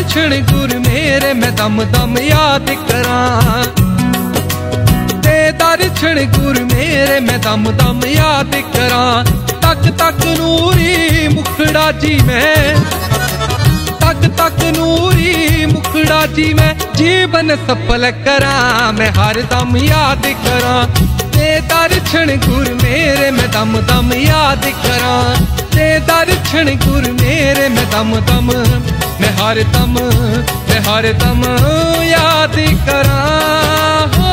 दर्शन गुर मेरे मैं दम दम याद करां, ते दर्शन गुर मेरे मैं दम दम याद करां। तक तक नूरी मुखड़ा जी मैं, तक तक नूरी मुखड़ा जी मैं जीवन सफल करां, मैं हर दम याद करां। ते दर्शन गुर मेरे मैं दम दम याद करां, ते दर्शन गुर मेरे मैं दम दम, मैं हर दम याद करां हो।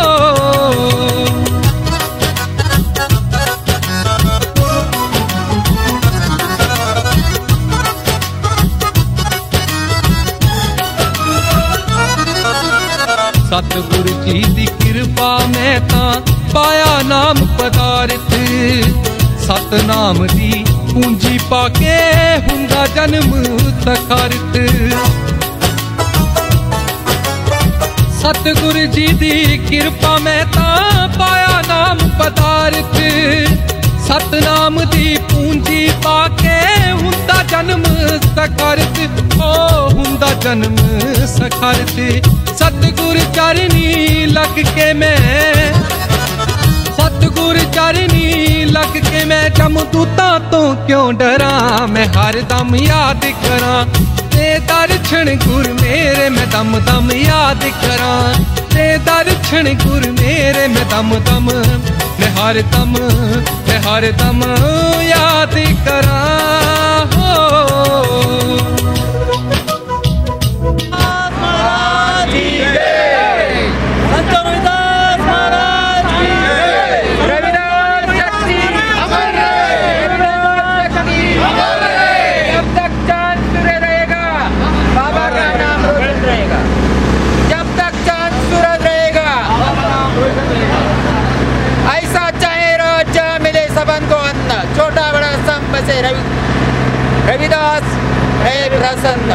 सतगुरु जी दी कृपा मैं तां पाया नाम पदार्थ, सतनाम दी पूंजी पाके हुंदा जन्म सखारत। सतगुरु जी दी कृपा मैं तां पाया नाम पदार्थ, सतनाम दी पूंजी पाके हुंदा जन्म सखारत, ओ हुंदा जन्म सखारत। सतगुरु चरनी लग के मैं, सतगुरु चरनी लग के मैं जमदूतां तो क्यों डरा, मैं हर दम याद करां। ते दर्शन गुर मेरे मैं दम दम याद करां, ते दर्शन गुर मेरे मैं दम दम, मैं हर दम याद करां हो। रविदास है प्रसन्न।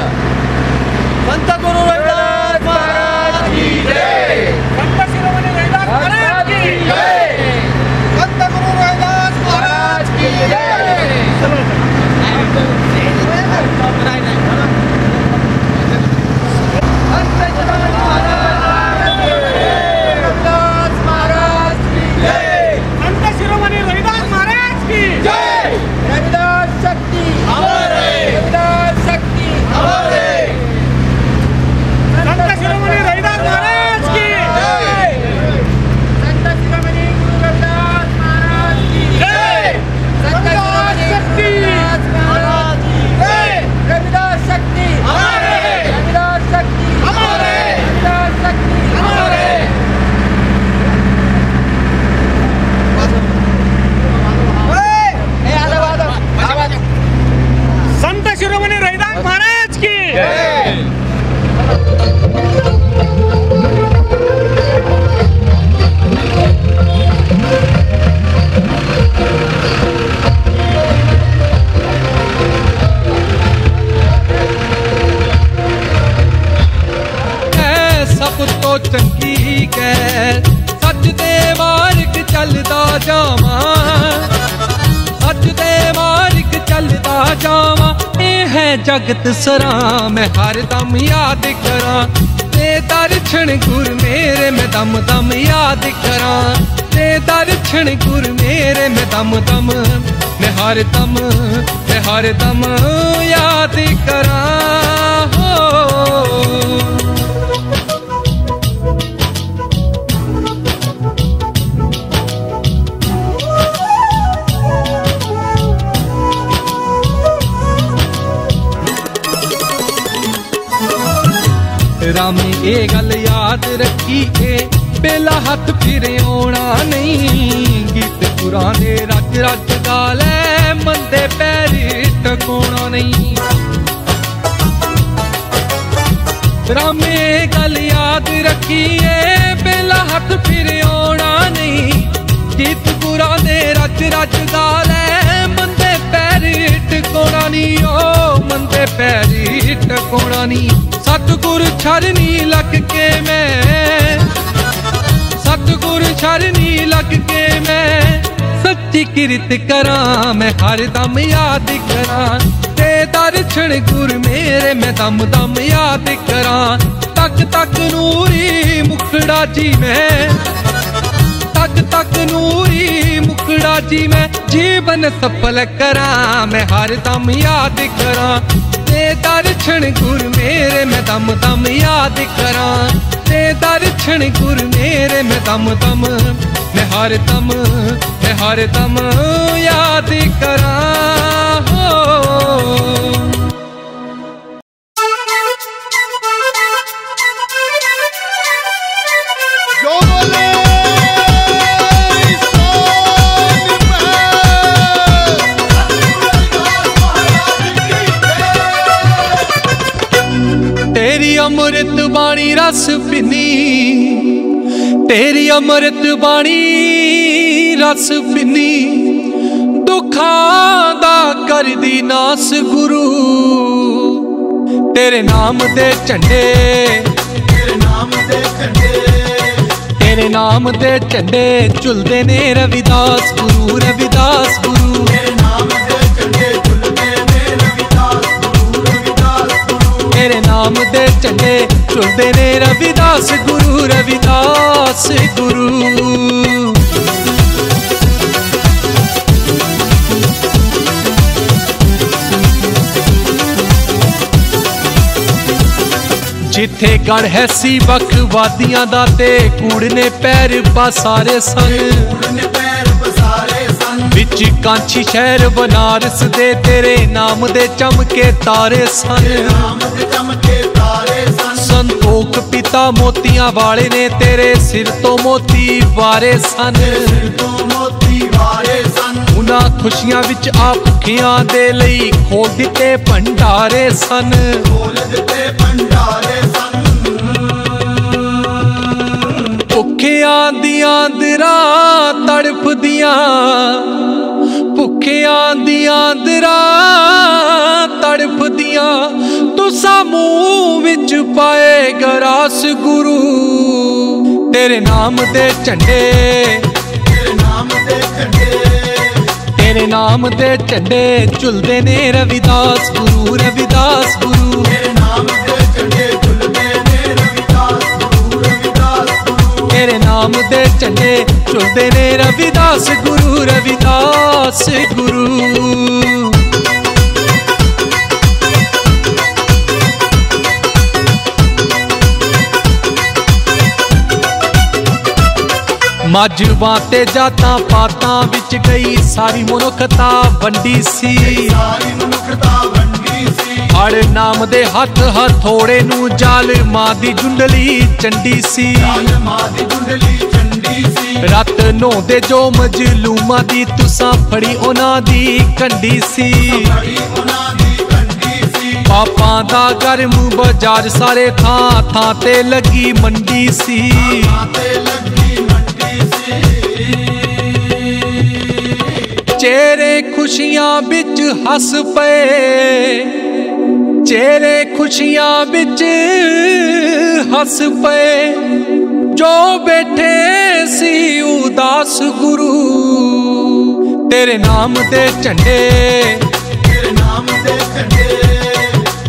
संत गुरु रविदास महाराज की जय, संत शिरोमणि रविदास महाराज की जय, संत गुरु रविदास महाराज की जय। संत शिरोमणि रविदास महाराज की जय। रविदास शक्ति हमारे, रविदास शक्ति हमारे, संत शिरोमणि रविदास महाराज की जय, संत शिरोमणि गुरु रविदास महाराज की जय, संत शिरोमणि शक्ति रविदास महाराज की जय। रविदास शक्ति हमारे, रविदास शक्ति हमारे, रविदास शक्ति हमारे। संत शिरोमणि रविदास महाराज की जय। सब तो चंगी कै सच दे मार्ग चलदा जावां, सच दे मार्ग चलदा जावां, ए है जगत सरां, मैं हर दम याद करां। ते दर्शन गुर मेरे मैं दम दम याद करां, ते दर्शन गुर मेरे मैं दम दम, मैं हर दम याद करां हो। रामी ये गल याद रखी ए बेला हथ फिर आना नहीं, गीत पुराने रज रज गा लै मंदे पैरी टकोना नहीं। रामी ये गल याद रखी ए बेला हथ फिर आना नहीं, गीत पुराने रज रज गा लै मंदे पैरी टकोना नहीं, ओ मंदे पैरी टकोना नहीं। सतगुरु छरनी लग के मैं, सतगुरु छरनी लग के मैं सच्ची किरत करां, मैं हर दम याद करां। ते दर्शन दर्शन गुर मेरे मैं दम दम याद करा। तक तक नूरी मुखड़ा जी मैं, तक तक नूरी मुखड़ा जी मैं जीवन सफल करा। मैं हर दम याद करा ते दर्शन गुर मेरे मैं दम दम याद करा। ते दर्शन गुर मेरे मैं दम दम, मैं हर दम याद करा। जो बोले तेरी अमृत बाणी रस पीनी, तेरी अमृत बाणी रस पीनी दुखां दा कर दी नास गुरु। तेरे नाम दे झंडे, तेरे नाम दे झंडे, तेरे नाम दे झंडे झुलदे ने रविदास गुरु, रविदास गुरु। तेरे नाम दे झंडे झुलदे ने रविदास गुरु, रविदास गुरु। तेरे नाम दे झंडे झुलदे ने रविदास गुरु, रविदास गुरु। जिथे गढ़ है सी बखवादियां दा ते कूड़ ने पैर पसारे सन, विच कांची शहर बनारस दे तेरे नाम दे चमके तारे सन। संतोख पिता मोतियां वाले ने तेरे सिर तो मोती वारे सन। उन्हां खुशियां विच आ भुखियां दे लई खोल दिते भंडारे सन। भुखियां दियां दिरां तड़फदियां, भुखियां दियां दिरां तड़फदियां तुसा मुंह विच पाए गरास गुरु। तेरे नाम दे झंडे, तेरे नाम दे झंडे, तेरे नाम दे झंडे झुलदे ने रविदास गुरु, रविदास गुरु। तेरे नाम दे झंडे झुलदे ने रविदास गुरु, रविदास गुरु। तेरे नाम दे झंडे झुलदे ने रविदास गुरु, रविदास गुरु। मजहबां ते जातां पातां विच गई सारी मनुखता वंडी सी। हर नाम दे हथ हथोड़े नू जालमां दी जुंडली चंडी सी। रत नौंदे जो मजलूमां दी तुसां फड़ी उन्हां दी कंडी सी। पापां दा गर्म बाजार सारे थां थां ते लगी मंडी सी। चेहरे खुशियां बिच हस पे, चेहरे खुशियां बिच हस पे जो बैठे सी उदास गुरु। तेरे नाम दे झंडे, तेरे नाम दे झंडे,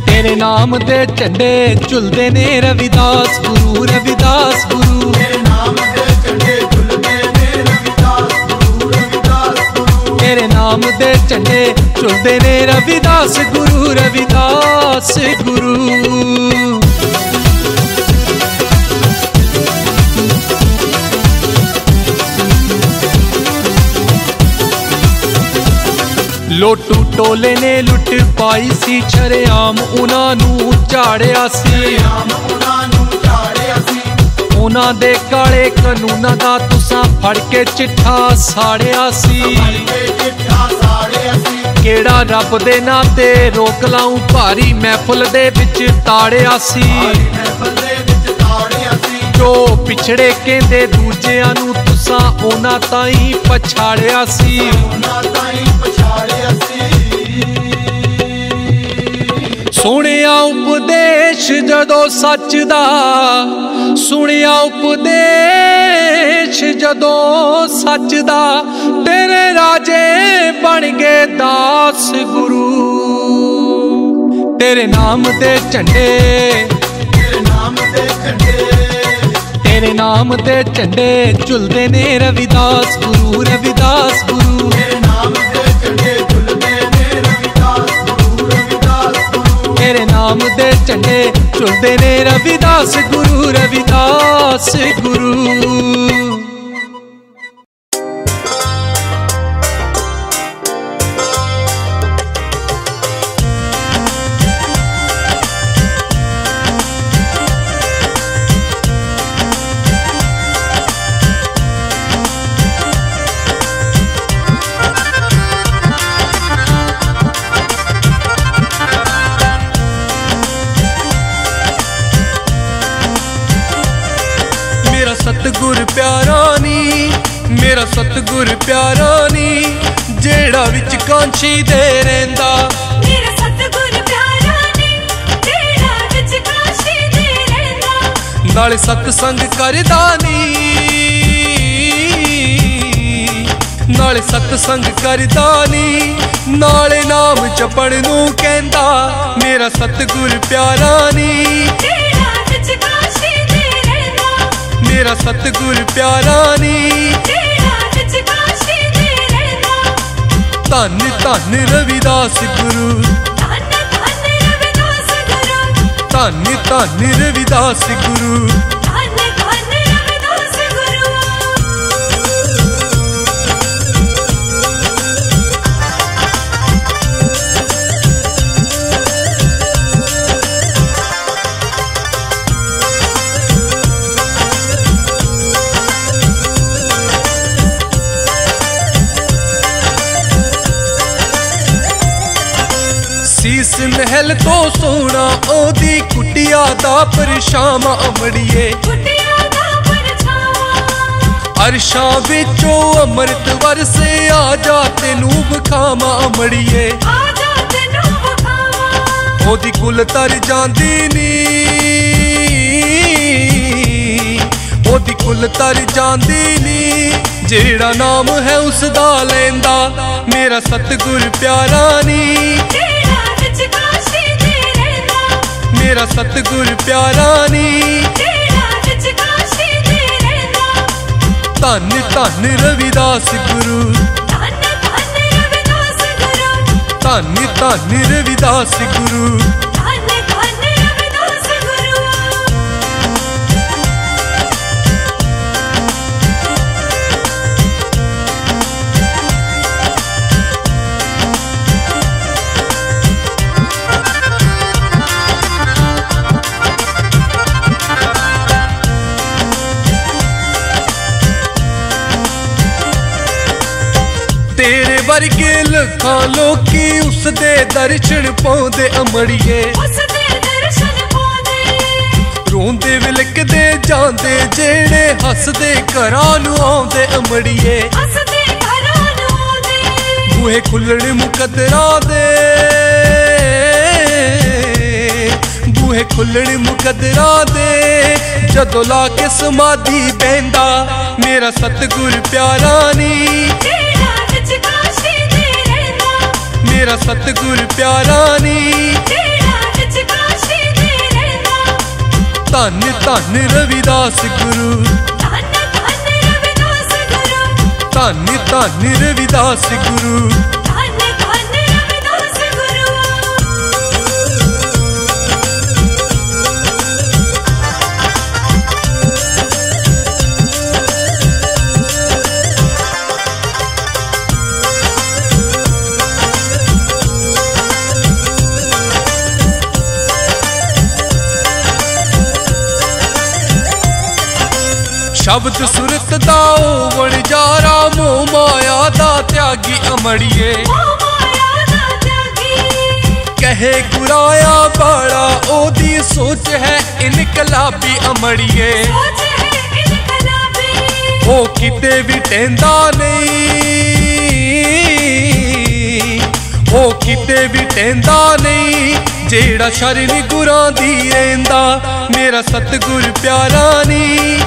तेरे नाम दे झंडे झुलदे ने रविदास गुरु, रविदास गुरु। तेरे नाम दे झंडे झुलदे ने रविदास गुरु, रविदास गुरु। तेरे नाम दे झंडे झुलदे ने रविदास गुरु, रविदास गुरु। लोटू टोले ने लुट पाई सी शरेआम उन्हां नू झाड़िया सी। उन्हां दे काले कानूनां दा तुसां फड़ के चिट्ठा साड़िया सी। केड़ा रब दे नाते रोक लाऊं भारी महफिल दे विच ताड़िया सी। जो पिछड़े कहंदे दूजियां नू तुसां उन्हां ताईं पछाड़िया सी। सुनिया उपदेश जदों सच दा, सुनिया उपदेश जदों सच दा तेरे राजे बन गए दास गुरु। तेरे नाम दे झंडे, तेरे नाम दे झंडे, तेरे नाम दे झंडे झुलदे ने रविदास गुरु, रविदास गुरु। तेरे नाम दे झंडे झुलदे ने रविदास गुरु, रविदास गुरु। तेरे नाम दे झंडे झुलदे ने रविदास गुरु, रविदास गुरु। सतगुर प्यारा नी, मेरा सतगुर प्यारा नी, जेड़ा विच कांछी दे रहिंदा। मेरा सतगुर प्यारा नी, जेड़ा विच कांछी दे रहिंदा। नाले सतसंग करदा नी, नाले सतसंग करदा नी, नाले नाम जपण नूं कहंदा। मेरा सतगुर प्यारा नी, जेड़ा विच कांछी दे रहिंदा। मेरा सतगुर प्यारा नी, जेड़ा विच कांछी दे रहिंदा। धन धन रविदास गुरु, धन धन रविदास गुरु, धन धन रविदास गुरु। धन धन रविदास गुरु। सीस महल तो सोना ओदी कुटिया दा परछावां अमड़िए। कुटिया दा परछावां अरशां विचों अमृत वरसे, आ जा तेनू बखावां अमड़िए। आ जा तेनू बखावां। ओदी कुल तर जांदी नी, ओदी कुल तर जांदी नी, जेड़ा नाम है उसदा लैंदा। मेरा सतगुर प्यारा नी, जेड़ा विच कांछी दे रहिंदा। मेरा सतगुर प्यारा नी, जेड़ा विच कांछी दे रहिंदा। धन धन रविदास गुरु, धन धन रविदास गुरु, धन धन रविदास गुरु। धन धन रविदास गुरु। तेरे वर्गे लखां लोकी उसदे दर्शन पाउंदे अमड़िए। उसदे दर्शन पाउंदे रोंदे विलकदे जांदे, जेड़े हसदे घरां नूं आउंदे अमड़िए। हसदे घरां नूं आउंदे। बूहे खुल्लण मुकद्दरां दे, बूहे खुल्लण मुकद्दरां दे, जदों ला के समाधी बहिंदा। मेरा सतगुर प्यारा नी, जेड़ा विच कांछी दे रहिंदा। मेरा सतगुर प्यारा नी, जेड़ा विच कांछी दे रहिंदा। धन धन रविदास गुरु, धन धन रविदास गुरु, धन धन रविदास गुरु। धन धन रविदास गुरु। शब्द सुरत दा वणजारा, मोह माया दा त्यागी अमड़िए। ओ माया दा त्यागी। कहे गुराया बाड़ा, ओदी सोच है इनकलाबी अमड़िए। सोच है इनकलाबी। ओ किते भी टेंदा नहीं, ओ किते भी टेंदा नहीं, जेड़ा शरण गुरां दी रहिंदा। मेरा सतगुर प्यारा नी,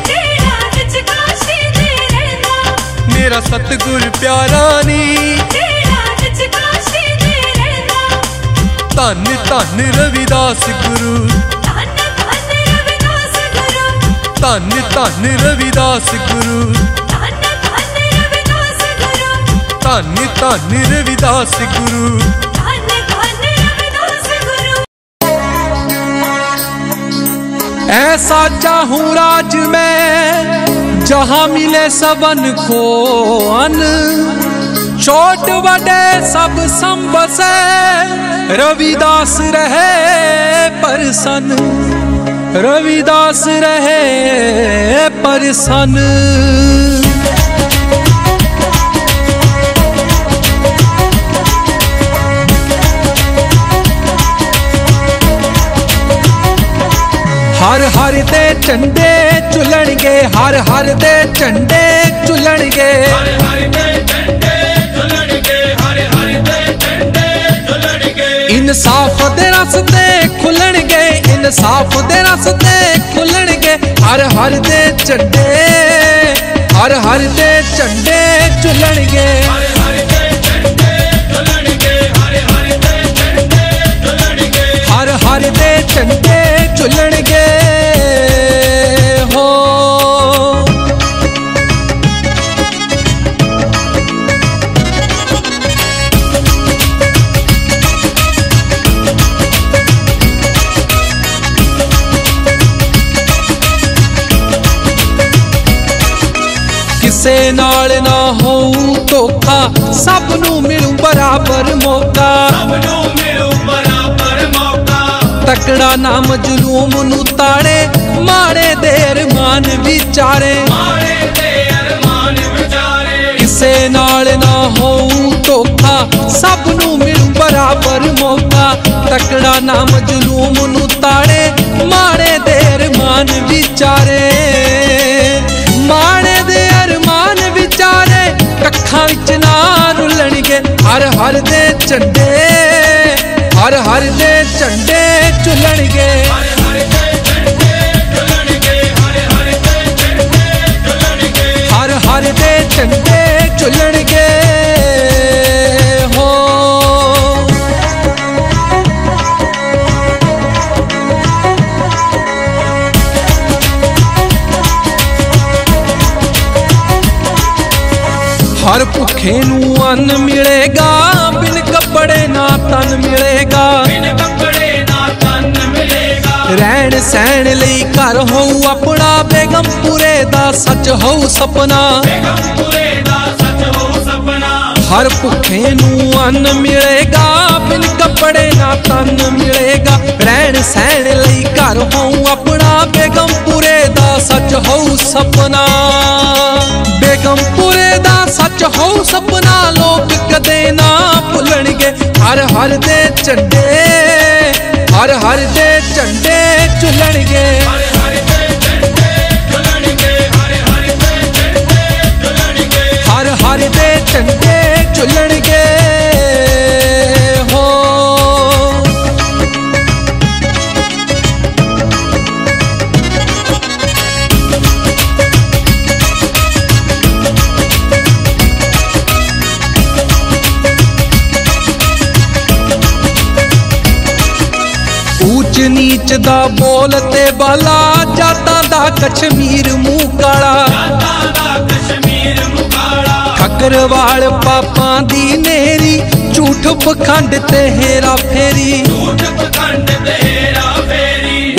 जेड़ा विच कांछी दे रहिंदा। मेरा सतगुर प्यारा नी, जेड़ा विच कांछी दे रहिंदा। धन धन रविदास गुरु, धन धन रविदास गुरु, धन धन रविदास गुरु, धन धन रविदास गुरु, धन धन रविदास गुरु। धन धन रविदास गुरु। ऐसा चाहूं राज में जहां मिले सबन को अन, छोट बड़े सब संबसे, रविदास रहे परसन, रविदास रहे परसन। हर हर दे झंडे झुलणगे, हर हर दे झंडे झुलणगे, इंसाफ दे रास्ते खुलणगे, इंसाफ दे रास्ते खुलणगे। हर हर दे झंडे, हर हर दे झंडे झुलणगे, हर हर दे झंडे झुलणगे हो। किसे नाल ना हो धोखा, सब नू मिलू बराबर मौका, तकड़ा ना मजलूम नू ताड़े, माड़े दे अरमान विचारे, किसे नाल ना हो धोखा, सब नू मिलू बराबर मौका, तकड़ा ना मजलूम नू ताड़े, माड़े दे अरमान विचारे, माड़े दे अरमान विचारे, कखा विच ना रुलणगे। हर हर दे झंडे, हर हर दे झंडे झुलणगे, हर हर दे झंडे झुलणगे, हर हर दे झंडे झुलणगे हो। हर भुखे नू अन्न मिलेगा, बिन कपड़े ना तन मिलेगा, रहन सहन लई घर हो अपना, बेगमपुरे दा सच हो सपना, हर भुखे नू अन्न मिलेगा, बिन कपड़े ना तन मिलेगा, रहन सहन लई घर हो अपना, बेगमपुरे दा सच हो सपना, बेगमपुरे दा सच हो सपना, लोग कदे ना भुलणगे। हर हर दे झंडे, हर हर दे झंडे झुलणगे, हर हर दे झंडे झुलणगे, हर हर दे झंडे झुलणगे हो। ऊंच नीच दा बोलते बाला, जातां दा कश्मीर मुंह काला, ठकरवाल पापां दी नेरी, झूठ पखंड ते हेरा फेरी,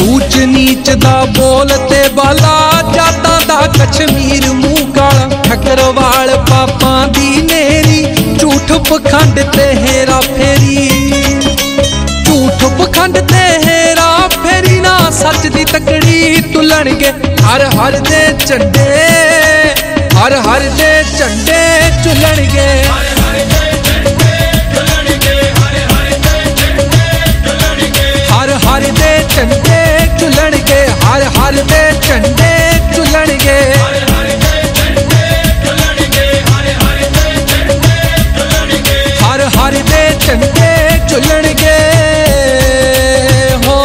ऊंच नीच दा बोलते बाला, जातां दा कश्मीर मुंह काला, ठकरवाल पापां दी नेरी, झूठ पखंड ते हेरा फेरी, झूठ पखंड ते हेरा फेरी, ना सच दी तकड़ी तुलणगे। हर हर दे झंडे, हर हर दे झंडे झुलणगे, हर हर दे झंडे झुलणगे, हर हर दे झंडे झुलणगे, हर हर दे झंडे झुलणगे, हर हर दे झंडे झुलणगे, हर हर दे झंडे झुलणगे हो।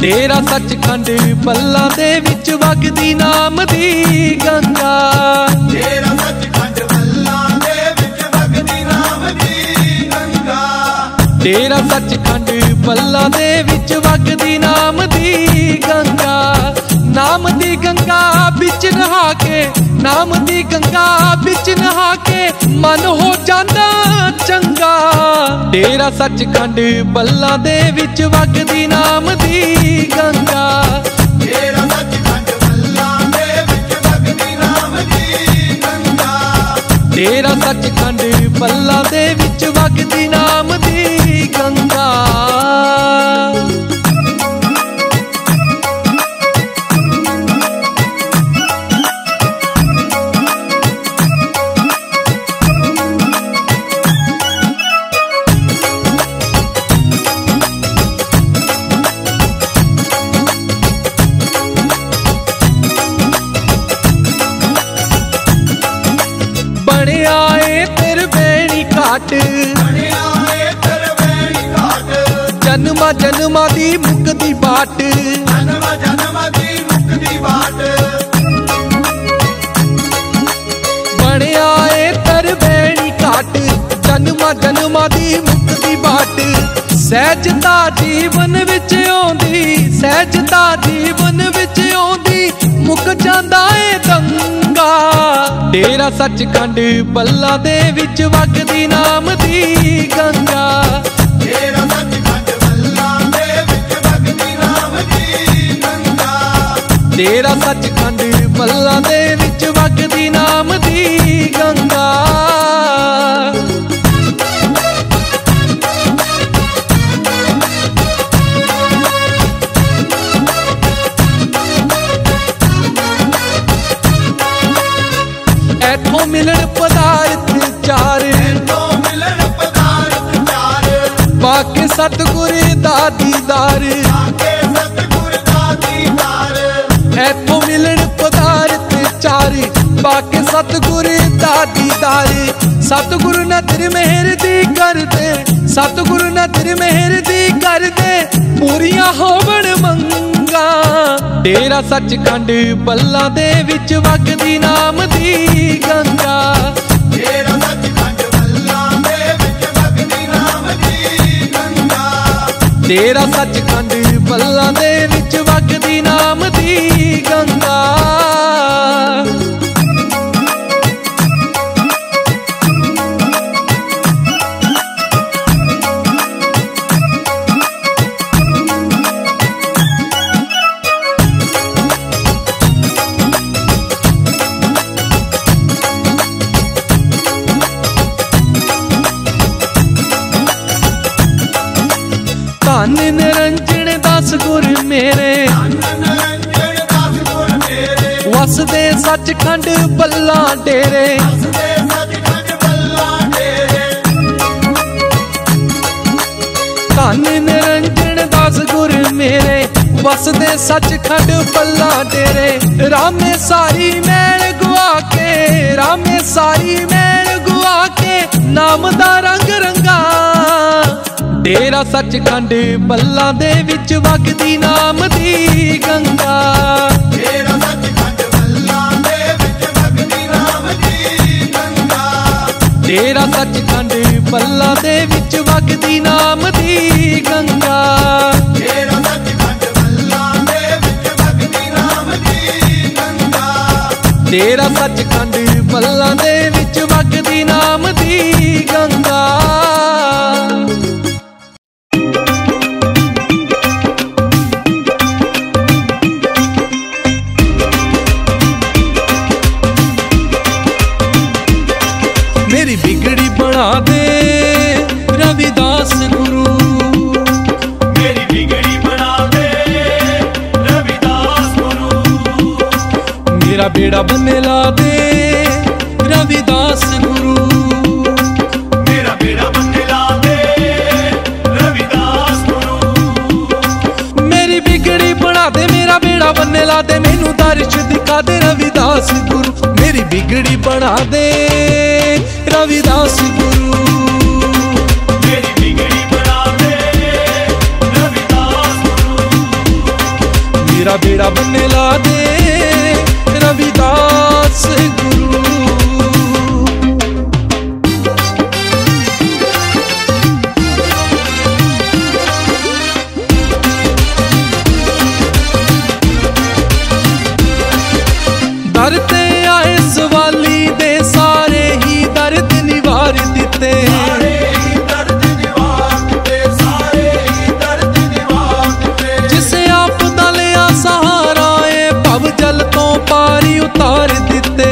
तेरा सचखंड पल्ला दे विच वगदी नाम दी गंगा। तेरा सचखंड पल्ला दे विच वगदी नाम दी गंगा। तेरा सचखंड पल्ला दे विच वगदी नाम दी गंगा। नाम दी गंगा बिच नहा के, नाम दी गंगा बिच नहा के मन हो जांदा चंगा। तेरा सचखंड पल्ला दे विच वगदी नाम दी गंगा। तेरा सचखंड पल्ला दे विच वगदी नाम दी गंगा। तेरा सचखंड पल्ला दे विच वगदी नाम दी गंगा। जन्मा जन्मा दी मुक्ति बाट। जन्मा जन्मा दी मुक्ति बाट। बनया ए तरवैणी घाट। जन्मा जन्मा दी मुक्ति बाट। सहजता जीवन विच आउंदी, सहजता जीवन विच आउंदी मुक जांदा ए दंगा। तेरा सचखंड पल्ला दे विच वगदी नाम दी गंगा। तेरा सचखंड पल्ला दे विच वगदी नाम दी गंगा। तेरा सचखंड पल्ला दे विच वगदी नाम दी गंगा। ऐथों मिलन पदार्थ चार, ऐथों मिलन पदार्थ चार। पाके सतगुर दा दीदार, पाके सतगुर दा दीदार। ऐथों मिलन पदार्थ चार, पाके सतगुर दा दीदार। सतगुरु नदर मेहर दी कर दे, सतगुरु नदर मेहर दी कर दे पूरियां होवण मंगा। तेरा सचखंड पल्ला दे विच वगदी नाम दी गंगा। तेरा सचखंड पल्ला दे विच वगदी नाम दी गंगा। तेरा सचखंड पल्ला दे विच वगदी नाम दी गंगा। धन निरंजन दास गुर मेरे, निरंजन दास गुर मेरे। वसदे सचखंड पल्ला डेरे। वसदे सचखंड पल्ला डेरे। धन निरंजन दास गुर मेरे, वसदे सचखंड पल्ला डेरे। रामे सारी मैल गुआ के, रामे सारी मैल गुआ के नाम दा रंग रंगा। तेरा सचखंड पल्ला दे विच वगदी नाम दी गंगा। तेरा सचखंड पल्ला दे विच वगदी नाम दी गंगा। तेरा सचखंड पल्ला दे विच वगदी नाम दी गंगा। तेरा सचखंड पल्ला दे विच वगदी नाम दी गंगा। तेरा सचखंड पल्ला दे विच वगदी नाम दी गंगा। मेरी बिगड़ी बना दे रविदास गुरु। मेरी बिगड़ी बना दे रविदास गुरु। मेरा बेड़ा बनने ला दे रविदास गुरु। मेरा बेड़ा बनने ला दे रविदास गुरु। मेरी बिगड़ी बना दे, मेरा बेड़ा बनने ला दे, मैनू दर्श दिखा दे रविदास गुरु। मेरी बिगड़ी बना दे रविदास गुरु। मेरी बिगड़ी बना दे रविदास गुरु। मेरा बेड़ा बनने ला दे रविदास गुरु। दर ते आए सवाली दे सारे ही दर्द निवार दिते, जिसे आप दलिया सहारा ए भव जल तो पारी उतार दिते।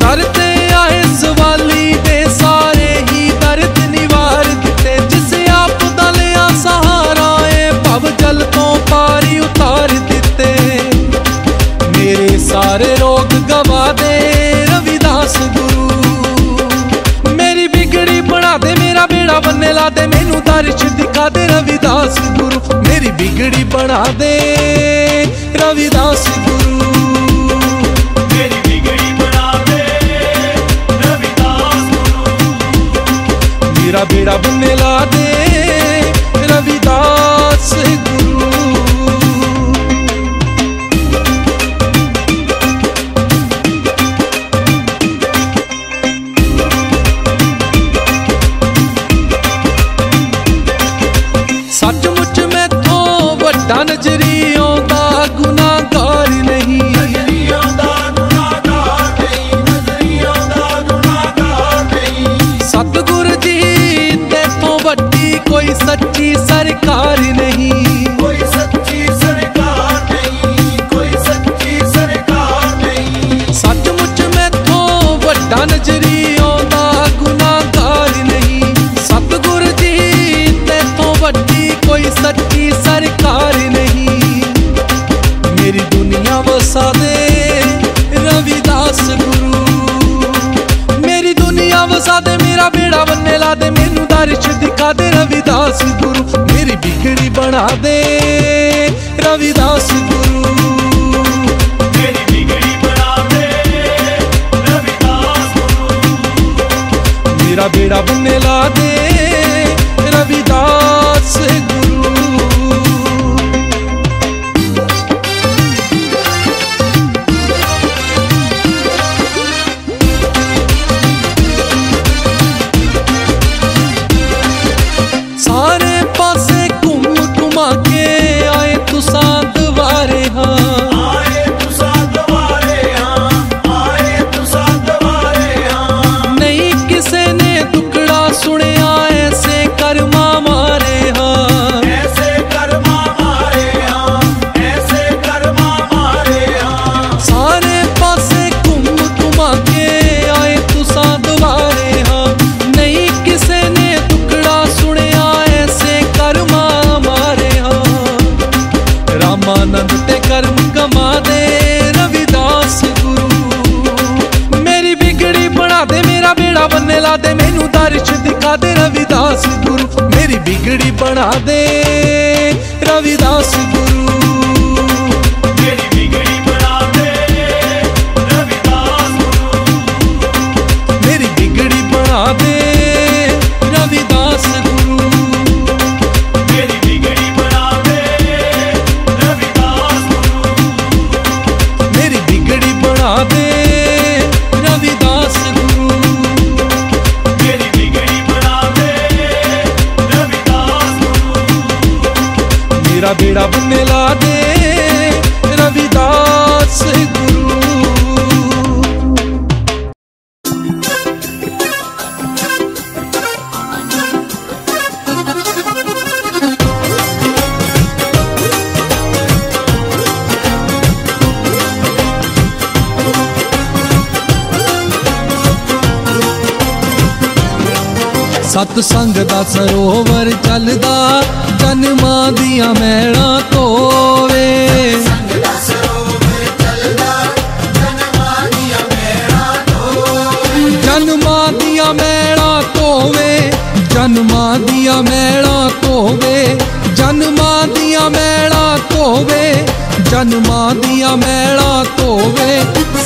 दर ते आए सवाली दे सारे ही दर्द निवार दिते, जिसे आप दलिया सहारा ए भव जल तो पारी उतार दिते। मेरे सारे रोग गवा दे रविदास गुरु, मेरी बिगड़ी बना दे मेरा बेड़ा बनने ला दे, मैनू दर्श दिखा दे रविदास गुरु, मेरी बिगड़ी बना दे रविदास गुरु। मेरी बिगड़ी बना दे रविदास गुरु, मेरा बेड़ा बनने ला दे रविदास गुरु। सचमुच मैथों वड्डा नजरी आउंदा गुनाहगार नहीं, सतगुरु जी तेथों वड्डी कोई सच्ची सरकार नहीं, कोई सच्ची सरकार नहीं, कोई सच्ची सरकार नहीं। सचमुच मैथों वड्डा नजरी आउंदा गुनाहगार नहीं, सतगुरु जी तेथों वड्डी कोई सच्ची सरकार नहीं। मेरी दुनिया वसा दे रविदास गुरु, मेरी दुनिया वसा दे मेरा बेड़ा बनने ला दे, मैनू दर्श दिखा दे रविदास गुरु, मेरी बिगड़ी बना दे रविदास गुरु। मेरी बिगड़ी बना दे रविदास गुरु, मेरा बेड़ा बनने ला दे रविदास गुरु। सारे पासे घूम घुमा के आए तुसां दवारे हाँ, आए तुसा दवारे हाँ, आए तुसा दवारे हाँ। नहीं किसे ने दुखड़ा सुनिया ऐसे कर्मा मारे हाँ, ऐसे कर्मा मारे हाँ, ऐसे कर्मा मारे हाँ। सारे पासे घूम घुमा के आए तुसां दवारे हाँ, नहीं किसे ने दुखड़ा सुनिया ऐसे कर्मा मारे हाँ। रामानंद ते कर्म कमा दे रविदास गुरु, मेरी बिगड़ी बना दे मेरा बेड़ा बनने ला दे, मैनू दर्श दिखा दे रविदास गुरु, मेरी बिगड़ी बना दे रविदास गुरु। मेरी बिगड़ी बना दे रविदास गुरु, मेरी बिगड़ी बना दे रविदास गुरु, मेरी बिगड़ी बना दे रविदास गुरु, मेरी बिगड़ी बना दे रविदास गुरु। मेरी बिगड़ी बना दे रविदास गुरु, मेरा बेड़ा बनने ला दे रविदास गुरु। सतसंग दा सरोवर चलदा जन्मां दियां मैलां धोवे, जन्मां दियां मैलां धोवे, जन्मां दियां मैलां धोवे, जन्मां दियां मैलां धोवे, जन्मां दियां मैलां धोवे।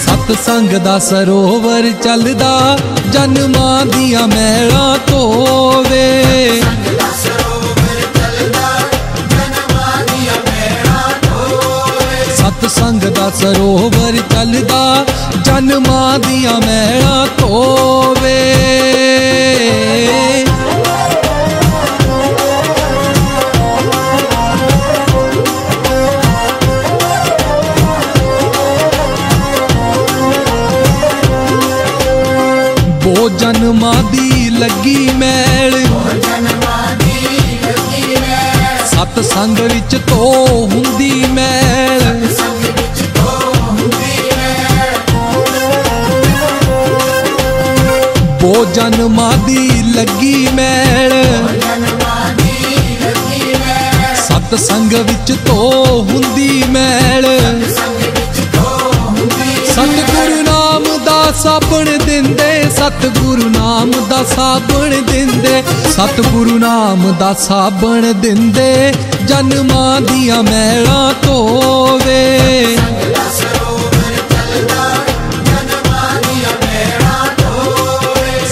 सतसंग दा सरोवर चलदा जन्मां दियां मैलां धोवे। ਚੱਲਦਾ ਜਨਮਾਂ ਦੀਆਂ ਮਹਿਲਾਂ ਧੋਵੇ। ਬੋ ਜਨਮਾਂ ਦੀ ਲੱਗੀ ਮੈਲ, ਸਤ ਸੰਗ ਵਿੱਚ ਧੋ ਹੁੰਦੀ ਮੈਲ। ਬੋ ਜਨਮਾਂ ਦੀ ਲੱਗੀ ਮੈਲ, ਸਤ ਸੰਗ ਵਿੱਚ ਧੋ ਹੁੰਦੀ ਮੈਲ। ਸਤਿਗੁਰੂ ਨਾਮ ਦਾ ਸਾਬਣ ਦਿੰਦੇ, ਸਤਿਗੁਰੂ ਨਾਮ ਦਾ ਸਾਬਣ ਦਿੰਦੇ, ਸਤਿਗੁਰੂ ਨਾਮ ਦਾ ਸਾਬਣ ਦਿੰਦੇ ਜਨਮਾਂ ਦੀਆਂ ਮਹਿਲਾਂ ਧੋਵੇ।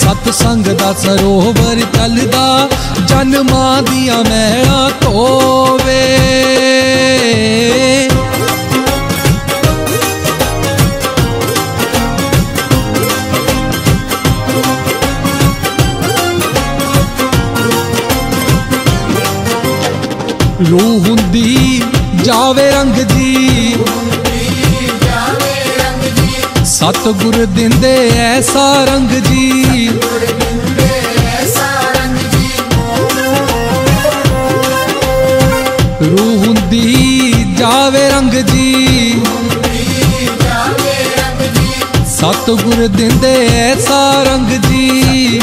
ਸਤ ਸੰਗ ਦਾ ਸਰੋਵਰ ਚੱਲਦਾ ਜਨਮਾਂ ਦੀਆਂ ਮਹਿਲਾਂ ਧੋਵੇ। ਰੂਹ ਹੁੰਦੀ ਜਾਵੇ ਰੰਗ ਜੀ, ਸਤਿਗੁਰ ਦਿੰਦੇ ਐਸਾ ਰੰਗ ਜੀ। ਰੂਹ ਹੁੰਦੀ ਜਾਵੇ ਰੰਗ ਜੀ, ਸਤਿਗੁਰ ਦਿੰਦੇ ਐਸਾ ਰੰਗ ਜੀ।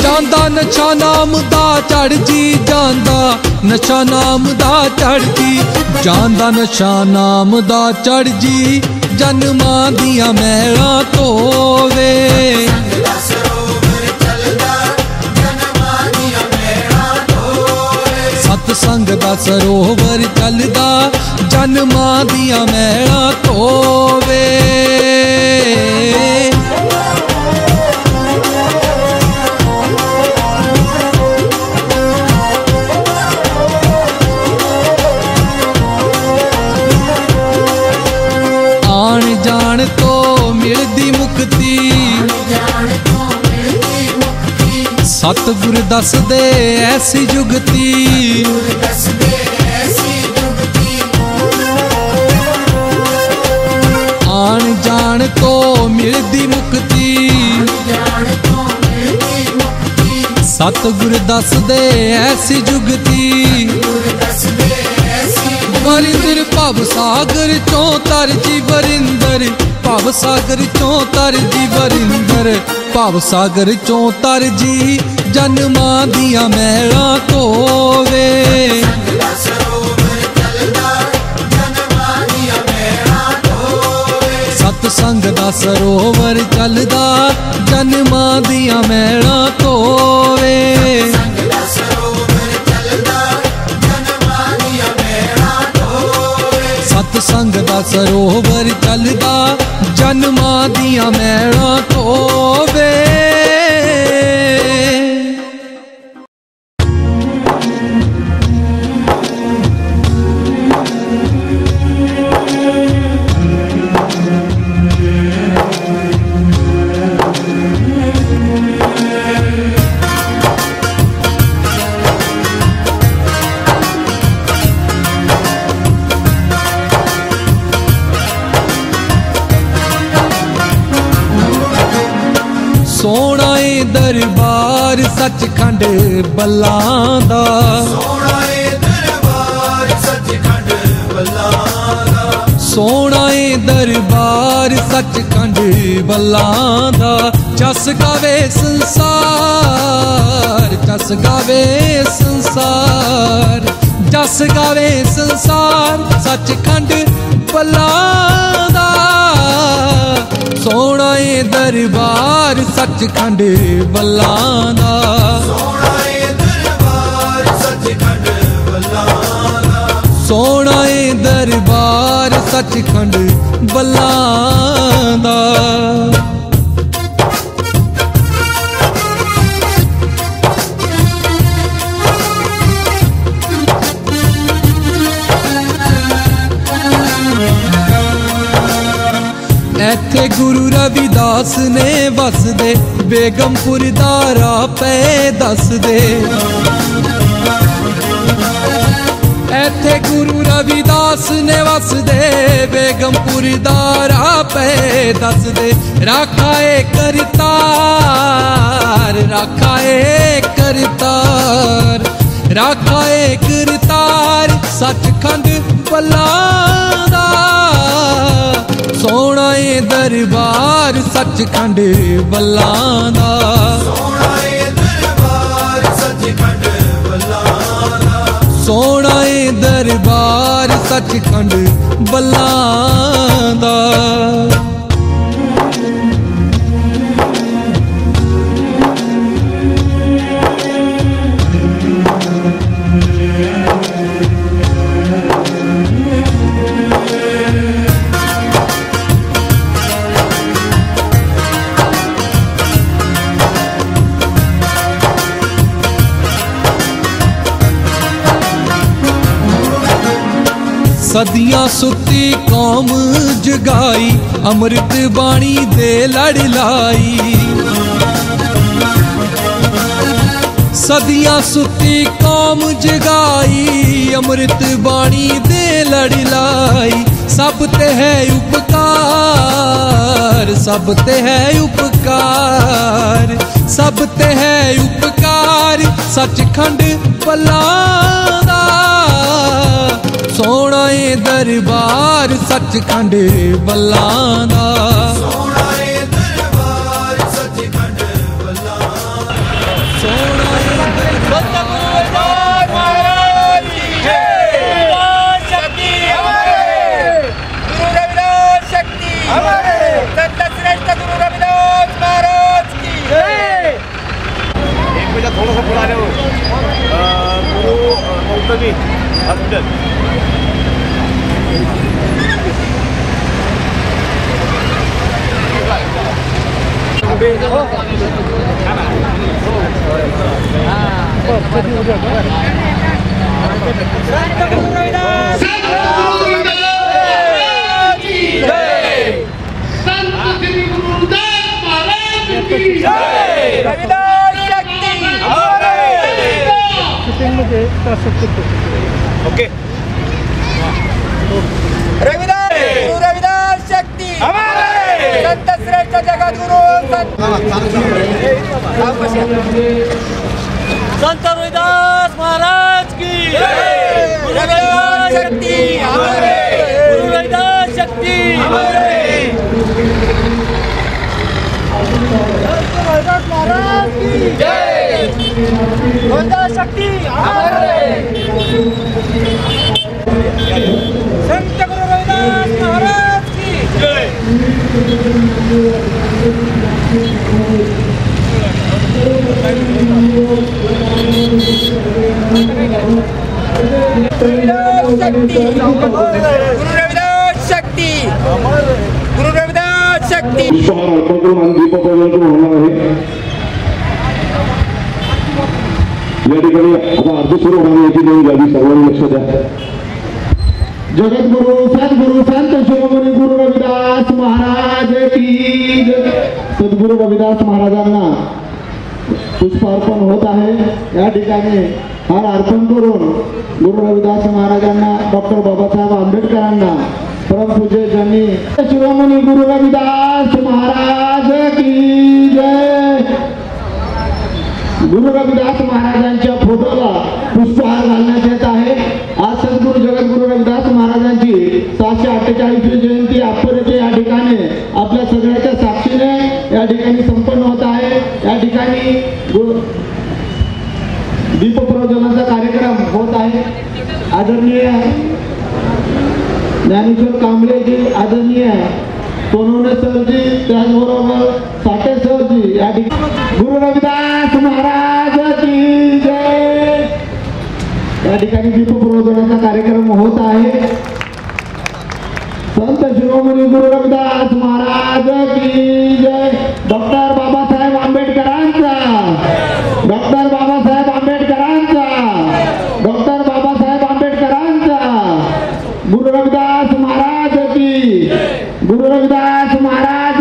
ਜਾਂਦਾ ਨਸ਼ਾ ਨਾਮ ਦਾ ਚੜ ਜੀ, ਜਾਂਦਾ ਨਸ਼ਾ ਨਾਮ ਦਾ ਚੜ ਜੀ, ਜਾਂਦਾ ਨਸ਼ਾ ਨਾਮ ਦਾ ਚੜ ਜੀ ਜਨਮਾਂ ਦੀਆਂ ਮਹਿਲਾਂ ਧੋਵੇ। ਸਤ ਸੰਗ ਦਾ ਸਰੋਵਰ ਚੱਲਦਾ ਜਨਮਾਂ ਦੀਆਂ ਮਹਿਲਾਂ ਧੋਵੇ। ਆਣ ਜਾਣ ਤੋਂ ਮਿਲਦੀ ਮੁਕਤੀ, ਸਤਿਗੁਰ ਦੱਸਦੇ ਐਸੀ ਜੁਗਤੀ। ਆਣ ਜਾਣ ਤੋਂ ਮਿਲਦੀ ਮੁਕਤੀ, ਸਤਿਗੁਰ ਦੱਸਦੇ ਐਸੀ ਜੁਗਤੀ। ਵਰਿੰਦਰ ਭਵ ਸਾਗਰ ਚੋਂ ਤਰ ਜੀ ਵਰਿੰਦਰ, ਭਵ ਸਾਗਰ ਚੋਂ ਤਰ ਜੀ ਵਰਿੰਦਰ, ਭਵ ਸਾਗਰ ਚੋਂ ਤਰ ਜੀ ਜਨਮਾਂ ਦੀਆਂ ਮਹਿਲਾਂ ਧੋਵੇ। ਸਤ ਸੰਗ ਦਾ ਸਰੋਵਰ ਚੱਲਦਾ ਜਨਮਾਂ ਦੀਆਂ ਮਹਿਲਾਂ ਧੋਵੇ। ਸਤ ਸੰਗ ਦਾ ਸਰੋਵਰ ਚੱਲਦਾ ਜਨਮਾਂ ਦੀਆਂ ਮਹਿਲਾਂ ਧੋਵੇ। ਸੋਹਣਾ ਏ ਦਰਬਾਰ ਸੱਚਖੰਡ ਬੱਲਾਂ ਦਾ, ਸੋਹਣਾ ਏ ਦਰਬਾਰ ਸੱਚਖੰਡ ਬੱਲਾਂ ਦਾ, ਸੋਹਣਾ ਏ ਦਰਬਾਰ ਸੱਚਖੰਡ ਬੱਲਾਂ ਦਾ। ਜਸ ਗਾਵੇ ਸੰਸਾਰ, ਜਸ ਗਾਵੇ ਸੰਸਾਰ, ਜਸ ਗਾਵੇ ਸੰਸਾਰ ਸੱਚਖੰਡ ਬੱਲਾਂ ਦਾ। ਸੋਹਣਾ ਏ ਦਰਬਾਰ ਸੱਚਖੰਡ ਬੱਲਾਂ ਦਾ, ਸੋਹਣਾ ਏ ਦਰਬਾਰ ਸੱਚਖੰਡ ਬੱਲਾਂ ਦਾ, ਸੋਹਣਾ ਏ ਦਰਬਾਰ ਸੱਚਖੰਡ ਬੱਲਾਂ ਦਾ। ਇੱਥੇ ਗੁਰੂ ਰਵਿਦਾਸ ਨੇ ਵਸਦੇ ਬੇਗਮਪੁਰ ਦਾ ਰਾਹ ਪੈ ਦੱਸਦੇ ਇੱਥੇ ਗੁਰੂ ਰਵਿਦਾਸ ਨੇ ਵਸਦੇ ਬੇਗਮਪੁਰ ਦਾ ਰਾਹ ਪੈ ਦੱਸਦੇ ਰਾਖਾ ਏ ਕਰਤਾਰ ਰਾਖਾ ਏ ਕਰਤਾਰ ਰਾਖਾ ਏ ਕਰਤਾਰ ਸੱਚਖੰਡ ਬੱਲਾਂ ਦਾ ਸੋਹਣਾ ਏ ਦਰਬਾਰ ਸੱਚਖੰਡ ਬੱਲਾਂ ਦਾ ਸੋਹਣਾ ਏ ਦਰਬਾਰ ਸੱਚਖੰਡ ਬੱਲਾਂ ਦਾ ਸੋਹਣਾ ਏ ਦਰਬਾਰ ਸੱਚਖੰਡ ਬੱਲਾਂ ਦਾ सदियां सुती कौम जगाई अमृत बाणी दे लड़ लाई सदियां सुती कौम जगाई अमृत बाणी दे लड़ लाई सब ते है उपकार सब ते है उपकार सब ते है उपकार सचखंड ਬੱਲਾਂ ਦਾ ਸੋਹਣਾ ਏ ਦਰਬਾਰ ਸੱਚਖੰਡ ਬੱਲਾਂ ਦਾ ਸੋਹਣਾ ਏ ਦਰਬਾਰ ਸੱਚਖੰਡ ਬੱਲਾਂ ਸੋਹਣਾ ਏ थोड़ा सा बुला रहे हो गुरु मौलवी हॉस्पिटल ओके रविदास गुरु रविदास शक्ति संत श्रेष्ठ जगत गुरु संत रविदास महाराज की गुरु रविदास शक्ति गुरु रविदास शक्ति महाराज की जय रविदास शक्ति संत गुरु रविदास महाराज की जय गुरु रविदास शक्ति गुरु रविदास शक्ति पुष्पहार अर्पण करून आणि दीपप्रज्वलन होणार आहे या ठिकाणी आता आरती सुरू होणार याची नवीन यादी सर्वांनी लक्ष द्या जगद्गुरु सद्गुरु संत शिरोमणी गुरु रविदास महाराज की सद्गुरु रविदास महाराजांना पुष्पार्पण होत आहे या ठिकाणी हार अर्पण करून गुरु रविदास महाराजांना डॉक्टर बाबासाहेब आंबेडकरांना परमपूज्य ज्यांनी शिरोमणी गुरु रविदास महाराज की जय गुरु रविदास महाराजांच्या फोटोला पुष्पहार घालण्यात येत आहे आज सद्गुरु जगद्गुरु रविदास महाराजांची 748वी जयंती अप्पर या ठिकाणी आपल्या सगळ्याच्या साक्षीने या ठिकाणी संपन्न होत आहे या ठिकाणी दीपप्रज्वलनाचा कार्यक्रम होत आहे आदरणीय ज्ञानेश्वर कांबळेजी आदरणीय सोनवणे सरजी त्याचबरोबर साठे सरजी या ठिकाणी गुरु रविदास महाराज की जय या ठिकाणी दीपप्रज्वलनाचा कार्यक्रम होत आहे संत शिरोमणी गुरु रविदास महाराज की जय डॉक्टर बाबासाहेब आंबेडकरांचा डॉक्टर बाबासाहेब आंबेडकरांचा डॉक्टर बाबासाहेब आंबेडकरांचा गुरु रविदास महाराज की गुरु रविदास महाराज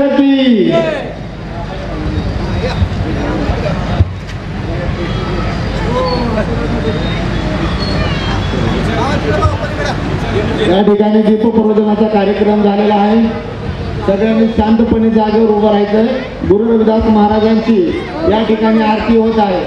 या ठिकाणी दीपप्रज्वलनाचा कार्यक्रम झालेला आहे. सगळ्यांनी शांतपणे जागेवर उभं राहायचंय. गुरु रविदास महाराजांची या ठिकाणी आरती होत आहे.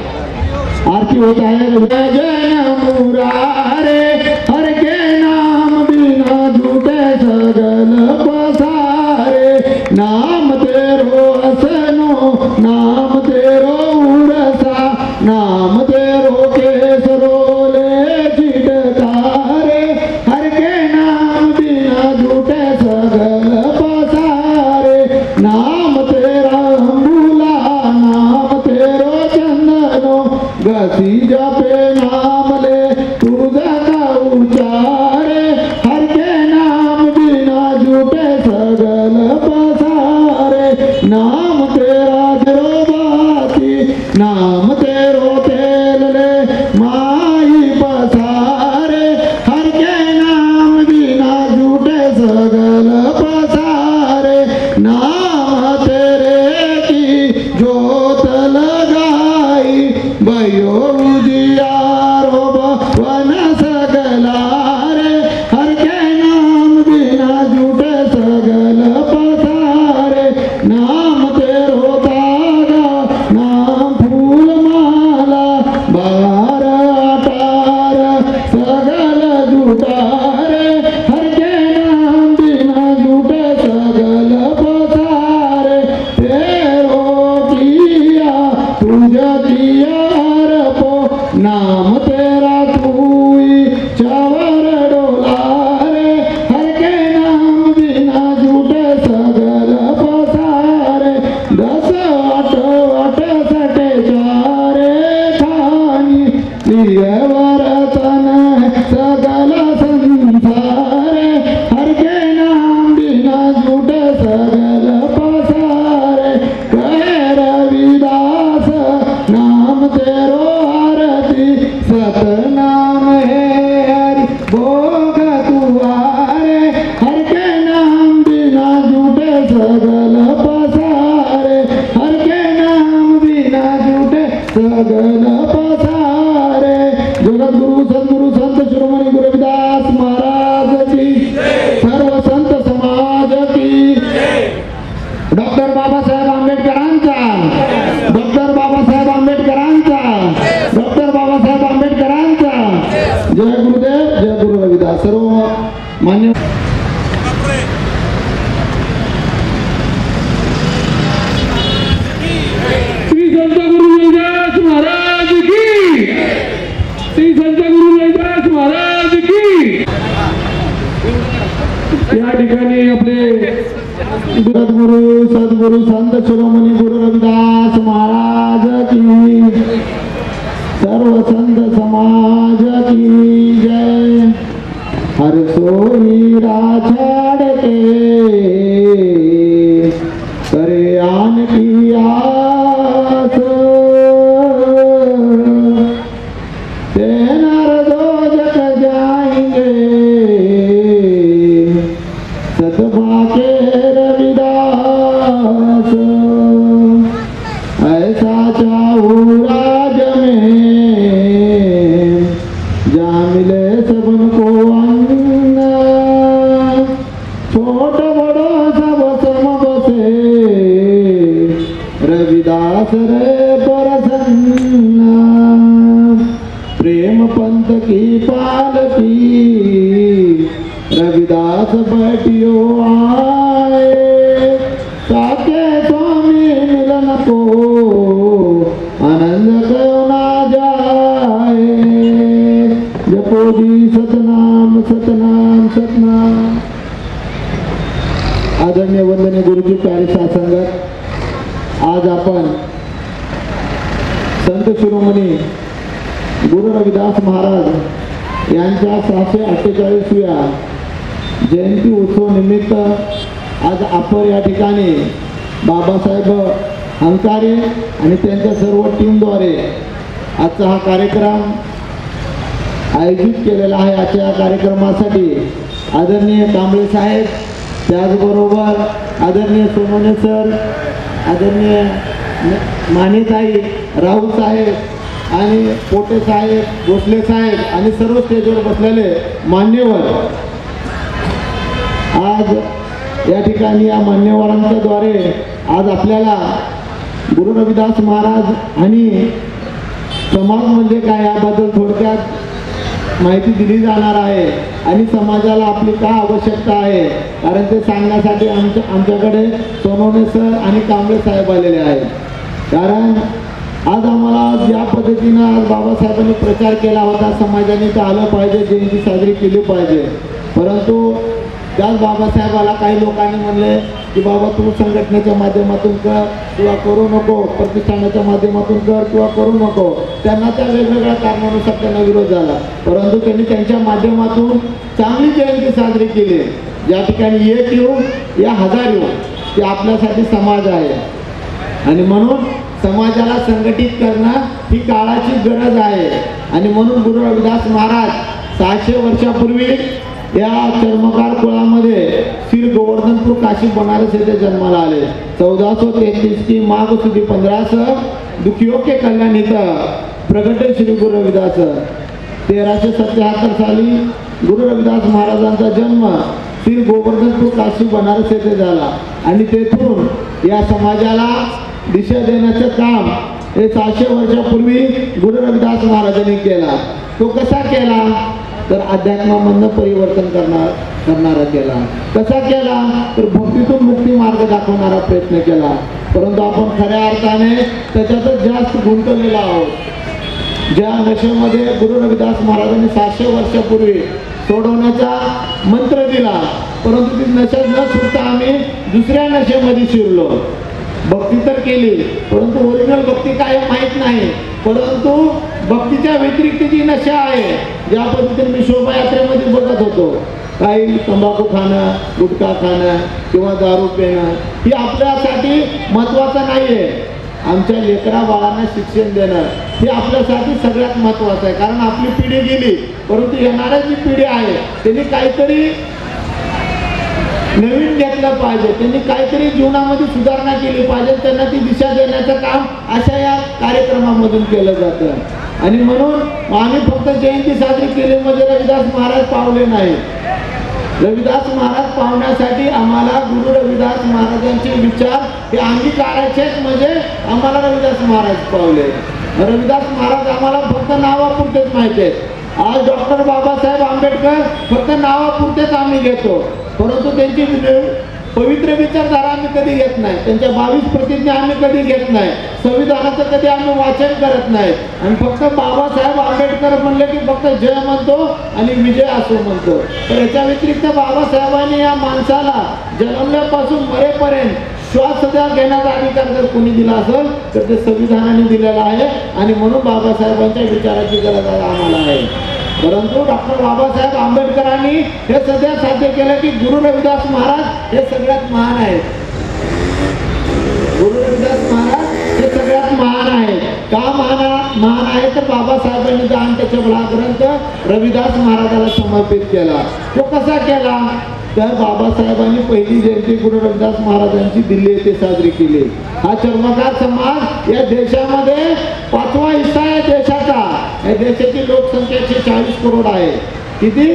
आरती होत आहे. जय मुरारे हर के नाम बिना झूठे सगल पसारे, नाम तेरो असनो नाम तेरो उरसा, नाम तेरो केसरोले चिटकारे, हर के नाम बिना झूठे सगल पसारे, नाम तेरा अंबुला नाम तेरो चंदनो, गसी जपे नाम ले तुझा का उचारे, हर के नाम बिना झूठे सगल पसारे, नाम तेरा जरो बाती नाम तेरो तेल ले माई पसारे, हर के नाम बिना झूठे सगल पसारे, नाम तेरे की जोत लगाई भयो उजियारो वन सगलारे, हर के नाम बिना झूठे सगल पसारे, नाम तेरो तारा नाम फूल माला, बार अटार सगल जुटारे, हर के नाम बिना झूठे सगल पसारे, तेरो किया तुझा किया रपो, नाम तेरा तूई चावर डोलारे, हर के नाम बिना झूठे सगल पसारे, 10 8 सटे चारे खानी लिये वरतन सगल संसारे, हर के नाम बिना झूठे सगल पसारे, कहे रविदास नाम तेरो आरती, सतनाम है हरि भोग तुआरे, हर के नाम बिना झूठे सगल पसारे, हर के नाम बिना झूठे सगल पसारे। जगद्गुरु सद्गुरु संत शिरोमणी गुरु रविदास महाराज की, सर्व संत समाज की, डॉक्टर बाबासाहेब आंबेडकरांचा, डॉक्टर बाबासाहेब आंबेडकरांचा, डॉक्टर बाबासाहेब आंबेडकरांचा जय गुरुदेव, जय गुरु रविदास. सर्व मान्य श्री संत गुरु रविदास महाराज की, श्री संत गुरु रविदास महाराज की. या ठिकाणी आपले सद्गुरु सद्गुरु संत शिरोमणी गुरु रविदास महाराज की, सर्व संत समाज की जय. हर सोई राछाड़ के करे आन की आस, तेनर दो जग जाएंगे सतभा के रविदास, ऐसा चाहूँ राज में जा मिले सबन को अन्न, छोट बड़ो सब सम बसे रविदास रे प्रसन्न, प्रेम पंथ की पालकी रविदास बैठियो आए, साके स्वामी मिलन को आनंद क्यों ना जाए, जपो जी सतनाम सतनाम सतनाम. आदरणीय वंदनीय गुरुजी प्यारे सत्संगत, आज आपण संत शिरोमणी गुरु रविदास महाराज यांच्या 648व्या जयंती उत्सव निमित्त आज आपण या ठिकाणी बाबासाहेब हंकारे आणि त्यांच्या सर्व टीमद्वारे आजचा हा कार्यक्रम आयोजित केलेला आहे. आजच्या या कार्यक्रमासाठी आदरणीय कांबळे साहेब, त्याचबरोबर आदरणीय सोनवणे सर, आदरणीय मानेताई, राहुल साहेब आणि पोटे साहेब, भोसले साहेब आणि सर्व स्टेजवर बसलेले मान्यवर आज या ठिकाणी या मान्यवरांच्या द्वारे आज आपल्याला गुरु रविदास महाराज आणि समाज म्हणजे काय याबद्दल थोडक्यात माहिती दिली जाणार आहे आणि समाजाला आपली काय आवश्यकता आहे, कारण ते सांगण्यासाठी आमच्याकडे सोनवणे सर आणि कांबळे साहेब आलेले आहेत. कारण आज आम्हाला या पद्धतीनं आज बाबासाहेबांनी प्रचार केला होता, समाजाने तर आलं पाहिजे, जयंती साजरी केली पाहिजे. परंतु त्याच बाबासाहेबाला काही लोकांनी म्हणले की बाबा तू संघटनेच्या माध्यमातून कर किंवा करू नको, प्रतिष्ठानाच्या माध्यमातून कर किंवा करू नको. त्यांना त्या वेगवेगळ्या कारणानुसार त्यांना विरोध झाला. परंतु त्यांनी त्यांच्या माध्यमातून चांगली जयंती साजरी केली. ज्या ठिकाणी एक येऊ या हजार येऊ, ते आपल्यासाठी समाज आहे आणि म्हणून समाजाला संघटित करणं ही काळाची गरज आहे. आणि म्हणून गुरु रविदास महाराज 600 वर्षापूर्वी या चर्मकार कुळामध्ये श्री गोवर्धनपूर काशी बनारस येथे जन्माला आले. 1433 की माघ सुदी 15 दुखियों के कल्याण हितं प्रगटे श्री गुरु रविदास. 1377 साली गुरु रविदास महाराजांचा जन्म श्री गोवर्धनपूर काशी बनारस येथे झाला आणि तेथून या समाजाला दिशा देण्याचं काम हे 600 वर्षापूर्वी गुरु रविदास महाराजांनी केला. तो कसा केला तर अध्यात्मामधनं परिवर्तन करणारा केला. कसा केला तर भक्तीतून मुक्ती मार्ग दाखवणारा प्रयत्न केला. परंतु आपण खऱ्या अर्थाने त्याच्यातच जास्त गुंतलेलो आहोत. ज्या नशेमध्ये गुरु रविदास महाराजांनी 700 वर्षापूर्वी सोडवण्याचा मंत्र दिला, परंतु ती नशा न सुटता आम्ही दुसऱ्या नशेमध्ये शिरलो. भक्ती तर केली, परंतु ओरिजिनल भक्ती काय माहीत नाही. परंतु भक्तीच्या व्यतिरिक्त जी नशा आहे, ज्या पद्धतीने मी शोभायात्रेमध्ये बघत होतो, काही तंबाखू खाणं, गुटखा खाणं किंवा दारू पिणं ही आपल्यासाठी महत्त्वाचं नाही आहे. आमच्या लेकरा बाळांना शिक्षण देणं हे आपल्यासाठी सगळ्यात महत्त्वाचं आहे. कारण आपली पिढी गेली, परंतु येणारी जी पिढी आहे त्यांनी काहीतरी नवीन घेतलं पाहिजे, त्यांनी काहीतरी जीवनामध्ये सुधारणा केली पाहिजे. त्यांना ती दिशा देण्याचं काम अशा या कार्यक्रमामधून केलं जातं. आणि म्हणून आम्ही फक्त जयंती साजरी केली म्हणजे रविदास महाराज पावले नाही. रविदास महाराज पावण्यासाठी आम्हाला गुरु रविदास महाराजांचे विचार हे अंगीकारायचेच म्हणजे आम्हाला रविदास महाराज पावले. रविदास महाराज आम्हाला फक्त नावापुरतेच माहिती आहेत. आज डॉक्टर बाबासाहेब आंबेडकर फक्त नावापुरतेच आम्ही घेतो, परंतु त्यांची पवित्र विचारधारा आम्ही कधी घेत नाही. त्यांच्या 22 प्रतिज्ञा आम्ही कधी घेत नाही. संविधानाचं कधी आम्ही वाचन करत नाही. आणि फक्त बाबासाहेब आंबेडकर म्हणले की फक्त जय म्हणतो आणि विजय असो म्हणतो. तर याच्या व्यतिरिक्त बाबासाहेबांनी या माणसाला जन्मल्यापासून मरेपर्यंत श्वास सध्या घेण्याचा अधिकार जर कोणी दिला असेल तर ते संविधानाने दिलेला आहे. आणि म्हणून बाबासाहेबांच्या विचाराची गरज आम्हाला आहे. परंतु डॉक्टर बाबासाहेब आंबेडकरांनी हे सध्या साध्य केलं की गुरु रविदास महाराज हे सगळ्यात महान आहेत. गुरु रविदास महाराज हे सगळ्यात महान आहेत. का महान आहे तर बाबासाहेबांनी दान त्याचा हा ग्रंथ रविदास महाराजाला समर्पित केला. तो कसा केला तर बाबासाहेबांनी पहिली जयंती गुरु रविदास महाराजांची दिल्ली येथे साजरी केली. हा चर्मकार समाज या देशामध्ये 5वा हिस्सा आहे देशाचा. या देशाची लोकसंख्या 140 करोड आहे. किती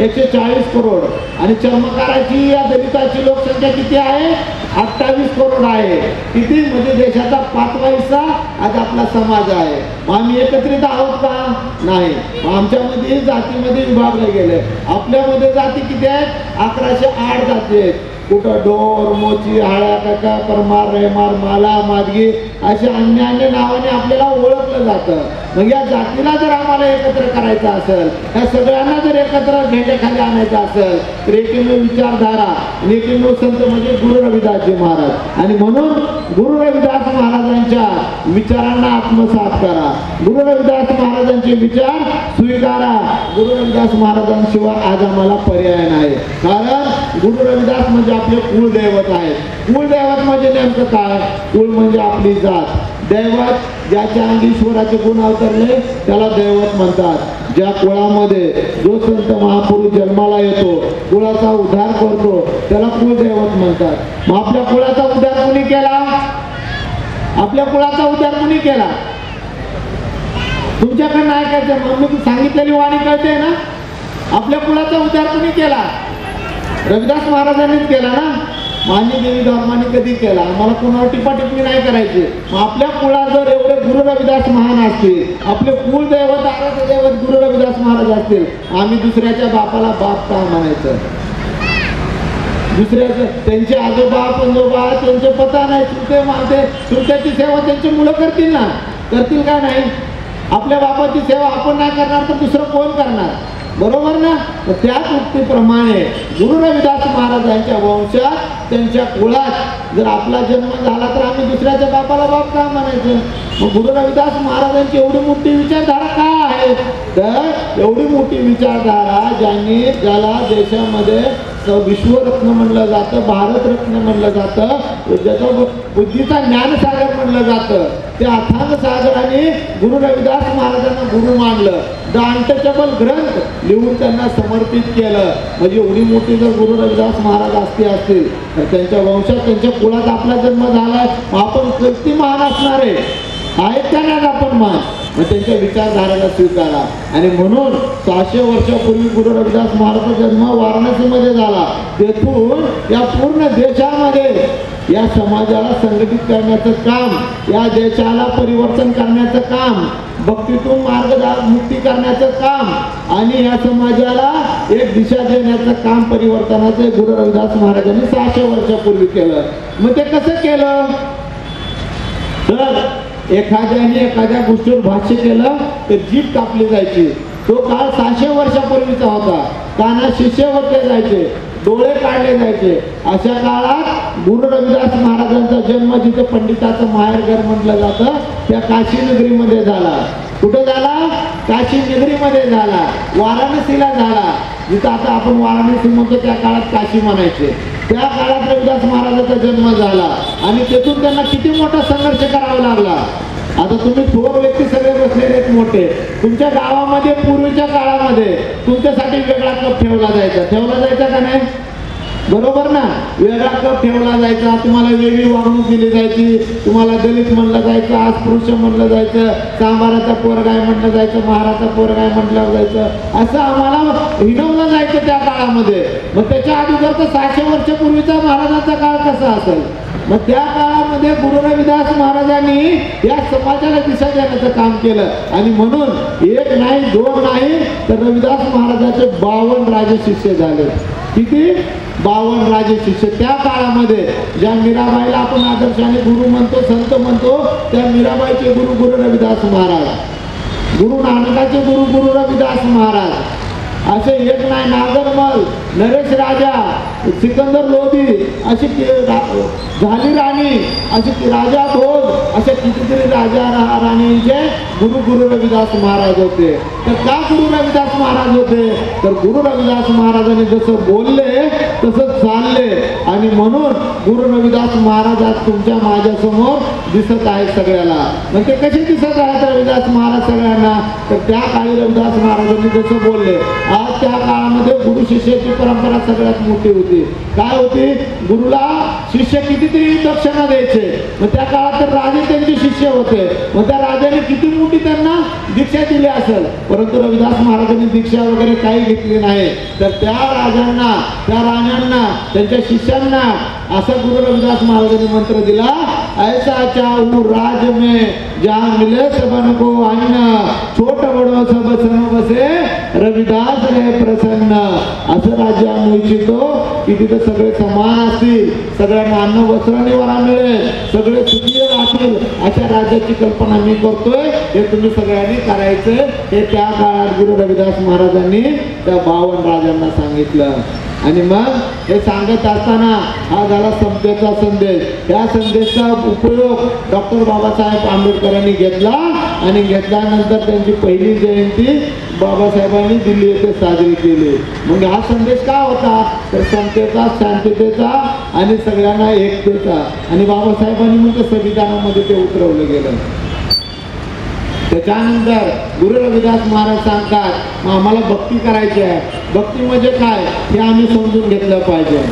140 करोड. आणि चर्मकाराची या दलिताची लोकसंख्या किती आहे 28 करोड आहे. किती म्हणजे देशाचा 5वा हिस्सा आज आपला समाज आहे. आम्ही एकत्रित आहोत का नाही. आमच्यामध्ये जातीमध्ये विभागले गेले. आपल्यामध्ये जाती किती आहेत 1108 जाती आहेत. कुठं ढोर मोची हाळ्या काका परमार रेमार माला मादगी अशा अन्य नावाने आपल्याला ओळखलं जातं. मग या जातीला जर आम्हाला एकत्र करायचं असेल, या सगळ्यांना जर एकत्र घेण्याखाली आणायचं असेल तर एकमेव विचारधारा एकमेव संत म्हणजे गुरु रविदासजी महाराज. आणि म्हणून गुरु रविदास महाराजांच्या विचारांना आत्मसात करा. गुरु रविदास महाराजांचे विचार स्वीकारा. गुरु रविदास महाराजांशिवाय आज आम्हाला पर्याय नाही. कारण गुरु रविदास म्हणजे आपले कुलदैवत आहेत. कुलदैवत म्हणजे नेमकं काय. कुल म्हणजे आपली जात. दैवत ज्याच्या अंगी ईश्वराचे गुण अवतरले त्याला दैवत म्हणतात. ज्या कुळामध्ये जो संत महापुरुष जन्माला येतो, कुळाचा उद्धार करतो त्याला कुलदैवत म्हणतात. मग आपल्या कुळाचा उद्धार कोणी केला. आपल्या कुळाचा उद्धार कोणी केला. तुमच्याकडनं ऐकायचं. मग मी सांगितलेली वाणी कळते ना. आपल्या कुळाचा उद्धार कोणी केला. रविदास महाराजांनीच केला ना. मान्य देवी धर्माने कधी केला. आम्हाला कोणावर टिप्पणी नाही करायची. मग आपल्या कुळात जर एवढे गुरु रविदास महान असतील, आपले कुलदैवत आराध्य दैवत गुरु रविदास महाराज असतील, आम्ही दुसऱ्याच्या बापाला बाप का म्हणायचं? दुसऱ्याचं त्यांचे आजोबा पंजोबा त्यांचे पता नाही, चुलते मानते, चुलत्याची सेवा त्यांची मुलं करतील ना, करतील का नाही? आपल्या बापाची सेवा आपण नाही करणार तर दुसरं कोण करणार? बरोबर ना. त्याच उक्तीप्रमाणे गुरु रविदास महाराजांच्या वंशात त्यांच्या कुळात जर आपला जन्म झाला तर आम्ही दुसऱ्याच्या बापाला बाप का म्हणायचं? मग गुरु रविदास महाराजांची एवढी मोठी विचारधारा का आहे? तर एवढी मोठी विचारधारा ज्याला देशामध्ये विश्वरत्न म्हणलं जातं, भारतरत्न म्हणलं जातं, ज्याचं बुद्धीचा ज्ञानसागर म्हणलं जातं, त्या अथांग सागराने गुरु रविदास महाराजांना गुरु मानलं. द अनटचेबल ग्रंथ लिहून त्यांना समर्पित केलं. म्हणजे एवढी मोठी जर गुरु रविदास महाराज असतील तर त्यांच्या वंशात त्यांच्या कुळात आपला जन्म झालाय, आपण किती महान असणार आहेत का नाही आपण मान? मग त्यांच्या विचारधारेला स्वीकारा. आणि म्हणून 600 वर्षापूर्वी गुरु रविदास महाराजांचा जन्म वाराणसीमध्ये झाला. तेथून या पूर्ण देशामध्ये या समाजाला संघटित करण्याचं काम, या देशाला परिवर्तन करण्याचं काम, भक्तीतून मुक्ती करण्याचं काम आणि या समाजाला एक दिशा देण्याचं काम परिवर्तनाचं गुरु रविदास महाराजांनी 600 वर्षापूर्वी केलं. मग ते कसं केलं? तर एखाद्याने एखाद्या गोष्टीवर भाष्य केलं तर जीभ कापली जायची. तो काळ 600 वर्षापूर्वीचा होता. काना शिष्य होते जायचे, डोळे काढले जायचे. अशा काळात गुरु रविदास महाराजांचा जन्म जिथे पंडिताचं माहेरघर म्हटलं जातं त्या काशी नगरीमध्ये झाला. कुठं झाला? काशी नगरीमध्ये झाला, वाराणसीला झाला. जिथं आता आपण वाराणसी म्हणतो त्या काळात काशी म्हणायचे. त्या काळात रविदास महाराजांचा जन्म झाला आणि तेथून त्यांना किती मोठा संघर्ष करावा लागला. आता तुम्ही थोर व्यक्ती सगळे बसलेले आहेत मोठे. तुमच्या गावामध्ये पूर्वीच्या काळामध्ये तुमच्यासाठी वेगळा कप ठेवला जायचा का नाही? बरोबर ना. वेगळा कप ठेवला जायचा, तुम्हाला वेगळी वागणूक दिली जायची. तुम्हाला दलित म्हणलं जायचं, अस्पृश्य म्हणलं जायचं, सांबाराचा पोरगाय म्हणलं जायचं, महाराचा पोरगाय म्हटलं जायचं. असं आम्हाला हिणवलं जायचं त्या काळामध्ये. मग त्याच्या अगोदर तर 600 वर्षापूर्वीचा महाराजांचा काळ कसा असेल? मग त्या काळामध्ये गुरु रविदास महाराजांनी या समाजाला दिशा देण्याचं काम केलं. आणि म्हणून एक नाही दोन नाही तर रविदास महाराजांचे 52 राजे शिष्य झाले. किती? 52 राजे शिष्य. त्या काळामध्ये ज्या मीराबाईला आपण आदर्शाने गुरु म्हणतो, संत म्हणतो, त्या मीराबाईचे गुरु रविदास महाराज, गुरु नानकाचे गुरु रविदास महाराज. असे एक नाही नागरमल, नरेश राजा, सिकंदर लोधी, अशी झाली राणी, अशी राजा भोज, असे कितीतरी राजा राणींचे गुरु रविदास महाराज होते. तर का गुरु रविदास महाराज होते? तर गुरु रविदास महाराजांनी जसं बोलले तसंच चालले. आणि म्हणून गुरु रविदास महाराज आज तुमच्या माझ्यासमोर दिसत आहेत सगळ्याला. मग ते कसे दिसत आहेत रविदास महाराज सगळ्यांना? तर त्या काळी रविदास महाराजांनी जसं बोलले. आज त्या काळामध्ये गुरु शिष्याची परंपरा सगळ्यात मोठी होती. काय होती? गुरुला शिष्य कितीतरी दक्षिणा द्यायचे. मग त्या काळात तर राजे त्यांचे शिष्य होते. मग त्या राजाने किती मोठी त्यांना दीक्षा दिली असेल, परंतु रविदास महाराजांनी दीक्षा वगैरे काही घेतली नाही. तर त्या राजांना, त्या राण्यांना, त्यांच्या शिष्यांना असा गुरु रविदास महाराजांनी मंत्र दिला, ऐसा चाहूं राज में जहाँ मिले सबन को अन्न, छोट बडो सब सम बसे रविदास रहे प्रसन्न. असं राज्य आणू इच्छितो की तिथे सगळे समान असतील, सगळ्यांना अन्न वस्त्र निवारा मिळेल, सगळे सुखी राहतील. अशा राज्याची कल्पना मी करतोय. हे तुम्ही सगळ्यांनी करायचं. हे त्या काळात गुरु रविदास महाराजांनी त्या 52 राजांना सांगितलं. आणि मग हे सांगत असताना हा झाला समतेचा संदेश. या संदेशाचा उपयोग डॉक्टर बाबासाहेब आंबेडकरांनी घेतला आणि घेतल्यानंतर त्यांची पहिली जयंती बाबासाहेबांनी दिल्ली येथे साजरी केली. मग हा संदेश का होता? तर समतेचा, शांततेचा आणि सगळ्यांना एकतेचा. आणि बाबासाहेबांनी मग संविधानामध्ये ते उतरवलं गेलं. त्याच्यानंतर गुरु रविदास महाराज सांगतात, आम्हाला भक्ती करायची आहे. भक्ती म्हणजे काय हे आम्ही समजून घेतलं पाहिजे.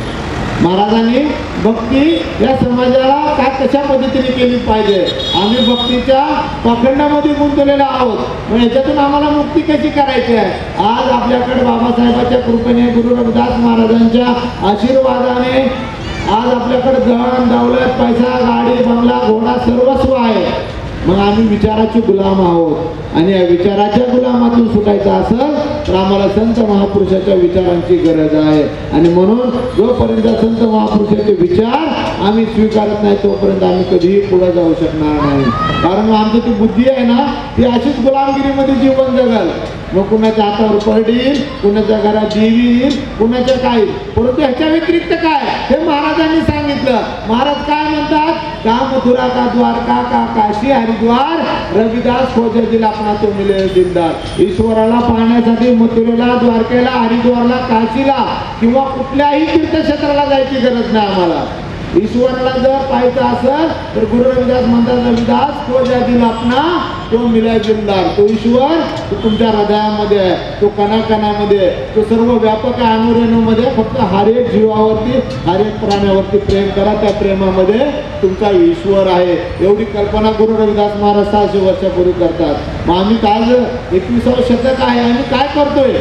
महाराजांनी भक्ती या समाजाला काय कशा पद्धतीने केली पाहिजे. आम्ही भक्तीच्या पाखंडामध्ये गुंतलेलो आहोत. मग याच्यातून आम्हाला मुक्ती कशी करायची आहे. आज आपल्याकडे बाबासाहेबांच्या कृपेने गुरु रविदास महाराजांच्या आशीर्वादाने आज आपल्याकडे धन दौलत पैसा गाडी बंगला घोडा सर्वस्व आहे. मग आम्ही विचाराचे गुलाम आहोत आणि या विचाराच्या गुलामातून सुटायचं असेल तर आम्हाला संत महापुरुषाच्या विचारांची गरज आहे. आणि म्हणून जोपर्यंत संत महापुरुषाचे विचार आम्ही स्वीकारत नाही तोपर्यंत आम्ही कधीही पुढे जाऊ शकणार नाही. कारण आमची ती बुद्धी आहे ना ती अशीच गुलामगिरीमध्ये जीवन जगल. मग कुणाच्या हातावर पडील, कुणाच्या घरात देवी येईल, कुणाच्या काय. परंतु ह्याच्या व्यतिरिक्त काय हे महाराजांनी सांगितलं. महाराज काय म्हणतात, का मथुरा का द्वारका का काशी हरिद्वार रविदास खोज दिल आपला तो मिले दिलदार. ईश्वराला पाहण्यासाठी मथुरेला द्वारकेला हरिद्वारला काशीला किंवा कुठल्याही तीर्थक्षेत्राला जायची गरज नाही आम्हाला. ईश्वराला जर पाहायचं असेल तर गुरु रविदास म्हणतात रविदास खोज दिल आपला तो मिले दिलदार. तो ईश्वर तो तुमच्या हृदयामध्ये आहे, तो कणाकणामध्ये, तो सर्व व्यापक आहे अनुरेणूमध्ये. फक्त हर एक जीवावरती हर एक प्राण्यावरती प्रेम करा, त्या प्रेमामध्ये तुमचा ईश्वर आहे. एवढी कल्पना गुरु रविदास महाराज 600 वर्षापूर्वी करतात. मग आम्ही काय 21वे शतक आहे आम्ही काय करतोय.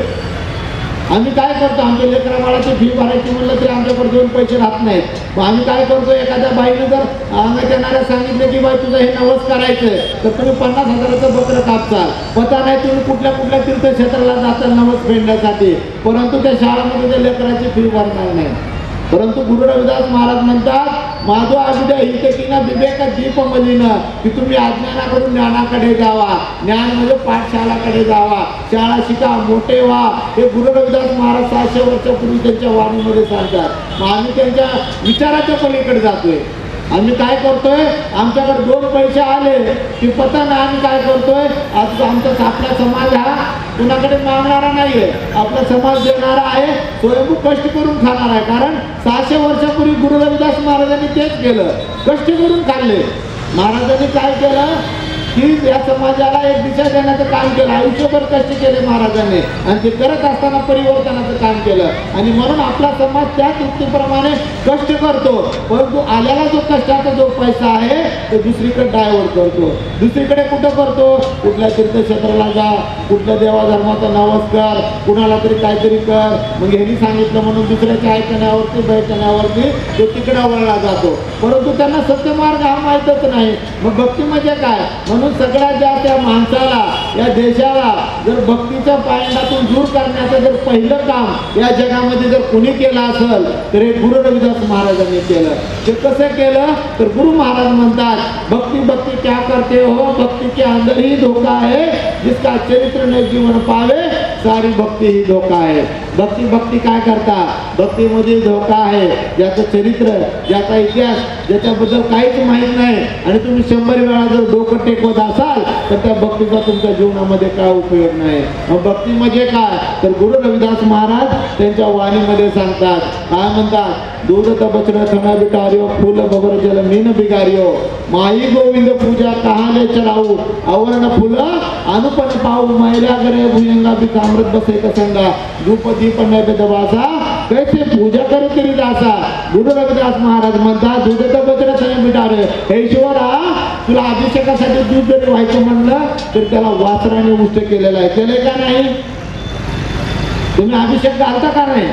आम्ही काय करतो आमच्या लेकरा बाळाची फी भरायची म्हणलं तरी आमच्याकडे 2 पैसे राहत नाहीत. मग आम्ही काय करतो एखाद्या बाईने जर अंगात येणाऱ्या सांगितलं की बाई तुझं हे नवस करायचंय तर तुम्ही 50,000चं बकरं कापचाल. पता नाही तुम्ही कुठल्या कुठल्या तीर्थक्षेत्राला जाता नवस फेडण्यासाठी. परंतु त्या शाळेमध्ये त्या लेकराची फी भरणार नाही. परंतु गुरु रविदास महाराज म्हणतात माझो अभिदय हितकीना विवेक दीप मलिन की तुम्ही अज्ञानाकडून ज्ञानाकडे जावा. ज्ञान म्हणजे पाठशाळाकडे जावा, शाळा शिका, मोठे व्हा. हे गुरु रविदास महाराज 600 वर्षापूर्वी त्यांच्या वाणीमध्ये सांगतात. मग आम्ही त्यांच्या विचाराच्या पलीकडे जातोय. आम्ही काय करतोय आमच्याकडे 2 पैसे आले की पता नाही आम्ही काय करतोय. आज आमचा आपला समाज हा कुणाकडे मागणारा नाहीये. आपला समाज देणारा आहे, स्वयंभू कष्ट करून खाणार आहे. कारण 600 वर्षापूर्वी गुरु रविदास महाराजांनी तेच केलं, कष्ट करून खाल्ले. महाराजांनी काय केलं की या समाजाला एक दिशा देण्याचं काम केलं. आयुष्यभर कष्ट केले महाराजांनी आणि ते करत असताना परिवर्तनाचं काम केलं. आणि म्हणून आपला समाज त्याच युक्तीप्रमाणे कष्ट करतो. परंतु आलेला जो कष्टाचा जो पैसा आहे तो दुसरीकडे डायव्हर्ट करतो. दुसरीकडे कुठं करतो, कुठल्या तीर्थक्षेत्राला जा, कुठल्या देवाधर्माचा नमस्कार, कुणाला तरी काहीतरी कर. मग ह्यांनी सांगितलं म्हणून दुसऱ्याच्या ऐकण्यावरती बैठण्यावरती तो तिकडे वळला जातो. परंतु त्यांना सत्यमार्ग हा माहीतच नाही. मग भक्ती म्हणजे काय. म्हणून सगळ्यात ज्या त्या माणसाला या देशाला जर भक्तीच्या पायंडातून दूर करण्याचं जर पहिलं काम या जगामध्ये जर कोणी केलं असेल तर हे गुरु रविदास महाराजांनी केलं. ते कसं केलं तर गुरु महाराज म्हणतात भक्ती भक्ती क्या करते हो, भक्ती के अंदर ही धोखा है, जिसका चरित्र ने जीवन पावे सारी भक्ती ही धोका आहे. भक्ती भक्ती काय करता, भक्तीमध्ये धोका आहे. ज्याचं चरित्र, ज्याचा इतिहास, ज्याच्याबद्दल काहीच माहीत नाही आणि तुम्ही 100 वेळा जर डोकं टेकवत असाल तर त्या भक्तीचा तुमच्या जीवनामध्ये काय उपयोग नाही. मग भक्ती म्हणजे काय तर गुरु रविदास महाराज त्यांच्या वाणीमध्ये सांगतात. काय म्हणतात, दूध तबचर थना बिटारियो, फूल बबर जल मीन बिगारियो, माई गोविंद पूजा कहाले चलाऊ, आवरण फुल अनुपन पाऊ, महिला करे भुजंगा बिकामृत बसे कसंगा, धूप दीप नैवेद्य वासा, कैसे पूजा करे तरी दासा. गुरु रविदास महाराज म्हणतात दूध तबचर थना बिटारे, हे ईश्वरा तुला अभिषेकासाठी दूध जरी व्हायचं म्हणलं तर त्याला वासराने उष्ट केलेलं आहे. केलंय का नाही. तुम्ही अभिषेक घालता का नाही.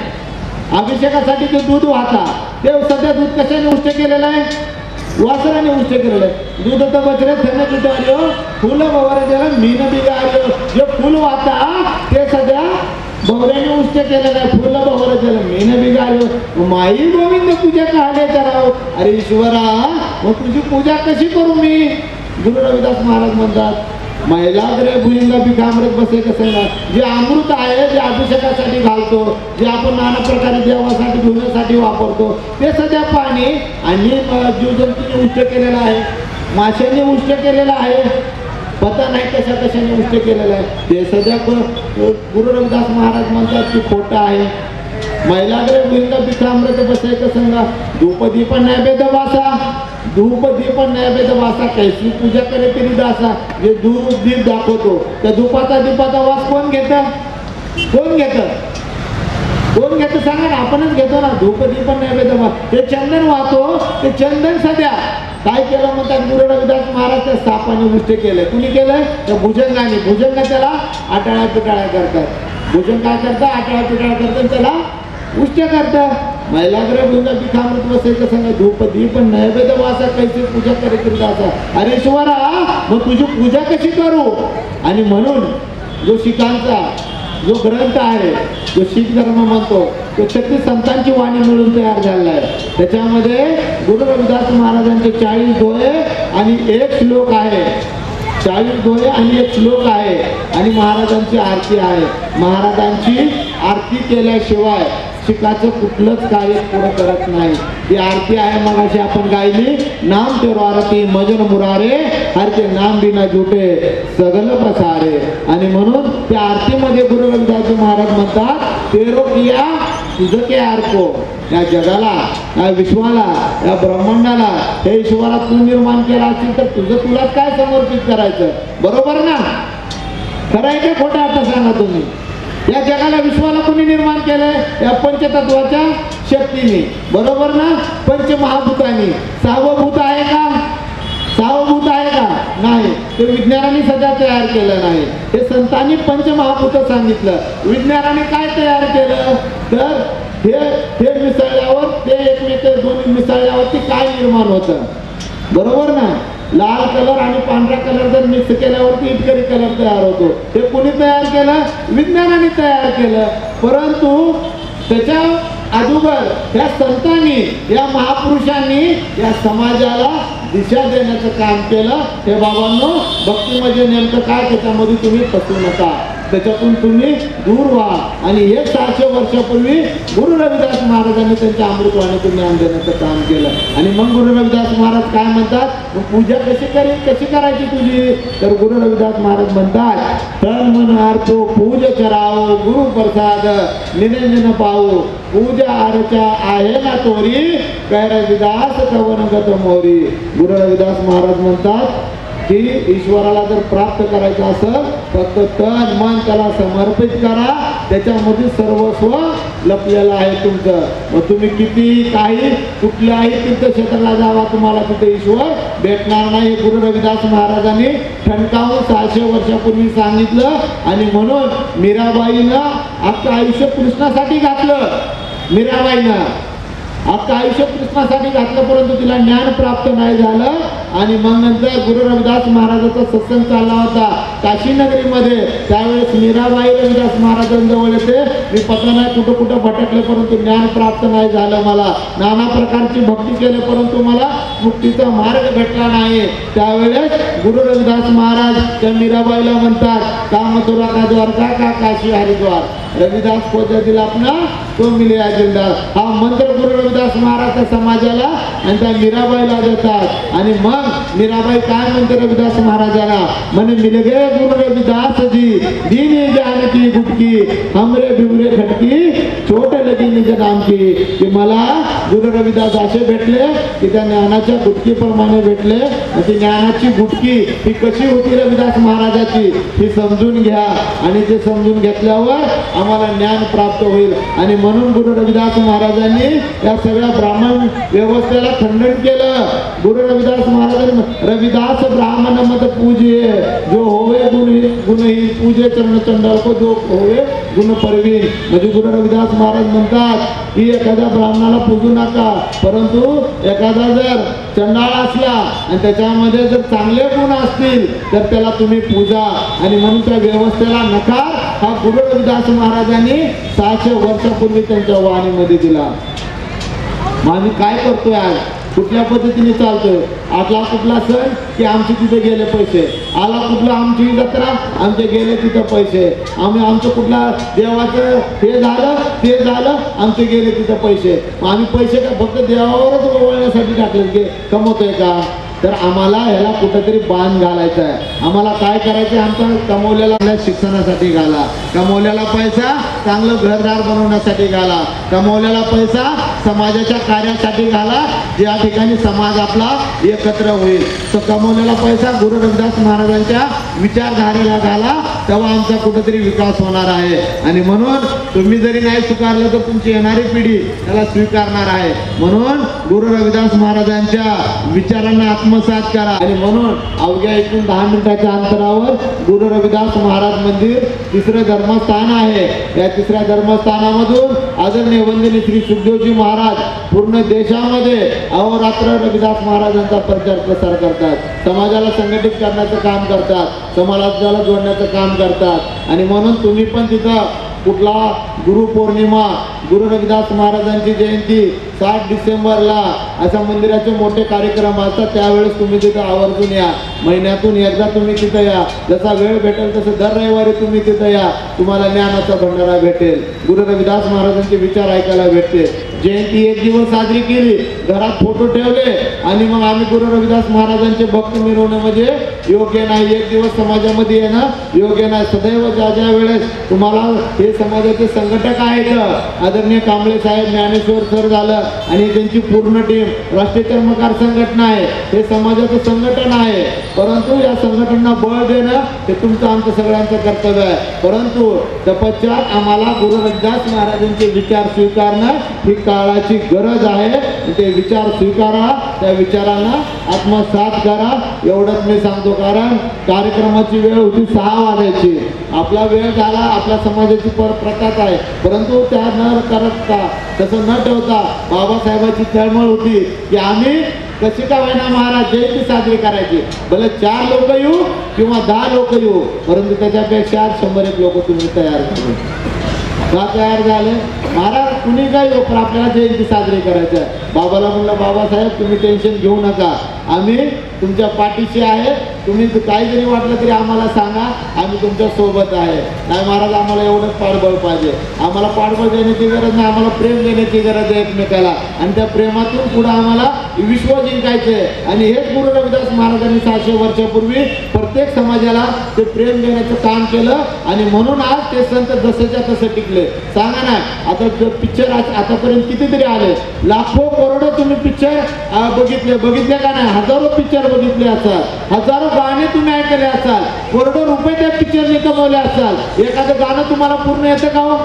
अभिषेकासाठी ते दूध वाहता, ते सध्या दूध कशाने उष्ट केलेलं आहे, वासराने उष्ट केलेलं आहे. दूध तर बचरे थंड बिटारियो, फुल बवर ज्याला मीन बिगारियो, जे फुल वाहता ते सध्या बवऱ्याने उष्ट केलेलं आहे. फुल बवर ज्याला मीन बिगारियो, माई गोविंद पूजा कहाले कराव. अरे ईश्वरा मग तुझी पूजा कशी करू मी. गुरु रविदास महाराज म्हणतात महिलाग्रे भुलिंगा बिकामृत बसे कसं. जे अमृत आहे, जे अभिषेकासाठी घालतो, जे आपण नाना प्रकारे देवासाठी धुण्यासाठी वापरतो ते सध्या पाणी आणि जीवजंतूंनी उष्ट केलेलं आहे, माशांनी उष्ट केलेलं आहे. पता नाही कशा कशाने उष्ट केलेलं आहे ते सध्या. गुरु रविदास महाराज म्हणतात की खोटं आहे. महिलाग्रे भुलिंगा बिकामृत बसे कसं, धूपदीप नैवेद्य वासा, धूप दीप नैवेद्य वासा, कैसी पूजा करे तरी दासा. जे धूप दीप दाखवतो त्या धूपाचा दीपाचा वास कोण घेतं, कोण घेतं. कोण घेतो सांगा ना, आपणच घेतो ना. धूपदीप पण नैवेद्य ते चंदन वाहतो, ते चंदन सध्या काय केलं म्हणतात गुरु रविदास महाराज त्या सापाने उष्ट केलं. कुणी केलं? तर भुजंगाने. भुजंग त्याला आटाळ्या पिटाळ्या करतात. भुजंग काय करतात? आटाळ्या पिटाळ्या करतात, त्याला उष्ट करतात. महिलाग्रह भुंगा पिखामृत बसायचं सांगा. धूपदीप नैवेद्य वासा कैसे पूजा करीत असा. अरे ईश्वरा, मग तुझी पूजा कशी करू? आणि म्हणून जो शिखांचा जो ग्रंथ आहे, जो शीख धर्म म्हणतो, तो 36 संतांची वाणी मिळून तयार झालेला आहे. त्याच्यामध्ये गुरु रविदास महाराजांचे 40 दोहे आणि 1 श्लोक आहे. 40 दोहे आणि 1 श्लोक आहे. आणि महाराजांची आरती आहे. महाराजांची आरती केल्याशिवाय शिखाचं कुठलंच कार्य पुढे करत नाही. ती आरती आहे मग अशी आपण गायली. नाम तेरो आरती मजन मुरारे, हर के नाम बिना जुटे सगल पसारे. आणि म्हणून त्या आरतीमध्ये गुरु रविदास महाराज म्हणतात, तेरो किया तुझं के आरको. या जगाला, या विश्वाला, या ब्रह्मांडाला हे ईश्वरा तू निर्माण केला असेल तर तुझं तुलाच काय समर्पित करायचं. बरोबर ना? खरं आहे का खोटं? आता सांगा तुम्ही. या जगाला विश्वाला कोणी निर्माण केलंय? या पंचतत्वाच्या शक्तीने. बरोबर ना? पंचमहाभूतांनी. सावभूत आहे का? सावभूत आहे का? नाही. ते विज्ञानाने सध्या तयार केलं नाही. हे संतांनी पंचमहाभूत सांगितलं. विज्ञानाने काय तयार केलं? तर हे मिसळल्यावर ते एकमेक दोन्ही मिसळल्यावरती काय निर्माण होतं? बरोबर ना? लाल कलर आणि पांढरा कलर जर मिक्स केल्यावरती इटकरी कलर तयार होतो. हे कोणी तयार केलं? विज्ञानाने तयार केलं. परंतु त्याच्या अगोदर या संतांनी, या महापुरुषांनी या समाजाला दिशा देण्याचं काम केलं. हे बाबांनो, भक्ती म्हणजे नेमकं काय त्याच्यामध्ये तुम्ही फसू नका. त्याच्यातून तुम्ही दूर व्हा. आणि हे 400 वर्षापूर्वी गुरु रविदास महाराजांनी त्यांच्या अमृतवाणीतून ज्ञान देण्याचं काम केलं. आणि मग गुरु रविदास महाराज काय म्हणतात? पूजा कशी करायची तुझी? तर गुरु रविदास महाराज म्हणतात, तन मन आरतो पूज करावो, गुरु प्रसाद निरंजन पावो, पूजा अर्चा आहे ना तोरी, काय रविदास कवन गत मोरी. गुरु रविदास महाराज म्हणतात की ईश्वराला जर प्राप्त करायचं असेल फक्त तन मन त्याला समर्पित करा. त्याच्यामध्ये सर्वस्व लपलेलं आहे तुमचं. मग तुम्ही किती काही कुठल्याही तीर्थक्षेत्राला जावा, तुम्हाला तिथे ईश्वर भेटणार नाही. गुरु रविदास महाराजांनी ठणकावून 600 वर्षापूर्वी सांगितलं. आणि म्हणून मीराबाईनं आपलं आयुष्य कृष्णासाठी घातलं. मीराबाईनं आपलं आयुष्य कृष्णासाठी घातलं, परंतु तिला ज्ञान प्राप्त नाही झालं. आणि मग नंतर गुरु रविदास महाराजांचा सत्संग चालला होता काशी नगरीमध्ये. त्यावेळेस मीराबाई रविदास महाराजांजवळ येते, मी पत्र नाही कुठं कुठं भटकले परंतु ज्ञान प्राप्त नाही झालं. मला नाना प्रकारची भक्ती केली परंतु मला मुक्तीचा मार्ग भेटला नाही. त्यावेळेस गुरु रविदास महाराज त्या मीराबाईला म्हणतात, का मथुरा का द्वारका का काशी हरिद्वार, रविदास खोजा दिल अपना तो मिले अजिंदार. हा मंत्र गुरु रविदास महाराज समाजाला आणि त्या मीराबाईला देतात. आणि मग मीराबाई काय म्हणते रविदास महाराजाला? म्हणे मिल गए गुरु रविदास जी, दीनी जानकी गुटकी, हमरे बिवरे खटकी, छोट लगी निज नाम की. की मला गुरु रविदास असे भेटले की त्या ज्ञानाच्या गुटकी प्रमाणे भेटले. ती ज्ञानाची गुटकी ही कशी होती रविदास महाराजाची ही समजून घ्या. आणि ते समजून घेतल्यावर आम्हाला ज्ञान प्राप्त होईल. आणि म्हणून गुरु रविदास महाराजांनी या सगळ्या ब्राह्मण व्यवस्थेला खंडन केलं. गुरु रविदास महाराजांनी रविदास ब्राह्मण मत पूजे, जो होवे गुणहीन पूजे चरण चंडाल को, जो होवे गुण परवीन. म्हणजे गुरु रविदास महाराज म्हणतात की एखाद्या ब्राह्मणाला पूजू नका, परंतु एखादा जर चंडाळ असला आणि त्याच्यामध्ये जर चांगले गुण असतील तर त्याला तुम्ही पूजा. आणि म्हणून त्या व्यवस्थेला नकार हा गुरु रविदास महाराजांनी 600 वर्षापूर्वी त्यांच्या वाणीमध्ये दिला. मग आम्ही काय करतोय आज? कुठल्या पद्धतीने चालतोय? आटला कुठला सण की आमचे तिथे गेले पैसे, आला कुठला आमची जत्रा आमचे गेले तिथं पैसे, आमचं कुठला देवाचं हे झालं ते झालं आमचे गेले तिथं पैसे. आम्ही पैसे का फक्त देवावरच ओवळण्यासाठी टाकले की कमवतोय का? तर आम्हाला ह्याला कुठेतरी बांध घालायचा आहे. आम्हाला काय करायचं? आमचा कमवलेला शिक्षणासाठी घाला, कमवलेला पैसा चांगलं घरदार बनवण्यासाठी घाला, कमवलेला पैसा समाजाच्या कार्यासाठी घाला, ज्या ठिकाणी समाज आपला एकत्र होईल. तो कमवलेला पैसा गुरु रविदास महाराजांच्या विचारधारेला घाला. तेव्हा आमचा कुठेतरी विकास होणार आहे. आणि म्हणून तुम्ही जरी नाही स्वीकारलं तर तुमची येणारी पिढी त्याला स्वीकारणार आहे. म्हणून गुरु रविदास महाराजांच्या विचारांना आत्मसात करा. आणि म्हणून अवघ्या इथून 10 मिनिटाच्या अंतरावर गुरु रविदास महाराज मंदिर 3रं धर्मस्थान आहे. या 3ऱ्या धर्मस्थानामधून आदरणीय वंदनीय श्री सुखदेवजी महाराज पूर्ण देशामध्ये अहोरात्र रविदास महाराजांचा प्रचार प्रसार करतात. समाजाला संघटित करण्याचं काम करतात, समाजाला जोडण्याचं काम करतात. आणि म्हणून तुम्ही पण तिथं कुठला गुरुपौर्णिमा, गुरु रविदास महाराजांची जयंती 7 डिसेंबरला अशा मंदिराचे मोठे कार्यक्रम असतात. त्यावेळेस तुम्ही तिथं आवर्जून या. महिन्यातून एकदा तुम्ही तिथं या. जसा वेळ भेटेल तसं दर रविवारी तुम्ही तिथं या. तुम्हाला ज्ञानाचा भंडारा भेटेल, गुरु रविदास महाराजांचे विचार ऐकायला भेटते. जयंती 1 दिवस साजरी केली, घरात फोटो ठेवले आणि मग आम्ही गुरु रविदास महाराजांचे भक्त मिरवणं म्हणजे योग्य नाही. 1 दिवस समाजामध्ये येणं योग्य नाही. सदैव ज्या वेळेस तुम्हाला हे समाजाचे संघटक आहेत, आदरणीय कांबळे साहेब, ज्ञानेश्वर सर झालं आणि त्यांची पूर्ण टीम राष्ट्रीय चर्मकार संघटना आहे, हे समाजाचं संघटन आहे. परंतु या संघटनांना बळ देणं हे तुमचं आमचं सगळ्यांचं कर्तव्य आहे. परंतु तपश्चात आम्हाला गुरु रविदास महाराजांचे विचार स्वीकारणं ही काळाची गरज आहे. ते विचार स्वीकारा, त्या विचारांना आत्मसात करा, एवढंच मी सांगतो. कारण कार्यक्रमाची वेळ होती 6 वाजायची, आपला वेळ झाला, आपल्या समाजाची प्रथाच आहे. परंतु त्या न करता, तसं न ठेवता बाबासाहेबांची तळमळ होती की आम्ही कशी का होईना महाराज जयंती साजरी करायची. भले 4 लोक येऊ किंवा 10 लोक येऊ, परंतु त्याच्यापेक्षा 100-1 लोक तुम्ही तयार करू. का तयार झाले महाराज? कुणी काय येऊ, पण आपल्याला जयंती साजरी करायची आहे. बाबाला म्हणलं बाबासाहेब तुम्ही टेन्शन घेऊ नका, आम्ही तुमच्या पाठीशी आहे. तुम्ही काही जरी वाटलं तरी आम्हाला सांगा, आम्ही तुमच्या सोबत आहे. नाही महाराज आम्हाला एवढंच पाठबळ पाहिजे. आम्हाला पाठबळ देण्याची गरज नाही, आम्हाला प्रेम देण्याची गरज आहे एकमेकाला. आणि त्या प्रेमातून पुढे आम्हाला विश्व जिंकायचं आहे. आणि हेच गुरु रविदास महाराजांनी 600 वर्षापूर्वी प्रत्येक समाजाला ते प्रेम देण्याचं काम केलं. आणि म्हणून आज ते संत जसंच्या तसं टिकले. सांगा ना, आता पिक्चर आतापर्यंत कितीतरी आले, लाखो करोडो तुम्ही पिक्चर बघितले का नाही? हजारो पिक्चर बघितले असाल, हजारो गाणे तुम्ही ऐकले असाल, करोडो रुपये त्या पिक्चरने कमवले असाल. एखादं गाणं तुम्हाला पूर्ण येतं का हो?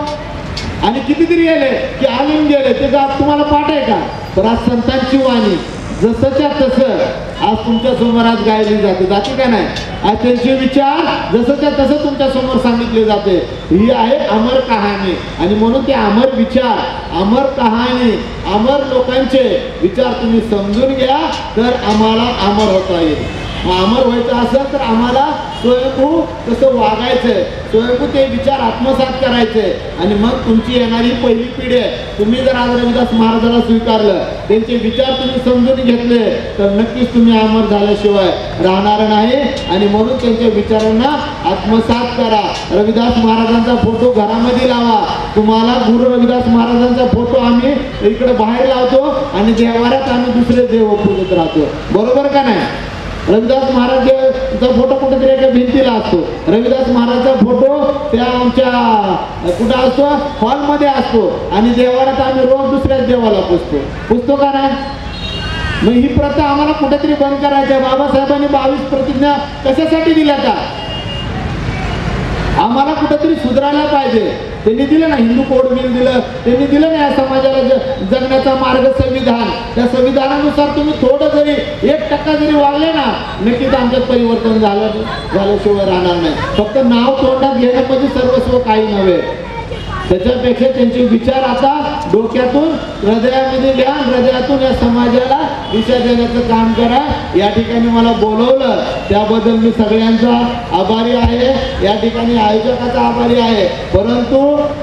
आणि कितीतरी गेले की आलून गेले, ते गात तुम्हाला पाठ आहे का? तर आज संतांची वाणी जसंच्या तसं आज तुमच्या समोर आज गायली जाते का नाही? आज त्यांचे विचार जसंच्या तसं तुमच्या समोर सांगितले जाते. ही आहे अमर कहाणी. आणि म्हणून ते अमर विचार, अमर कहाणी, अमर लोकांचे विचार तुम्ही समजून घ्या, तर आम्हाला अमर होता येईल. अमर व्हायचं असेल तर आम्हाला स्वयंभू कसं वागायचंय, स्वयंभू ते विचार आत्मसात करायचे. आणि मग तुमची येणारी पहिली पिढी आहे, तुम्ही जर आज रविदास महाराजांना स्वीकारलं, त्यांचे विचार तुम्ही समजून घेतले, तर नक्कीच तुम्ही अमर झाल्याशिवाय राहणार नाही. आणि म्हणून त्यांच्या विचारांना आत्मसात करा. रविदास महाराजांचा फोटो घरामध्ये लावा. तुम्हाला गुरु रविदास महाराजांचा फोटो आम्ही इकडे बाहेर लावतो आणि देवाऱ्यात आम्ही दुसरे देव पूजत राहतो. बरोबर का नाही? रविदास महाराजांचा फोटो कुठेतरी एका भिंतीला असतो. रविदास महाराजचा फोटो त्या आमच्या कुठं असतो? हॉलमध्ये असतो. आणि देवाळात आम्ही रोज दुसऱ्याच देवाला पुजतो का नाही? मग ही प्रथा आम्हाला कुठेतरी बंद करायची आहे. बाबासाहेबांनी 22 प्रतिज्ञा कशासाठी दिल्या का? आम्हाला कुठेतरी सुधारायला पाहिजे. त्यांनी दिलं ना, हिंदू कोड बिल दिलं, त्यांनी दिलं ना या समाजाला जगण्याचा मार्ग संविधान. त्या संविधानानुसार तुम्ही थोडं जरी 1% जरी वागले ना, नक्कीच आमच्यात परिवर्तन झाल्याशिवाय राहणार नाही. फक्त नाव तोंडात घेणं म्हणजे सर्वस्व काही नव्हे. त्याच्यापेक्षा त्यांचे विचार आता डोक्यातून हृदयामध्ये घ्या, हृदयातून या समाजाला दिशा देण्याचं काम करा. या ठिकाणी मला बोलवलं त्याबद्दल मी सगळ्यांचा आभारी आहे. या ठिकाणी आयोजकाचा आभारी आहे. परंतु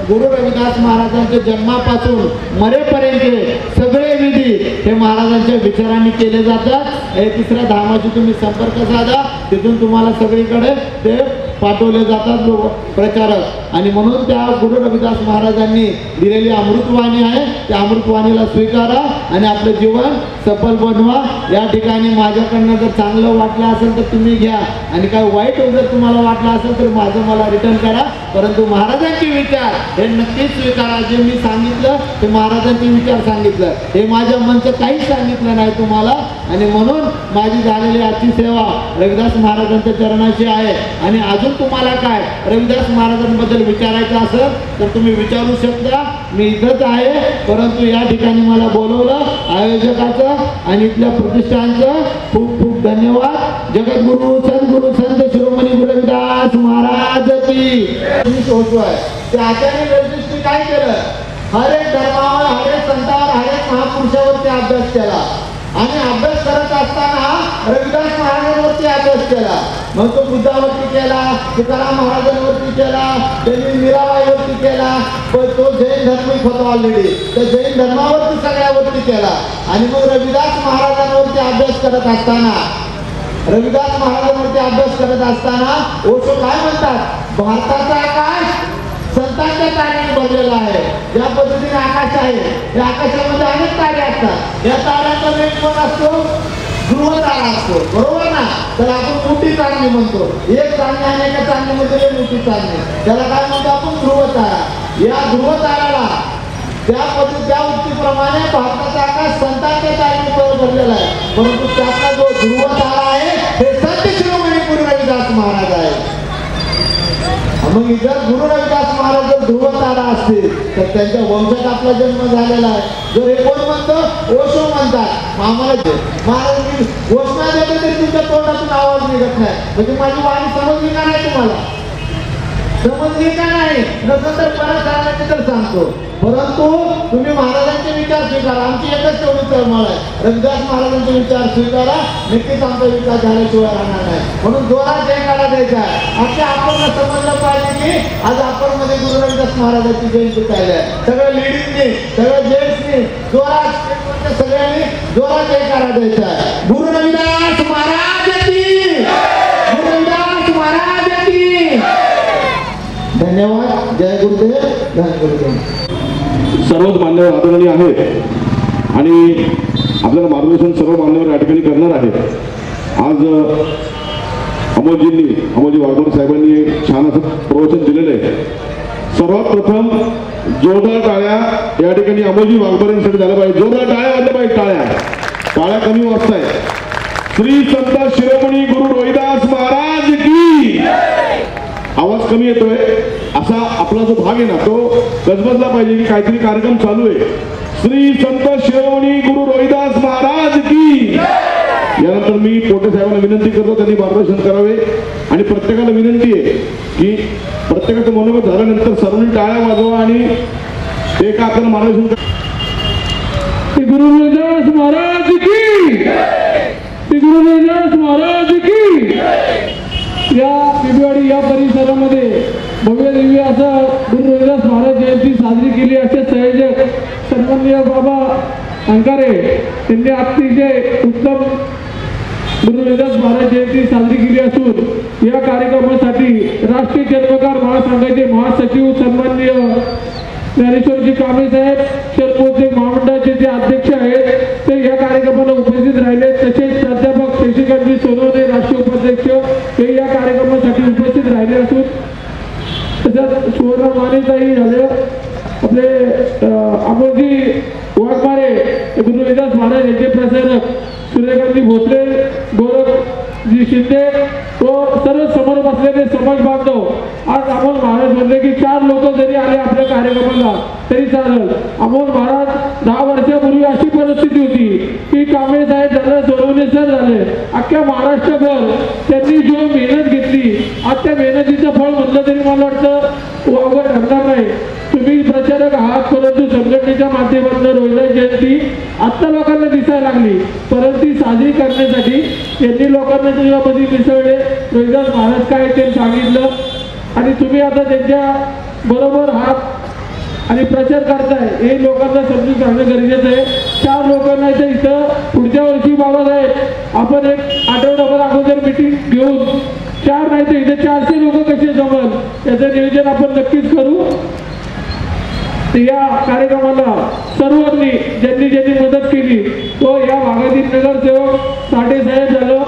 गुरु रविदास महाराजांच्या जन्मापासून मरेपर्यंत सगळे विधी हे महाराजांच्या विचारांनी केले जातात. हे 3ऱ्या धामाशी तुम्ही संपर्क साधा, तिथून तुम्हाला सगळीकडे ते पाठवले जातात प्रचारक. आणि म्हणून त्या गुरु रविदास महाराजांनी दिलेली अमृतवाणी आहे, त्या अमृतवाणीला स्वीकारा आणि आपलं जीवन सफल बनवा. या ठिकाणी माझ्याकडनं जर चांगलं वाटलं असेल तर तुम्ही घ्या आणि काय वाईट जर तुम्हाला वाटलं असेल तर माझं मला रिटर्न करा. परंतु महाराजांचे विचार हे नक्कीच स्वीकारा. जे मी सांगितलं ते महाराजांचे विचार सांगितलं, हे माझ्या मनचं काहीच सांगितलं नाही तुम्हाला. आणि म्हणून माझी झालेली आजची सेवा रविदास महाराजांच्या चरणाची आहे. आणि अजून तुम्हाला काय रविदास महाराजांबद्दल विचारायचं असेल तर तुम्ही विचारू शकता. मी इथंच आहे, परंतु या ठिकाणी मला बोलवलं आयोजकाचं आणि इथल्या प्रतिष्ठानचं खूप खूप धन्यवाद. जगद्गुरु सद्गुरु संत शिरोमणी गुरु रविदास महाराज की आहे. ते आचार्य रविदासनी काय केलं, हर एक धर्मावर, हर एक संतावर, हर एक महापुरुषावरती अभ्यास केला. आणि अभ्यास करत असताना रविदास महाराजांवरती अभ्यास केला. मग तो बुद्धावरती केला, तुकाराम महाराजांवरती केला, त्यांनी मीराबाईवरती केला. पण तो जैन धर्मिक होता ऑलरेडी, त्या जैन धर्मावरती सगळ्यावरती केला. आणि मग रविदास महाराजांवरती अभ्यास करत असताना ओशो काय म्हणतात, भारताचा आकाश संतांच्या ताऱ्याने भरलेला आहे. ज्या पद्धतीने आकाश आहे, या आकाशामध्ये अनेक तारे असतात. या ताऱ्यांचा वेग कोण असतो, ध्रुव तारा असतो, बरोबर ना. त्याला आपण मोठी चांदणी म्हणतो. एक चांदणी आणि एका चांदणीमध्ये मोठी चांदणी, त्याला काय म्हणतो आपण, ध्रुव तारा. या ध्रुव ताऱ्याला त्या उक्तीप्रमाणे भारताचा आकाश संतांच्या ताऱ्याने भरलेला आहे. परंतु त्यातला जो ध्रुव तारा आहे हे संत शिरोमणी गुरु रविदास महाराज आहे. मग जर गुरु रविदास महाराज जर ध्रुव तारा असतील तर त्यांच्या वंशात आपला जन्म झालेला आहे. जर हे कोण म्हणतं, ओशो म्हणतात. आम्हाला महाराज घोषणा देते तरी तुमच्या तोंडातून आवाज निघत नाही. म्हणजे माझी वाणी समजली का नाही तुम्हाला, समजली का नाही, नसेल तर परत सांगायची तर सांगतो. परंतु तुम्ही महाराजांचे विचार स्वीकारा. आमची एकच तेवढी तळमळ आहे, रविदास महाराजांचे विचार स्वीकारा. नक्कीच आमचा विचार झाल्याशिवाय राहणार नाही. म्हणून जोरात जयकारा द्यायचा आहे. आता आपण समजलं पाहिजे की आज अप्परमध्ये गुरु रविदास महाराजांची जयंती पाहिली आहे. सगळ्या लेडीजनी, सगळ्या जेंट्सनी जोरात, सगळ्यांनी जोरात जयकारा द्यायचा आहे. गुरु रविदास महाराज की, गुरु रविदास महाराज की. धन्यवाद. जय गुरुदेव, जय गुरुदेव. सर्वच मान्यवर आदरणीय आहेत आणि आपल्याला मार्गदर्शन सर्व मान्यवर या ठिकाणी करणार आहेत. आज अमोलजी वाघमोडे साहेबांनी छान असं प्रवचन दिलेलं आहे. सर्वात प्रथम जोरदार टाळ्या या ठिकाणी अमोलजी वाघमोडेंसाठी झाल्या पाहिजे. जोरदार टाळ्या वाजल्या पाहिजे. टाळ्या कमी वाजतायत. श्री संत शिरोमणी गुरु रविदास महाराज की. आवाज कमी येतोय असा आपला जो भाग आहे ना तो गजबजला पाहिजे की काहीतरी कार्यक्रम चालू आहे. श्री संत शिरोमणी गुरु रविदास महाराज की. यानंतर मी पोटे साहेबांना विनंती करतो त्यांनी मार्गदर्शन करावे आणि प्रत्येकाला विनंती आहे की प्रत्येकाचं मनोगत झाल्यानंतर सर्वांनी टाळ्या वाजवा आणि एका हाताने मार्गदर्शन करा. गुरु रविदास महाराज की, गुरु रविदास महाराज की. या पिंपळवाडी या परिसरामध्ये भव्य दिव्य असा गुरु रविदास महाराज जयंती साजरी केली. असे संयोजक सन्माननीय बाबा अंकारे यांनी अतिशय उत्तम गुरु रविदास महाराज जयंती साजरी केली असून या कार्यक्रमासाठी राष्ट्रीय जन्मकार महासंघाचे महासचिव सन्माननीय ज्ञानेश्वरजी कांबळे साहेब, शरपोचे महामंडळाचे जे अध्यक्ष आहेत ते या कार्यक्रमाला उपस्थित राहिले. तसेच प्राध्यापक शशिकांतजी सोनवणे राष्ट्रीय उपाध्यक्ष हे या कार्यक्रमासाठी उपस्थित राहिले असून तसंच सुवर्ण मानेताई झाले, आपले अमोलजी वाघमारे गुरु रविदास महाराज यांचे प्रसारक सूर्यकांतजी भोसले, गोरखजी शिंदे व सर्व समोर बसलेले समाज बांधव. आज अमोल महाराज म्हणले की 4 लोक जरी आले आपल्या कार्यक्रमाला तरी चालेल. अमोल महाराज 10 वर्षापूर्वी अशी परिस्थिती होती की कांबळे साहेब झालं, सोनवणे सर झाले, अख्ख्या महाराष्ट्रभर त्यांनी जो मेहनत घेतली आज त्या मेहनतीचं फळ म्हणलं तरी मला वाटतं अवघड ठरणार नाही. तुम्ही प्रचारक आहात परंतु संघटनेच्या माध्यमातून रविदास जयंती आत्ता लोकांना दिसायला लागली, परंतु ती साजरी करण्यासाठी त्यांनी लोकांना त्याच्यामध्ये मिसळले. रविदास महाराज काय ते सांगितलं आणि तुम्ही आता त्यांच्या बरोबर आहात आणि प्रचार करताय हे लोकांना समजून सांगणं गरजेचं आहे. 4 लोकांना इथं पुढच्या वर्षी बाबासाहेब आपण एक आठवडाभर अगोदर मिटिंग घेऊन 4 नाही तर इथे 400 लोक कसे जमल याचं नियोजन आपण नक्कीच करू. तर या कार्यक्रमाला सर्वांनी ज्यांनी ज्यांनी मदत केली तो या भागातील नगरसेवक साठेसाहेब झालं,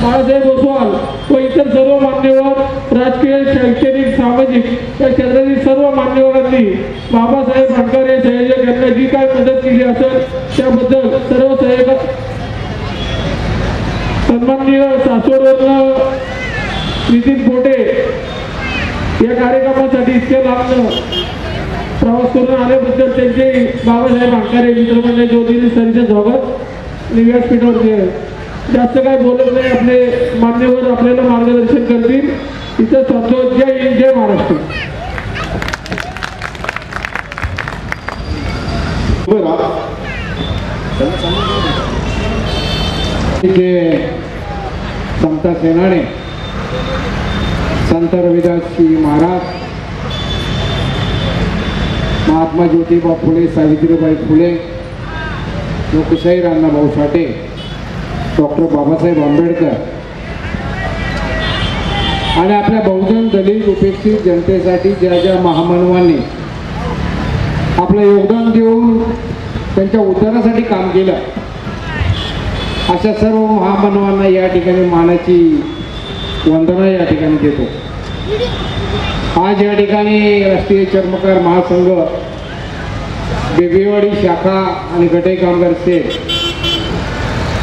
बाळासाहेब ओसवाल व इतर सर्व मान्यवर, राजकीय, शैक्षणिक, सामाजिक या क्षेत्रातील सर्व मान्यवरांनी बाबासाहेब आंबेडकर संयोजक यांना जी काय मदत केली असेल त्याबद्दल सर्व सहयोग सन्माननीय सासवडवरून नितीन पोटे या कार्यक्रमासाठी इतक्या लांब प्रवास करून आल्याबद्दल त्यांचे बाबासाहेब आंबेडकर मित्रमंडळ ज्योतिषी सरीचे स्वागत. व्यासपीठावर जास्त काय बोलत नाही, आपले मान्यवर आपल्याला मार्गदर्शन करतील. इथं संतोष. जय हिंद, जय महाराष्ट्र. समता सेनाने संत रविदासजी महाराज, महात्मा ज्योतिबा फुले, सावित्रीबाई फुले, लोकशाहीर अण्णाभाऊ साठे, डॉक्टर बाबासाहेब आंबेडकर आणि आपल्या बहुजन दलित उपेक्षित जनतेसाठी ज्या ज्या महामानवांनी आपलं योगदान देऊन त्यांच्या उद्धारासाठी काम केलं अशा सर्व महामानवांना या ठिकाणी मानाची वंदना या ठिकाणी देतो. आज या ठिकाणी राष्ट्रीय चर्मकार महासंघ, बेबीवाडी शाखा आणि गटई कामगार सेल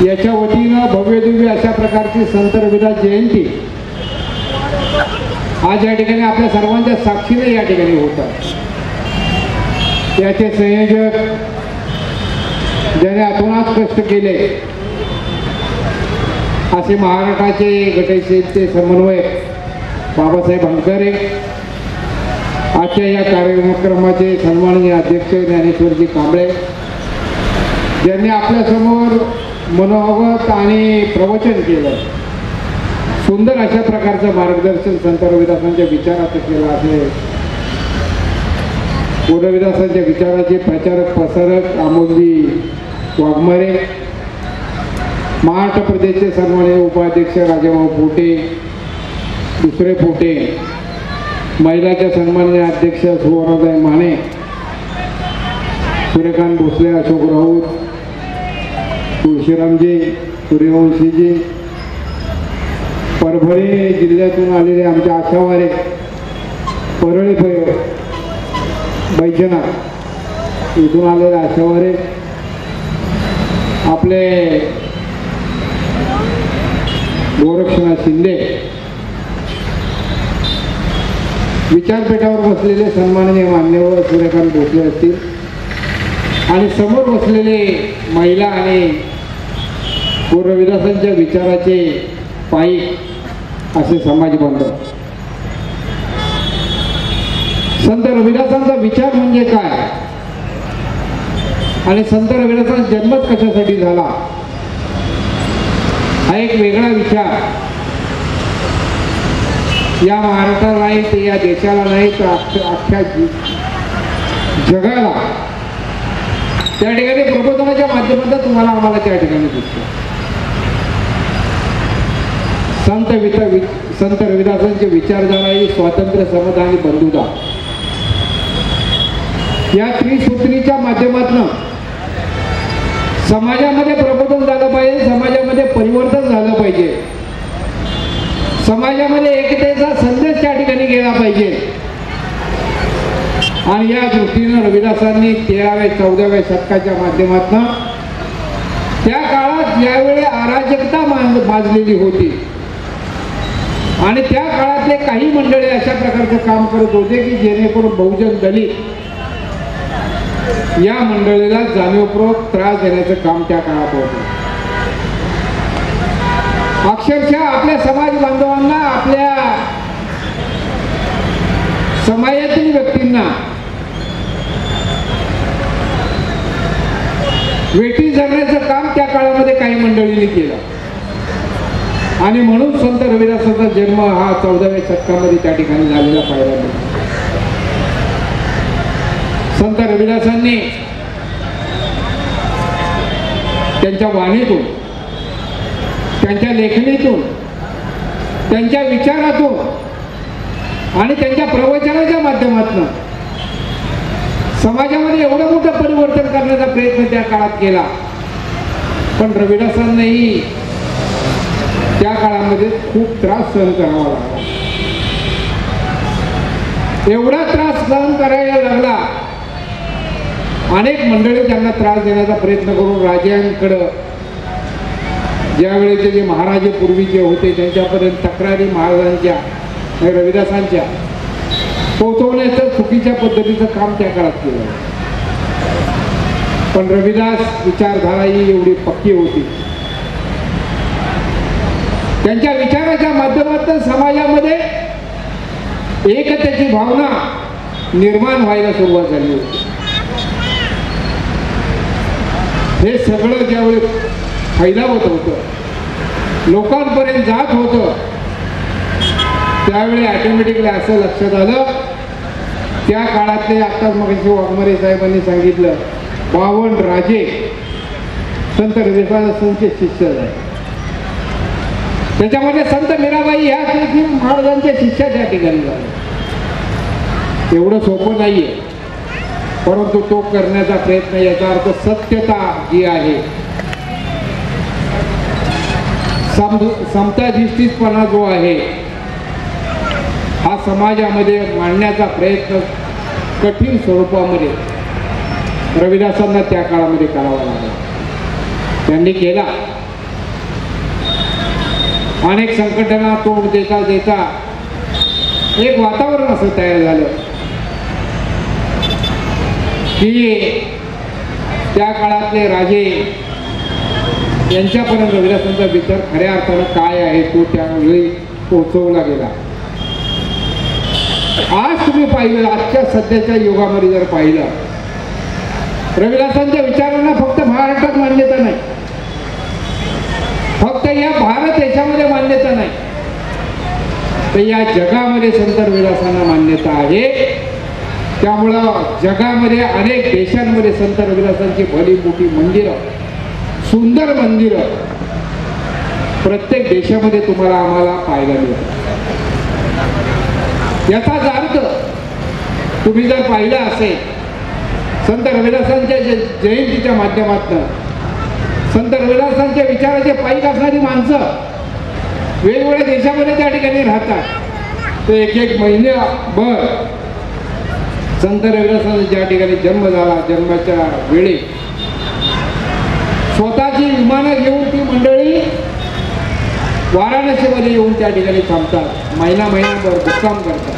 याच्या वतीनं भव्यदिव्य अशा प्रकारची संत रविदास जयंती आज या ठिकाणी आपल्या सर्वांच्या साक्षीने या ठिकाणी होतात. याचे संयोजक ज्याने अतोनात कष्ट केले असे महाराष्ट्राचे गटई सेलचे समन्वयक बाबासाहेब आंबेडकर, आजच्या या कार्यक्रमाचे सन्माननीय अध्यक्ष ज्ञानेश्वरजी कांबळे, ज्यांनी आपल्यासमोर मनोगत आणि प्रवचन केलं. सुंदर अशा प्रकारचं मार्गदर्शन संत रविदासांच्या विचाराचं केलं असेल. रविदासांच्या विचाराचे प्रचारक प्रसारक अमोलजी वाघमारे, महाराष्ट्र प्रदेशचे सन्माननीय उपाध्यक्ष राजाभाऊ पोटे, दुसरे पोटे, महिलाच्या सन्माननीय अध्यक्ष सुवर्णाताई माने, सूर्यकांत भोसले, अशोक राऊत, तुळशीरामजी, सूर्यवंशीजी, परभणी जिल्ह्यातून आलेले आमच्या आशावारे, परळी बैजनाथ इथून आलेले आशावारे, आपले गोरक्षनाथ शिंदे, विचारपीठावर बसलेले सन्माननीय मान्यवर सूर्यकांत भोसले असतील आणि समोर बसलेले महिला आणि रविदासांच्या विचाराचे पाईक असे समाज बांधव. संत रविदासांचा विचार म्हणजे काय आणि संत रविदासांचा जन्मच कशासाठी झाला हा एक वेगळा विचार या महाराष्ट्राला नाही तर या देशाला नाही तर अख्ख्या जगाला त्या ठिकाणी प्रबोधनाच्या माध्यमातून तुम्हाला आम्हाला त्या ठिकाणी दिसतो. संत रविदासांची विचारधारा ही स्वातंत्र्य, समता आणि बंधुता या त्रिसूत्रीच्या माध्यमातून समाजामध्ये प्रबोधन झालं पाहिजे, समाजामध्ये परिवर्तन झालं पाहिजे, समाजामध्ये एकतेचा संदेश त्या ठिकाणी गेला पाहिजे. आणि या दृष्टीनं रविदासांनी 13व्या 14व्या शतकाच्या माध्यमातून त्या काळात ज्यावेळी अराजकता माजलेली होती आणि त्या काळातले काही मंडळी अशा प्रकारचं काम करत होते की जेणेकरून बहुजन दलित या मंडळीला जाणीवपूर्वक त्रास देण्याचं काम त्या काळात होतं. अक्षरशः आपल्या समाज बांधवांना, आपल्या समाजातील व्यक्तींना वेठी धरण्याचं काम त्या काळामध्ये काही मंडळींनी केलं आणि म्हणून संत रविदासांचा जन्म हा 14व्या शतकामध्ये त्या ठिकाणी झालेला पाहायला मिळतो. संत रविदासांनी त्यांच्या वाणीतून, त्यांच्या लेखणीतून, त्यांच्या विचारातून आणि त्यांच्या प्रवचनाच्या माध्यमातून समाजामध्ये एवढं मोठं परिवर्तन करण्याचा प्रयत्न त्या काळात केला, पण रविदासांनाही त्या काळामध्ये खूप त्रास सहन करावा लागला. एवढा त्रास सहन करायला लागला, अनेक मंडळी त्यांना त्रास देण्याचा प्रयत्न करून राजांकडं, ज्यावेळेचे जे महाराजे पूर्वीचे होते त्यांच्यापर्यंत तक्रारी महाराजांच्या रविदासांच्या पोहोचवण्याचं चुकीच्या पद्धतीचं काम त्या काळात केलं. पण रविदास विचारधारा ही एवढी पक्की होती, त्यांच्या विचाराच्या माध्यमातून समाजामध्ये एकतेची भावना निर्माण व्हायला सुरुवात झाली होती. हे सगळं ज्यावेळी फैलावत होतं, लोकांपर्यंत जात होतं, त्यावेळी ऑटोमॅटिकली असं लक्षात आलं, त्या काळातले आत्ताच मगाशी वाघमारे साहेबांनी सांगितलं 52 राजे संत रविदासांचे शिष्य झाले. त्याच्यामध्ये संत मीराबाई ह्या महाराजांच्या शिष्या त्या ठिकाणी झाले. एवढं सोपं नाहीये, परंतु तो करण्याचा प्रयत्न, याचा अर्थ सत्यता जी आहे, समताधिष्ठितपणा जो आहे, हा समाजामध्ये मांडण्याचा प्रयत्न कठीण स्वरूपामध्ये रविदासांना त्या काळामध्ये करावा लागला. त्यांनी केला. अनेक संकटांना तोंड देता देता एक वातावरण असं तयार झालं की त्या काळातले राजे यांच्यापर्यंत रविदासांचा विचार खऱ्या अर्थानं काय आहे तो त्यावेळी पोहोचवला गेला. आज तुम्ही पाहिलं, आजच्या सध्याच्या युगामध्ये जर पाहिलं, रविदासांच्या विचारांना फक्त महाराष्ट्रात मान्यता नाही, फक्त या भारत देशामध्ये मान्यता नाही, तर या जगामध्ये संत रविदासांना मान्यता आहे. त्यामुळं जगामध्ये अनेक देशांमध्ये संत रविदासांची भली मोठी मंदिरं, सुंदर मंदिरं प्रत्येक देशामध्ये तुम्हाला आम्हाला पाहायला मिळतात. याचाच अर्थ तुम्ही जर पाहिलं असेल, संत रविदासांच्या जयंतीच्या माध्यमातून संत रविदासांच्या विचाराचे पायीक असणारी माणसं वेगवेगळ्या देशामध्ये त्या ठिकाणी राहतात. ते एक महिन्याभर संत रविदासांचा ज्या ठिकाणी जन्म झाला, जन्माच्या वेळी स्वतःची विमानं घेऊन ती मंडळी वाराणसीमध्ये येऊन त्या ठिकाणी थांबतात, महिनाभर मुक्काम करतात.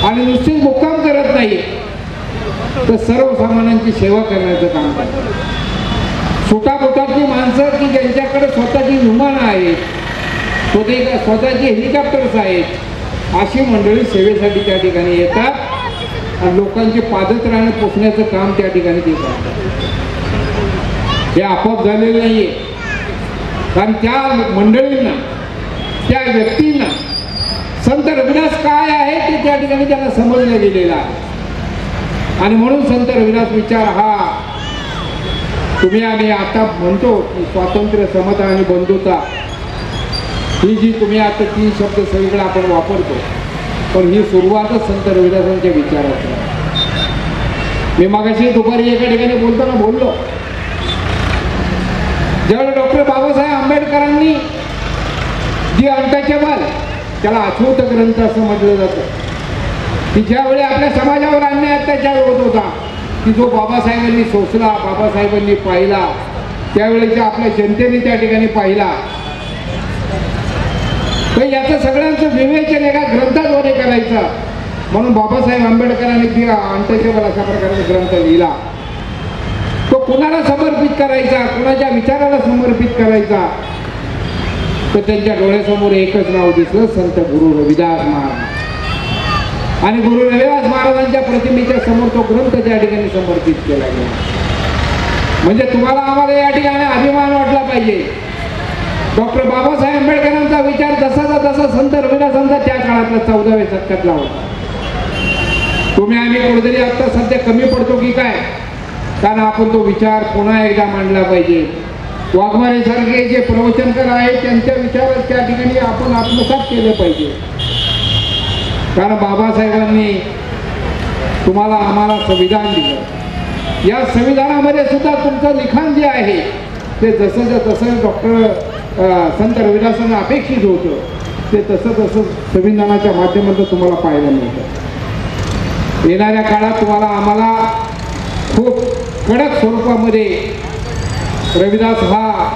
आणि नुसतीच मुक्काम करत नाही, तर सर्वसामान्यांची सेवा करण्याचं काम करतात. सुटापुटातली माणसं की ज्यांच्याकडे स्वतःची विमानं आहेत, स्वतःची हेलिकॉप्टर्स आहेत, अशी मंडळी सेवेसाठी त्या ठिकाणी येतात आणि लोकांचे पादत्राणे पोचण्याचं काम त्या ठिकाणी ते करतात. हे आपोआप झालेलं नाहीये, कारण त्या मंडळींना, त्या व्यक्तींना संत रविदास काय आहे ते त्या ठिकाणी त्यांना समजलं गेलेलं आहे. आणि म्हणून संत रविदास विचार हा तुम्ही आम्ही आता म्हणतो की स्वातंत्र्य, समता आणि बंधुता, ही जी तुम्ही आता 3 शब्द सगळीकडे आपण वापरतो, पण ही सुरुवातच संत रविदासांच्या विचाराची. मी मागाशी दुपारी एका ठिकाणी बोलताना बोललो, ज्यावेळी डॉक्टर बाबासाहेब आंबेडकरांनी जी अनटचेबल, त्याला अछूत ग्रंथ असं म्हटलं जातं, की ज्यावेळी आपल्या समाजावर अन्याय अत्याचार होत होता, की जो बाबासाहेबांनी सोसला, बाबासाहेबांनी पाहिला, त्यावेळेच्या आपल्या जनतेने त्या ठिकाणी पाहिला, तर याचं सगळ्यांचं विवेचन एका ग्रंथाद्वारे करायचं. म्हणून बाबासाहेब आंबेडकरांनी ती अनटचेबल अशा प्रकारचा ग्रंथ लिहिला. तो कुणाला समर्पित करायचा, कुणाच्या विचाराला समर्पित करायचा, तर त्यांच्या डोळ्यासमोर एकच नाव दिसलं, संत गुरु रविदास महाराज. आणि गुरु रविदास महाराजांच्या प्रतिमेच्या समोर तो ग्रंथ त्या ठिकाणी समर्पित केला गेला. म्हणजे तुम्हाला आम्हाला या ठिकाणी अभिमान वाटला पाहिजे. डॉक्टर बाबासाहेब आंबेडकरांचा विचार जसाचा तसा संत रविदासांचा त्या काळातला 14व्या शतकातला होता. तुम्ही आम्ही कुठेतरी आता सध्या कमी पडतो की काय, कारण आपण तो विचार पुन्हा एकदा मांडला पाहिजे. वाघमारे सारखे जे प्रवचनकर आहेत त्यांच्या विचार त्या ठिकाणी आपण आत्मसात केले पाहिजे. कारण बाबासाहेबांनी तुम्हाला आम्हाला संविधान दिलं. या संविधानामध्ये सुद्धा तुमचं लिखाण जे आहे ते जसं डॉक्टर संत रविदासांना अपेक्षित होतं ते तसं संविधानाच्या माध्यमातून तुम्हाला पाहायला मिळतं. येणाऱ्या काळात तुम्हाला आम्हाला खूप कडक स्वरूपामध्ये रविदास हा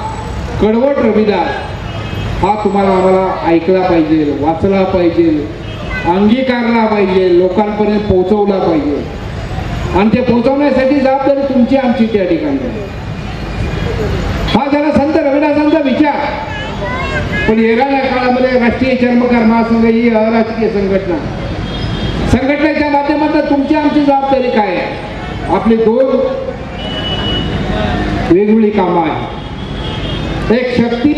कडवट रविदास हा तुम्हाला आम्हाला ऐकला पाहिजे, वाचला पाहिजे, अंगीकारला पाहिजे, लोकांपर्यंत पोहोचवला पाहिजे. आणि ते पोहोचवण्यासाठी जबाबदारी तुमची आमची त्या ठिकाणी. हा झाला संत रविदासांचा विचार. पण येणाऱ्या काळामध्ये राष्ट्रीय चर्मकार महासंघ ही अराजकीय संघटनेच्या माध्यमातून तुमची आमची जबाबदारी काय आहे? आपली दोन वेगवेगळी कामं आहेत. एक शक्ती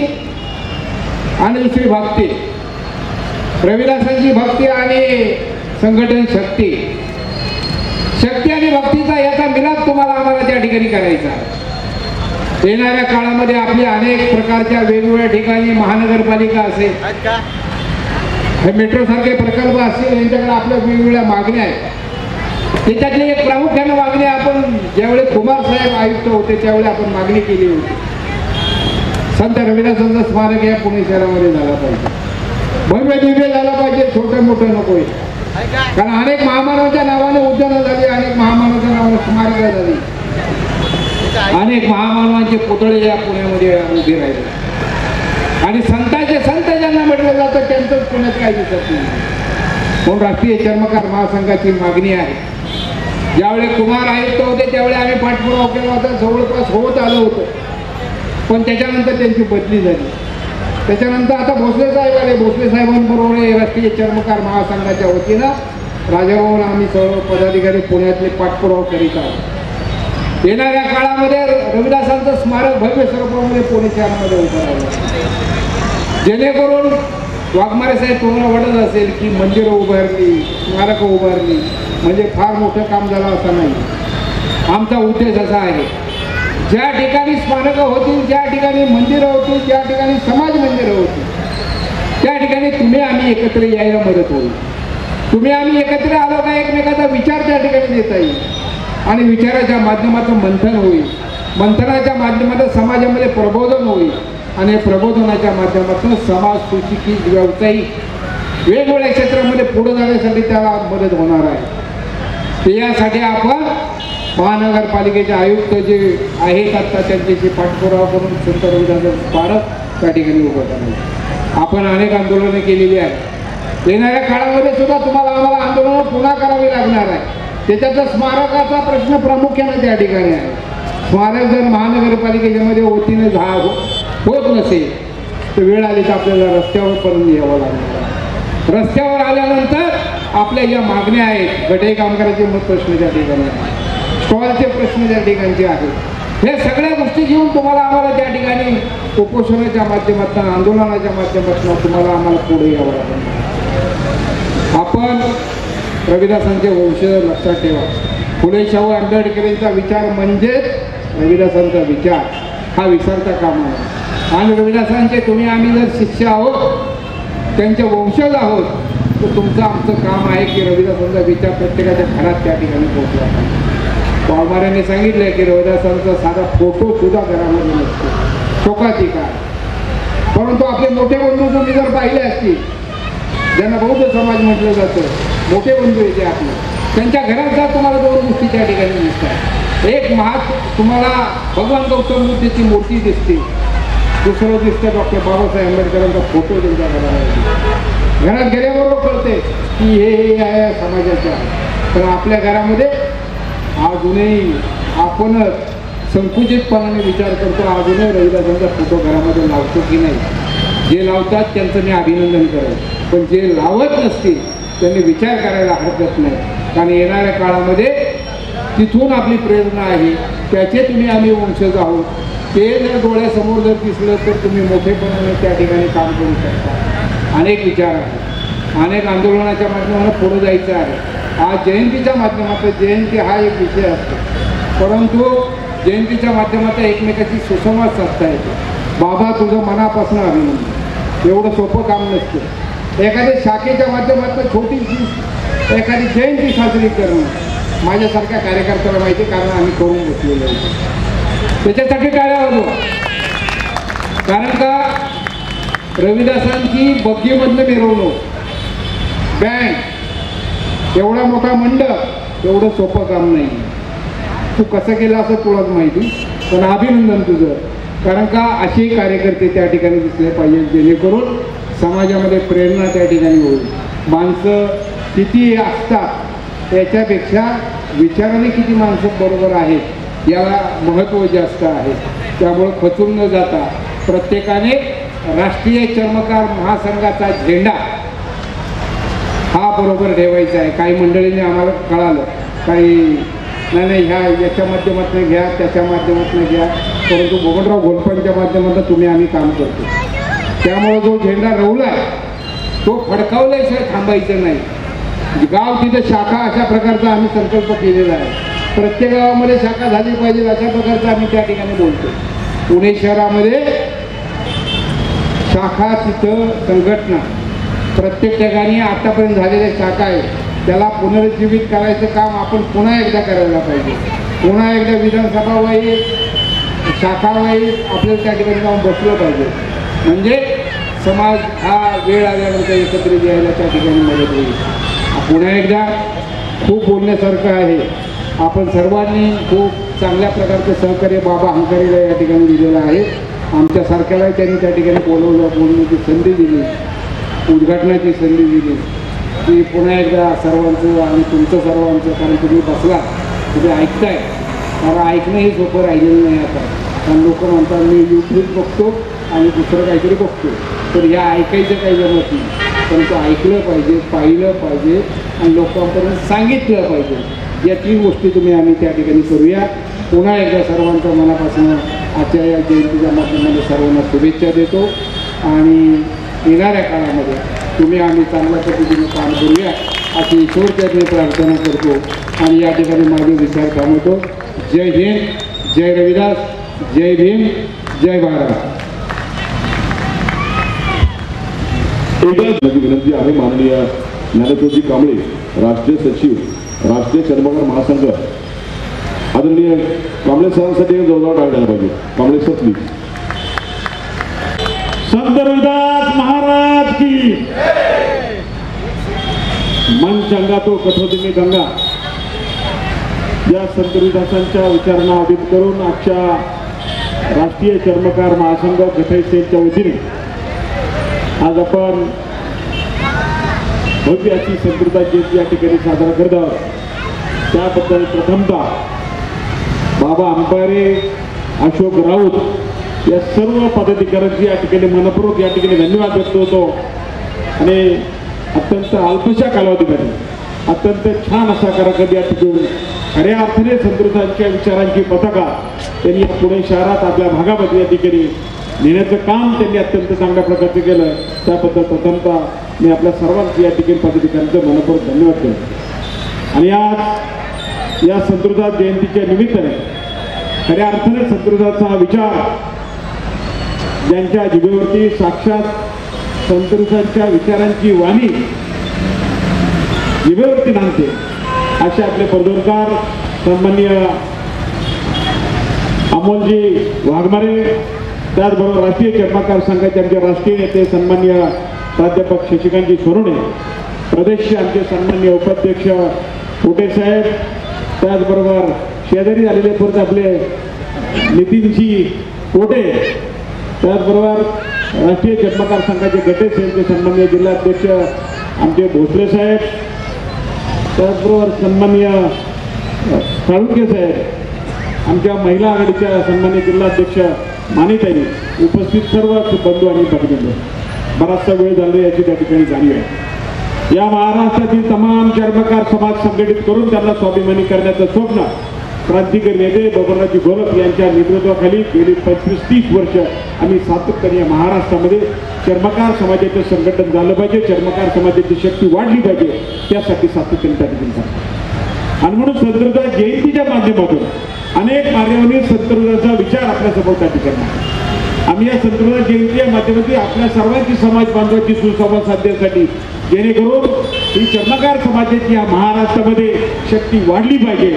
आणि दुसरी भक्ती. रविदासांची भक्ती आणि संघटन शक्ती. शक्ती आणि भक्तीचा याचा मिलाप तुम्हाला आम्हाला त्या ठिकाणी करायचा. येणाऱ्या काळामध्ये आपले अनेक प्रकारच्या वेगवेगळ्या ठिकाणी महानगरपालिका असेल, हे मेट्रो सारखे प्रकल्प असतील, यांच्याकडे आपल्या वेगवेगळ्या मागण्या आहेत. त्याच्यातली एक प्रामुख्याने मागणी आपण ज्यावेळी कुमार साहेब आयुक्त होते त्यावेळी आपण मागणी केली होती, संत रविदासांचं स्मारक या पुणे शहरामध्ये झालं पाहिजे. भव्य दिव्य झालं पाहिजे, छोटं मोठं नकोय. कारण अनेक महामानवाच्या नावाने उद्यानं झाली, अनेक महामानवाच्या नावाने स्मारकं झाली, अनेक महामानवांचे पुतळे या पुण्यामध्ये उभे राहिले. आणि संतांचे संत ज्यांना म्हटलं जातं त्यांचंच पुण्यात काही दिसत नाही. म्हणून राष्ट्रीय चर्मकार महासंघाची मागणी आहे. ज्यावेळी कुमार आयुक्त होते त्यावेळी आम्ही पाठपुरावा केला होता, जवळपास होत आलं होतं. पण त्याच्यानंतर त्यांची बदली झाली. त्याच्यानंतर आता भोसले साहेब आले. भोसले साहेबांबरोबर राष्ट्रीय चर्मकार महासंघाच्या वतीनं राजाभाऊन आम्ही सर्व पदाधिकारी पुण्यातले पाठपुरावा करीत आहोत. येणाऱ्या काळामध्ये रविदासांचं स्मारक भव्य स्वरूपामध्ये पुणे शहरामध्ये उभारलं, जेणेकरून वाघमारे साहेब तुम्हाला वाटत असेल की मंदिरं उभारली, स्मारकं उभारली म्हणजे फार मोठं काम झालं असं नाही. आमचा उद्देश असा आहे, ज्या ठिकाणी स्मारकं होतील, ज्या ठिकाणी मंदिरं होतील, ज्या ठिकाणी समाज मंदिरं होतील, त्या ठिकाणी तुम्ही आम्ही एकत्र यायला मदत होईल. तुम्ही आम्ही एकत्र आलो का एकमेकाचा विचार त्या ठिकाणी देता येईल आणि विचाराच्या माध्यमातून मंथन होईल. मंथनाच्या माध्यमातून समाजामध्ये प्रबोधन होईल आणि प्रबोधनाच्या माध्यमातून समाज सुशिक्षित व्यावसायिक वेगवेगळ्या क्षेत्रामध्ये पुढे जाण्यासाठी त्याला मदत होणार आहे. यासाठी आपण महानगरपालिकेचे आयुक्त जे आहेत आता त्यांच्याशी पाठपुरावा करून संत रविदासांचं स्मारक त्या ठिकाणी उभं करायचं. आपण अनेक आंदोलनं केलेली आहेत. येणाऱ्या काळामध्ये सुद्धा तुम्हाला आम्हाला आंदोलनं पुन्हा करावी लागणार आहे. त्याच्यातला स्मारकाचा प्रश्न प्रामुख्याने त्या ठिकाणी आहे. स्मारक जर महानगरपालिकेच्या मध्ये वतीने होत नसेल तर वेळ आली तर आपल्याला रस्त्यावर पर्यंत यावं लागणार. रस्त्यावर आल्यानंतर आपल्या ज्या मागण्या आहेत, गटे कामगाराचे प्रश्न त्या ठिकाणी आहेत, स्टॉलचे प्रश्न त्या ठिकाणचे आहेत, हे सगळ्या गोष्टी घेऊन तुम्हाला आम्हाला त्या ठिकाणी उपोषणाच्या माध्यमातून, आंदोलनाच्या माध्यमातून तुम्हाला आम्हाला पुढे यावं लागणार. आपण रविदासांचे वंशज लक्षात ठेवा. फुले शाहू आंबेडकरांचा विचार म्हणजेच रविदासांचा विचार हा विसरता कामा नये. आणि रविदासांचे तुम्ही आम्ही जर शिष्य आहोत, त्यांचे वंशज आहोत, तर तुमचं आमचं काम आहे की रविदासांचा विचार प्रत्येकाच्या घरात त्या ठिकाणी पोहोचला. वाघमारेने सांगितलं की रविदासांचा साधा फोटो सुद्धा घरामध्ये नसतो, शोकाची काय. परंतु आपले मोठे बंधू तुम्ही जर पाहिले असतील, ज्यांना बौद्ध समाज म्हटलं जातं, मोठे बंधू येते आपले, त्यांच्या घरात जर तुम्हाला दोन गोष्टी त्या ठिकाणी दिसतात. एक तुम्हाला भगवान गौतम बुद्धाची मूर्ती दिसते, दुसरं दिसतं डॉक्टर बाबासाहेब आंबेडकरांचा फोटो त्यांच्या घरात गेल्याबरोबर कळते की हे आहे समाजाच्या. तर आपल्या घरामध्ये अजूनही आपणच संकुचितपणाने विचार करतो, अजूनही रविदासांचा फोटो घरामध्ये लावतो की नाही. जे लावतात त्यांचं मी अभिनंदन करेन, पण जे लावत नसतील त्यांनी विचार करायला हरकत नाही. कारण येणाऱ्या काळामध्ये तिथून आपली प्रेरणा आहे, त्याचे तुम्ही आम्ही वंशज आहोत. ते जर डोळ्यासमोर जर दिसलं तर तुम्ही मोठेपणाने त्या ठिकाणी काम करू शकता. अनेक विचार आहेत, अनेक आंदोलनाच्या माध्यमातून पुढे जायचं आहे. आज जयंतीच्या माध्यमातून, जयंती हा एक विषय असतो, परंतु जयंतीच्या माध्यमातून एकमेकाची सुसंवाद साधता येतो. बाबा तुझं मनापासून अभिनंदन. एवढं सोपं काम नसतं. एखाद्या शाखेच्या माध्यमातून छोटीशी एखादी जयंती साजरी करणं माझ्यासारख्या कार्यकर्त्याला माहिती, कारण आम्ही करून बसलेलो होतो. त्याच्यासाठी टाळ्या होतो. कारण का रविदासांची बग्गीमधलं मिरवणूक, बँड, एवढा मोठा मंडप एवढं सोपं काम नाही. तू कसं केलं असं तुलाच माहिती, पण अभिनंदन तुझं. कारण का असे कार्यकर्ते त्या ठिकाणी दिसले पाहिजे जेणेकरून समाजामध्ये प्रेरणा त्या ठिकाणी होईल. माणसं किती असतात त्याच्यापेक्षा विचाराने किती माणसं बरोबर आहेत याला महत्त्व जास्त आहे. त्यामुळं खचून न जाता प्रत्येकाने राष्ट्रीय चर्मकार महासंघाचा झेंडा हा बरोबर ठेवायचा आहे. काही मंडळींनी आम्हाला कळालं, काही नाही ह्या याच्या माध्यमातून घ्या, त्याच्या माध्यमातून घ्या, परंतु गोविंदराव घोलपांच्या माध्यमातून तुम्ही आम्ही काम करतो. त्यामुळे जो झेंडा रवलाय तो फडकावल्याशिवाय थांबायचं नाही. गाव तिथे शाखा अशा प्रकारचा आम्ही संकल्प केलेला आहे. प्रत्येक गावामध्ये शाखा झाली पाहिजे अशा प्रकारचा आम्ही त्या ठिकाणी बोलतो. पुणे शहरामध्ये शाखा, तिथं संघटना, प्रत्येक ठिकाणी आतापर्यंत झालेल्या शाखा आहेत त्याला पुनरुज्जीवित करायचं काम आपण पुन्हा एकदा करायला पाहिजे. पुन्हा एकदा विधानसभा वाईज, शाखा वाईज आपल्याला त्या ठिकाणी जाऊन बसलं पाहिजे. म्हणजे समाज हा वेळ आल्यानंतर एकत्रित यायला त्या ठिकाणी मदत होईल. पुन्हा एकदा खूप बोलण्यासारखं आहे. आपण सर्वांनी खूप चांगल्या प्रकारचं सहकार्य बाबा हंकारीला या ठिकाणी दिलेलं आहे. आमच्यासारख्यालाही त्यांनी त्या ठिकाणी बोलवण्याची संधी दिली, उद्घाटनाची संधी दिली. की पुन्हा एकदा सर्वांचं आणि तुमचं सर्वांचं, कारण तुम्ही बसला तुम्ही ऐकताय, मला ऐकणंही सोपं राहिलेलं नाही आता. कारण लोक म्हणतात मी यूट्यूब बघतो आणि दुसरं काहीतरी बघतो, तर ह्या ऐकायचं काही जमत नाही. पण तो ऐकलं पाहिजे, पाहिलं पाहिजे आणि लोकांपर्यंत सांगितलं पाहिजे. या 3 गोष्टी आम्ही त्या ठिकाणी करूया. पुन्हा एकदा सर्वांच्या मनापासून आजच्या या जयंतीच्या माध्यमामध्ये सर्वांना शुभेच्छा देतो आणि येणाऱ्या काळामध्ये तुम्ही आम्ही चांगल्या पद्धतीने काम करूया अशी ईश्वरचरणी प्रार्थना करतो आणि या ठिकाणी माझे विचार थांबवतो. जय हिंद, जय रविदास, जय भीम, जय भारत. माझी विनंती आहे माननीय ज्ञानेश्वरजी कांबळे, राष्ट्रीय सचिव, राष्ट्रीय चर्मकार महासंघ, आदरणीय कांबळे सरांसाठी जोरदार टाळ्या द्यायला पाहिजे. Kamble sir please. संत रविदास महाराज की मन चंगा तो कठोती में गंगा या संत रविदासांच्या विचारांना अधीन करून आजच्या राष्ट्रीय चर्मकार महासंघ गठई सेलच्या वतीने आज आपण भव्य अशी संत रविदास जयंती या ठिकाणी साजरा करत आहोत. त्याबद्दल प्रथमतः बाबा अंबारे, अशोक राऊत या सर्व पदाधिकाऱ्यांची या ठिकाणी मनपूर्वक या ठिकाणी धन्यवाद व्यक्त होतो. आणि अत्यंत अल्पशा कालावधीमध्ये अत्यंत छान असा कार्यक्रम या ठिकाणी खऱ्या अर्थाने संत रविदासांच्या विचारांची पताका त्यांनी पुणे शहरात आपल्या भागामध्ये या ठिकाणी नेण्याचं काम त्यांनी अत्यंत चांगल्या प्रकारचं केलं. त्याबद्दल प्रथमतः मी आपल्या सर्वांची या ठिकाणी पदाधिकाऱ्यांचं मनपूर्वक धन्यवाद करतो. आणि आज या संत रविदास जयंतीच्या निमित्ताने खऱ्या अर्थाने संत रविदासांचा विचार ज्यांच्या जिभेवरती साक्षात संत रविदासांच्या विचारांची वाणी जिभेवरती नांदते असे आपले पदवीधर सन्माननीय अमोलजी वाघमारे, त्याचबरोबर राष्ट्रीय चर्मकार संघाचे आमचे राष्ट्रीय नेते सन्माननीय प्राध्यापक शशिकांतजी सोनवणे, प्रदेशचे आमचे सन्माननीय उपाध्यक्ष कोटे साहेब, त्याचबरोबर शेजारी झालेले परत आपले नितीनजी कोटे, त्याचबरोबर राष्ट्रीय चर्मकार संघाचे गटे सेलचे सन्माननीय जिल्हाध्यक्ष आमचे भोसले साहेब, त्याचबरोबर सन्माननीय साळुंके साहेब, आमच्या महिला आघाडीच्या सन्माननीय जिल्हाध्यक्ष मानिताई, उपस्थित सर्व बंधू आणि भगिनी, बराचसा वेळ झाला याची त्या ठिकाणी जाणीव आहे. या महाराष्ट्रातील तमाम चर्मकार समाज संघटित करून त्यांना स्वाभिमानी करण्याचं स्वप्न क्रांतिकारी नेते बबनरावजी घोलप यांच्या नेतृत्वाखाली गेली 25-30 वर्ष आम्ही सातत्याने महाराष्ट्रामध्ये चर्मकार समाजाचं संघटन झालं पाहिजे, चर्मकार समाजाची शक्ती वाढली पाहिजे, त्यासाठी सातत्याने त्या ठिकाणी करतो. आणि म्हणून संत रविदास जयंतीच्या माध्यमातून अनेक मार्गांनी संत रविदासांचा विचार आपल्यासमोर त्या ठिकाणी आम्ही या संतुलन जयंतीच्या माध्यमातून आपल्या सर्वांची समाज बांधवांची सुसंवाद साधण्यासाठी जेणेकरून ही चर्मकार समाजाची या महाराष्ट्रामध्ये शक्ती वाढली पाहिजे.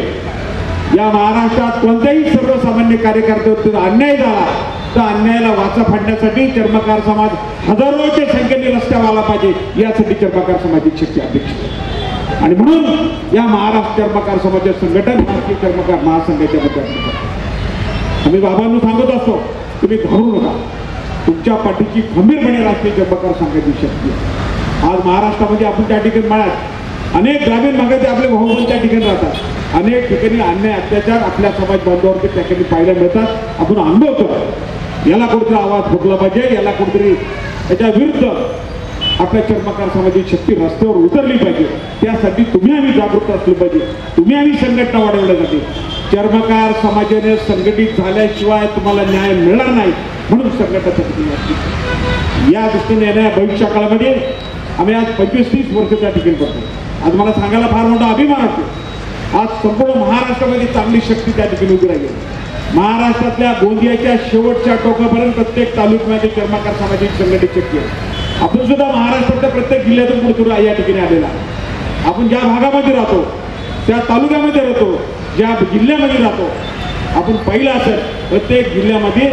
या महाराष्ट्रात कोणत्याही सर्वसामान्य कार्यकर्त्यावर अन्याय झाला तर अन्यायाला वाचा फाडण्यासाठी चर्मकार समाज हजारोच्या संख्येने रस्त्यावर आला पाहिजे यासाठी चर्मकार समाजाची शक्ती अपेक्षित आहे. आणि म्हणून या महाराष्ट्र चर्मकार समाजाचे संघटन भारतीय चर्मकार महासंघाच्या माध्यमातून आम्ही बाबांना सांगत असतो, तुम्ही घाबरू नका, तुमच्या पाठीची खंबीरपणे राष्ट्रीय चर्मकार संघाची शक्ती आहे. आज महाराष्ट्रामध्ये आपण त्या ठिकाणी मिळात अनेक ग्रामीण भागाचे आपले भाऊ त्या ठिकाणी राहतात. अनेक ठिकाणी अन्याय अत्याचार आपल्या समाज बांधवावरती त्या ठिकाणी पाहायला मिळतात. आपण अनुभवतो. याला कुठेतरी आवाज फुटला पाहिजे, याला कुठेतरी याच्या विरुद्ध आपल्या चर्मकार समाजाची शक्ती रस्त्यावर उतरली पाहिजे. त्यासाठी तुम्ही आम्ही जागरूक असलो पाहिजे, तुम्ही आम्ही संघटना वाढवण्यासाठी. चर्मकार समाजाने संघटित झाल्याशिवाय तुम्हाला न्याय मिळणार नाही, म्हणून संघटना या दृष्टीने येणाऱ्या भविष्य काळामध्ये आम्ही आज 25-30 वर्ष त्या ठिकाणी करतो. आज मला सांगायला फार मोठा अभिमान वाटतो. आज संपूर्ण महाराष्ट्रामध्ये चांगली शक्ती त्या ठिकाणी उभी राहिली. महाराष्ट्रातल्या गोंदियाच्या शेवटच्या टोकापर्यंत प्रत्येक तालुक्यामध्ये चर्मकार समाजाची संघटित शक्ती आहे. आपण सुद्धा महाराष्ट्रातल्या प्रत्येक जिल्ह्यातून कुठे या ठिकाणी आलेला. आपण ज्या भागामध्ये राहतो, त्या तालुक्यामध्ये राहतो, ज्या जिल्ह्यामध्ये राहतो, आपण पाहिलं असेल प्रत्येक जिल्ह्यामध्ये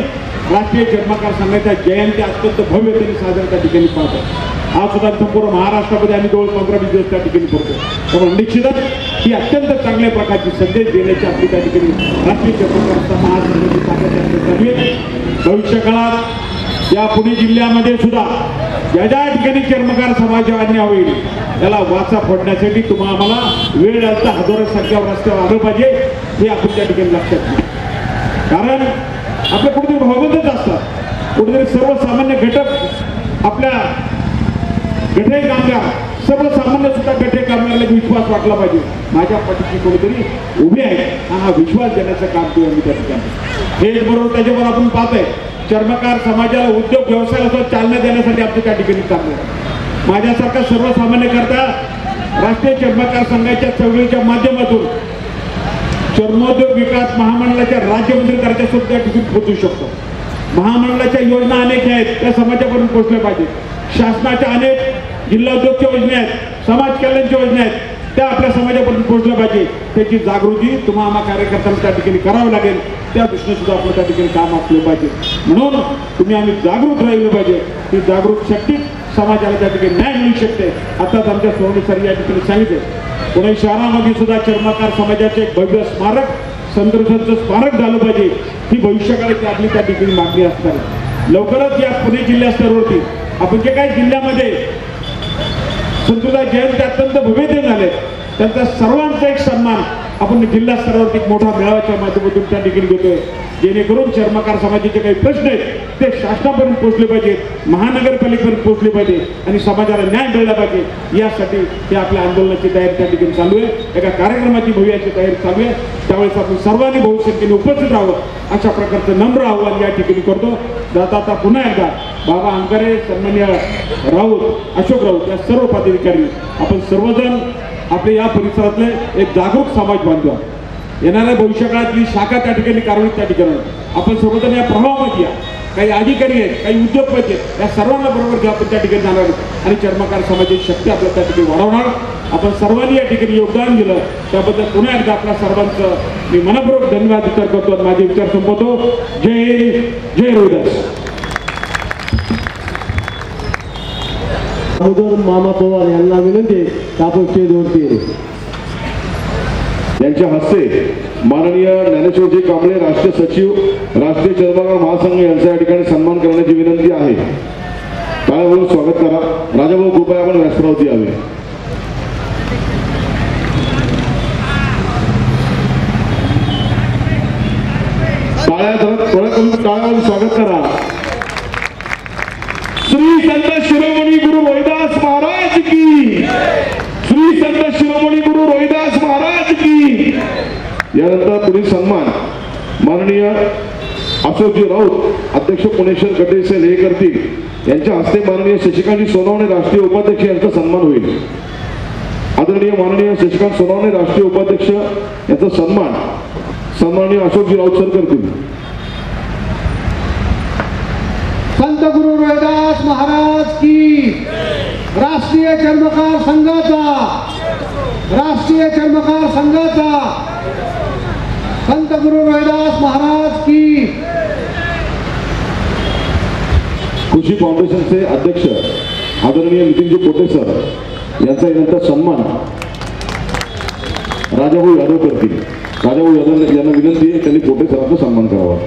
राष्ट्रीय चर्मकार संघाच्या जयंती अत्यंत भव्यतेने साजरा त्या ठिकाणी पाहतो. आज सुद्धा संपूर्ण महाराष्ट्रामध्ये आम्ही जवळ 15-20 दिवस त्या ठिकाणी करतो. त्यामुळे निश्चितच ही अत्यंत चांगल्या प्रकारची संदेश देण्याची आपली त्या ठिकाणी राष्ट्रीय चर्मकार महासंघाची ताकद चालू आहे. भविष्य काळात या पुणे जिल्ह्यामध्ये सुद्धा ज्या ज्या ठिकाणी चर्मकार समाज अन्याय होईल त्याला वाचा फोडण्यासाठी आम्हाला वेळ असता हजारो संख्येवर रस्त्यावर आलं पाहिजे, हे आपण त्या ठिकाणी लक्षात घ्या. कारण आपल्या कुठेतरी भावबंदच असतात. कुठेतरी सर्वसामान्य घटक आपल्या गठे कामगार सर्वसामान्य सुद्धा गठे कामगाराला विश्वास वाटला पाहिजे. माझ्या पाठीची कोणीतरी उभी आहे आणि हा विश्वास देण्याचं काम केलं मी त्या ठिकाणी. हेच बरोबर त्याच्यावर आपण पाहतोय चर्मकार समाजाला उद्योग व्यवसायाला चालना देण्यासाठी आमच्या त्या ठिकाणी चालू आहे. माझ्यासारखा सर्वसामान्य करता राष्ट्रीय चर्मकार संघाच्या चळवळीच्या माध्यमातून चर्मोद्योग विकास महामंडळाच्या राज्यमंत्रीकरता सुद्धा त्या ठिकाणी पोहोचू शकतो. महामंडळाच्या योजना अनेक आहेत, त्या समाजापर्यंत पोहोचल्या पाहिजे. शासनाच्या अनेक जिल्हा उद्योगच्या योजना आहेत, समाज कल्याणच्या योजना आहेत, त्या आपल्या समाजापर्यंत पोहोचल्या पाहिजे. त्याची जागृती आम्हा कार्यकर्त्यांना त्या ठिकाणी करावं लागेल. त्या दृष्टीने सुद्धा आपलं त्या ठिकाणी काम असलं पाहिजे. म्हणून तुम्ही आम्ही जागरूक राहिलं पाहिजे. ही जागरूक शक्ती समाजाला त्या ठिकाणी न्याय मिळू शकते. आताच आमच्या सोहनी सर या ठिकाणी सांगितले पुणे शहरामध्ये सुद्धा चर्मकार समाजाचे एक भव्य स्मारक संतोषांचं स्मारक झालं पाहिजे. ही भविष्यकाळाची आपली त्या ठिकाणी मागणी असणार आहे. लवकरच या पुणे जिल्ह्या स्तरावरती आपण जे काही जिल्ह्यामध्ये संतोषा जयंती अत्यंत भव्यते झाले त्यांचा सर्वांचा एक सन्मान आपण जिल्हा स्तरावरती एक मोठा मेळाव्याच्या माध्यमातून त्या ठिकाणी घेतोय. जेणेकरून चर्मकार समाजाचे काही प्रश्न आहेत ते शासनापर्यंत पोहोचले पाहिजेत, महानगरपालिकेपर्यंत पोहोचले पाहिजे आणि समाजाला न्याय मिळाला पाहिजे. यासाठी हे आपल्या आंदोलनाची तयारी त्या ठिकाणी चालू आहे. एका कार्यक्रमाची भव्याची तयारी चालू आहे. त्यावेळेस आपण सर्वांनी बहुसंख्येने उपस्थित राहावं अशा प्रकारचं नम्र आव्हान या ठिकाणी करतो. जाता आता पुन्हा एकदा बाबा अंकारे, सन्मान्य राऊत, अशोक राऊत या सर्व पदाधिकारी आपण सर्वजण आपल्या या परिसरातले एक जागरूक समाज बांधू. येणाऱ्या भविष्यकाळातली शाखा त्या ठिकाणी कारवाई त्या ठिकाणी आपण सर्वजण या प्रभावामध्ये या. काही अधिकारी आहेत, काही उद्योगपती आहेत, या सर्वांना बरोबर घेऊन आपण त्या ठिकाणी जाणार आणि चर्मकार समाजाची शक्ती आपल्या त्या ठिकाणी वाढवणार. आपण सर्वांनी या ठिकाणी योगदान दिलं त्याबद्दल पुन्हा एकदा आपल्या सर्वांचं मी मनपूर्वक धन्यवाद विचार करतो आणि माझे विचार संपवतो. जय जय रविदास. मामा पवार यांना विनंती आपण स्टेजवरती यांच्या हस्ते माननीय ज्ञानेश्वरजी कांबळे राष्ट्रीय सचिव राष्ट्रीय चर्मकार महासंघ यांचा या ठिकाणी सन्मान करण्याची विनंती आहे. टाळ्या बोलून स्वागत करा. राजाभाऊ कृपया आपण व्यासपीठावरती यावे. टाळ्या स्वागत करा. श्री संत शिरोमणी गुरु रविदास महाराज की, श्री संत शिरोमणी गुरु रविदास महाराज की. यानंतर पुढील सन्मान माननीय अशोकजी राऊत अध्यक्ष पुणेश्वर गटेसेल हे करतील. यांच्या हस्ते माननीय शशिकांतजी सोनवणे राष्ट्रीय उपाध्यक्ष यांचा सन्मान होईल. आदरणीय माननीय शशिकांत सोनवणे राष्ट्रीय उपाध्यक्ष यांचा सन्माननीय अशोकजी राऊत सर करतील. संत गुरु रविदास महाराज की, राष्ट्रीय चर्मकार संघाचा संत गुरु रविदास महाराज की। कृषी फाउंडेशनचे अध्यक्ष आदरणीय नितीनजी पोटे सर यांचा यानंतर सन्मान राजाभाऊ यादव करतील। राजाभाऊ यादव यांना विनंती आहे त्यांनी पोटे सरांचा सन्मान करावा।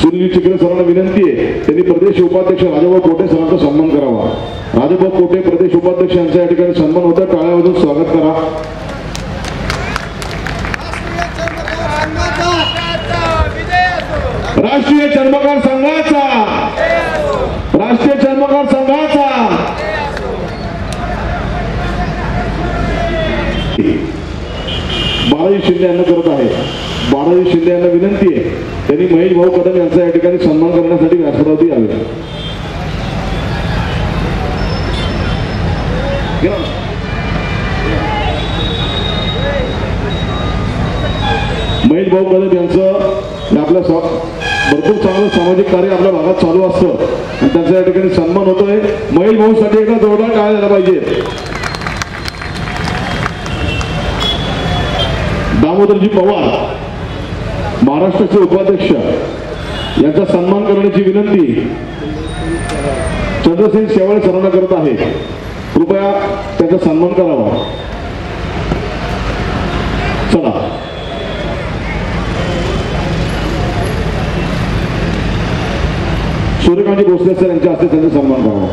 सुनील चिकरे सरांना विनंती आहे त्यांनी प्रदेश उपाध्यक्ष राजाभाऊ कोटे सरांचा सन्मान करावा। राजाभाऊ कोटे प्रदेश उपाध्यक्ष यांचा या ठिकाणी सन्मान होता, टाळ्या वाजवून स्वागत करा। राष्ट्रीय चर्मकार संघाचा बाळाजी शिंदे यांना करत आहे। बाळाजी शिंदे यांना विनंती आहे त्यांनी महेश भाऊ कदम यांचा या ठिकाणी सन्मान करण्यासाठी व्यासपीठावरती यावे। महेश भाऊ कदम यांचं आपल्या भरपूर चांगलं सामाजिक कार्य आपल्या भागात चालू असतं आणि त्यांचा या ठिकाणी सन्मान होतोय। महेश भाऊ साठी एकदा जोरदार टाळ्या झाला पाहिजे। दामोदरजी पवार महाराष्ट्राचे उपाध्यक्ष यांचा सन्मान करण्याची विनंती चंद्रसेन शेवाळे सरांना करत आहे। कृपया त्यांचा सन्मान करावा। चला सूर्यकांत भोसले सर यांच्या हस्ते त्यांचा सन्मान करावा।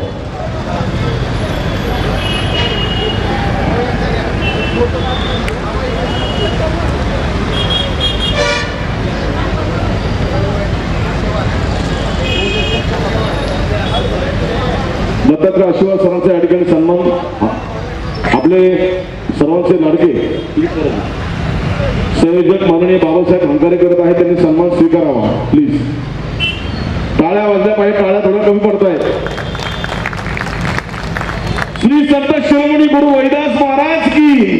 दत्तात्रय आशीर्वाद सरांचा या ठिकाणी सन्मान आपले सर्वांचे लाडके संयोजक माननीय बाबासाहेब हंकारे करत आहेत, त्यांनी सन्मान स्वीकारावा प्लीज। टाळ्या वाजल्या पाहिजे, टाळ्या थोड्या कमी पडत आहेत। श्री संत शिरोमणी गुरु रविदास महाराज की।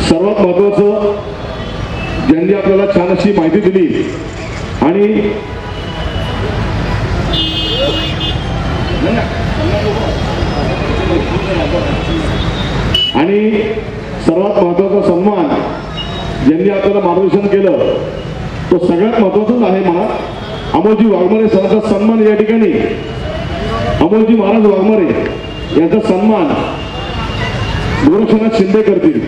सर्वात महत्वाचं ज्यांनी आपल्याला छान अशी माहिती दिली आणि सर्वात महत्वाचा सन्मान ज्यांनी आपल्याला मार्गदर्शन केलं तो सगळ्यात महत्वाचाच आहे मला। अमोलजी वाघमारे सरांचा सन्मान या ठिकाणी अमोलजी महाराज वाघमारे यांचा सन्मान गोरक्षनाथ शिंदे करतील।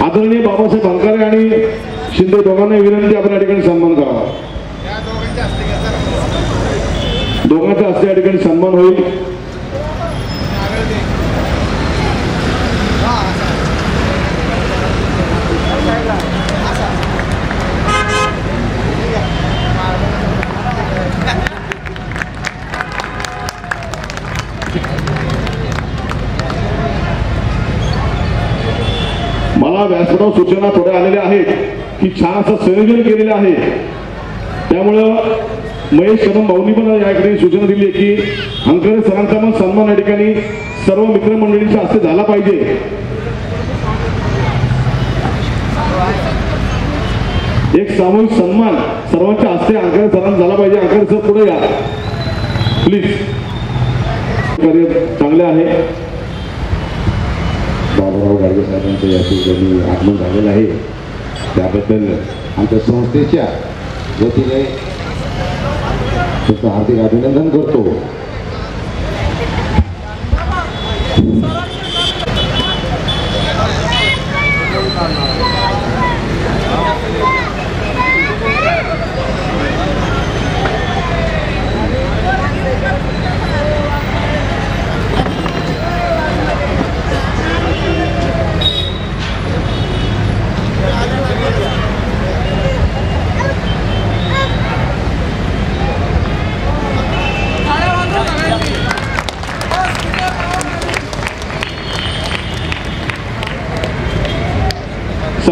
आदरणीय बाबासाहेब हंकारे आणि शिंदे दोघांना विनंती आपण या ठिकाणी सन्मान करावा। दोघांच्या हस्ते या ठिकाणी सन्मान होईल। मला व्यासपीठावर सूचना थोड्या आलेल्या आहेत की छान असं संयोजन केलेलं आहे, त्यामुळं महेश कदम भाऊंनी पण या ठिकाणी सूचना दिली आहे की हंकारे सरांचा पण सन्मान या ठिकाणी सर्व मित्रमंडळींच्या हस्ते झाला पाहिजे। एक सामूहिक सन्मान सर्वांच्या हस्ते हंकारे सरांना झाला पाहिजे। हंकारे सर पुढे या प्लीज। कार्य चांगले आहे। बाबाराव गाडगे साहेबांचं या ठिकाणी आगमन झालेलं आहे, त्याबद्दल आमच्या संस्थेच्या वतीने त्याचं हार्दिक अभिनंदन करतो।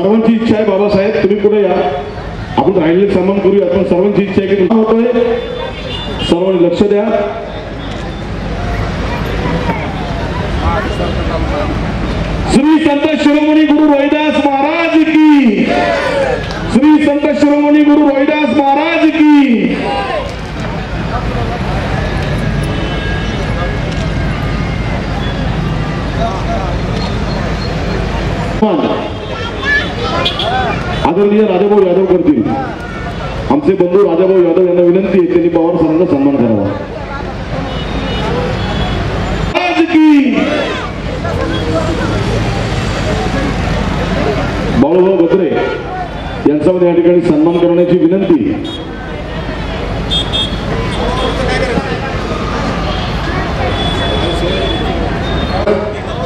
सर्वांची इच्छा आहे बाबासाहेब तुम्ही पुढे या, आपण राहिलेले सन्मान करूया. पण सर्वांची इच्छा आहे की होतोय, सर्वांनी लक्ष द्या. श्री संत शिरोमणी गुरु रविदास महाराज की, श्री संत शिरोमणी गुरु रविदास महाराज की. आदरणीय राजाभाऊ यादव करतील. आमचे बंधू राजाभाऊ यादव यांना विनंती आहे त्यांनी पवार सरांना सन्मान करावा. बाळूभाऊ गत्रे यांचा या ठिकाणी सन्मान करण्याची विनंती.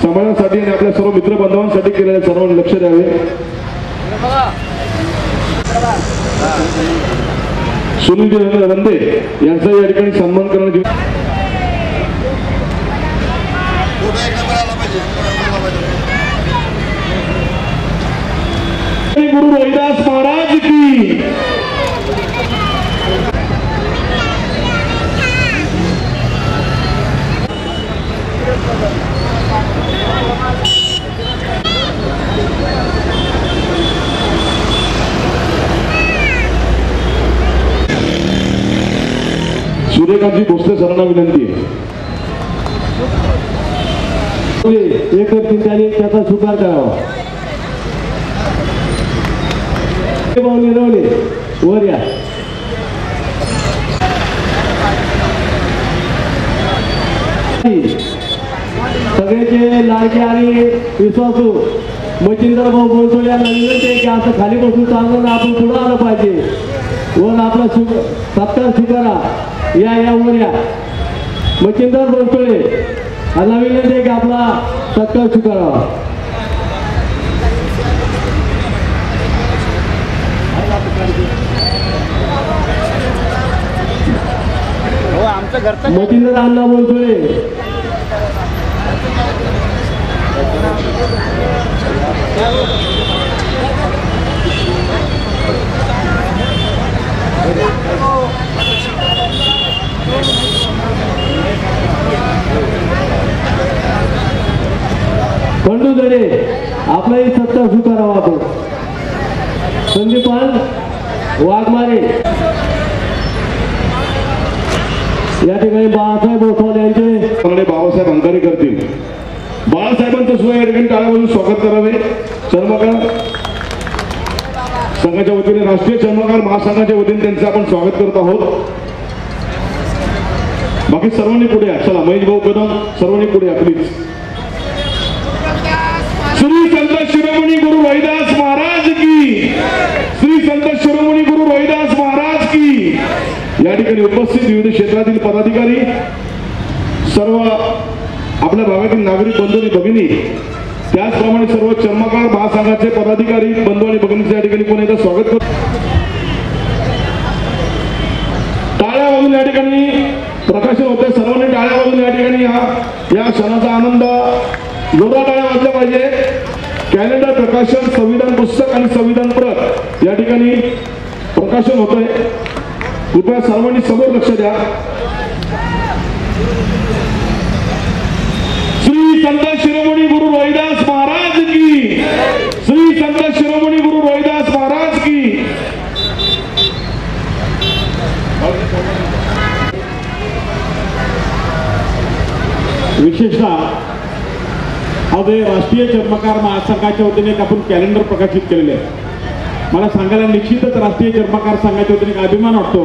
सांभाळण्यासाठी आणि आपल्या सर्व मित्र बांधवांसाठी केलेल्या सर्वांनी लक्ष द्यावे. सुनील रंदे यांचा या ठिकाणी सन्मान करण्याची. गुरु रविदास महाराज की. सूर्यकांतजी भोसले सरांना विनंती आहे. एक चिंताने त्याचा स्वीकार करावा. मिरवले वर या. सगळ्याचे लाडके आणि विश्वासू मच्छिंद्र भाऊ बोलतोले यांना विनंती आहे की असं खाली बसून चाललं ना, आपण पुढं आलं पाहिजे. वर आपला सत्कार स्वीकारा. या वर या. मच्छिंद्र बोलतोले यांना विनंती आहे की आपला सत्कार स्वीकारावा. मच्छिंद्र अण्णा बोलतोय. खंडू जडे आपलाही सत्ता स्वीकारावा. आपण संदीपान वाघमारे या ठिकाणी बाळासाहेब भोसले यांचे बाबासाहेब अंकारी करतील. बाळासाहेबांचं सुद्धा या ठिकाणी टाळ्यावरून स्वागत करावे. चर्मकार संघाच्या वतीने, राष्ट्रीय चर्मकार महासंघाच्या वतीने त्यांचं आपण स्वागत करत आहोत. बाकी सर्वांनी पुढे या. चला महेश भाऊ कदम सर्वांनी पुढे या प्लीज. श्री संत शिरोमणी गुरु रविदास महाराज की, श्री संत शिरोमणी गुरु रविदास महाराज की. या ठिकाणी उपस्थित विविध क्षेत्रातील पदाधिकारी, सर्व आपल्या भागातील नागरिक बंधू आणि भगिनी, त्याचप्रमाणे सर्व चर्मकार महासंघाचे पदाधिकारी बंधू आणि भगिनीचे या ठिकाणी पुन्हा एकदा स्वागत करतो. टाळ्या वाजून या ठिकाणी प्रकाशन होते. सर्वांनी टाळ्या वाजून या ठिकाणी या क्षणाचा आनंद जोरदार टाळ्या वाजल्या पाहिजे. कॅलेंडर प्रकाशन, संविधान पुस्तक आणि संविधान प्रत या ठिकाणी प्रकाशन होत आहे. कृपया सर्वांनी समोर लक्ष द्या. श्री संत शिरोमणी गुरु रविदास महाराज की, श्री संत शिरोमणी गुरु रविदास महाराज की. विशेषतः आज राष्ट्रीय चर्मकार महासंघाच्या वतीने आपण कॅलेंडर प्रकाशित केलेले आहे. मला सांगायला निश्चितच राष्ट्रीय चर्मकार संघाच्या वतीने एक अभिमान वाटतो.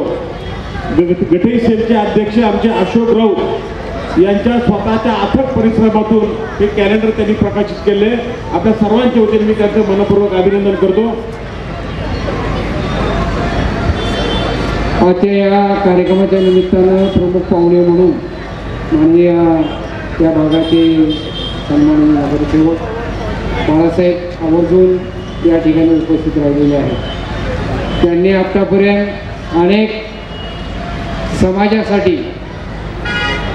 गटई सेलचे अध्यक्ष आमचे अशोक राऊत यांच्या स्वतःच्या अथक परिश्रमातून हे कॅलेंडर त्यांनी प्रकाशित केले. आपल्या सर्वांच्या वतीने मी त्यांचं मनपूर्वक अभिनंदन करतो. आजच्या या कार्यक्रमाच्या निमित्तानं प्रमुख पाहुणे म्हणून माननीय या भागाचे सन्माननीय नगरसेवक बाळासाहेब आवर्जून या ठिकाणी उपस्थित राहिलेले आहेत. त्यांनी आतापर्यंत अनेक समाजासाठी,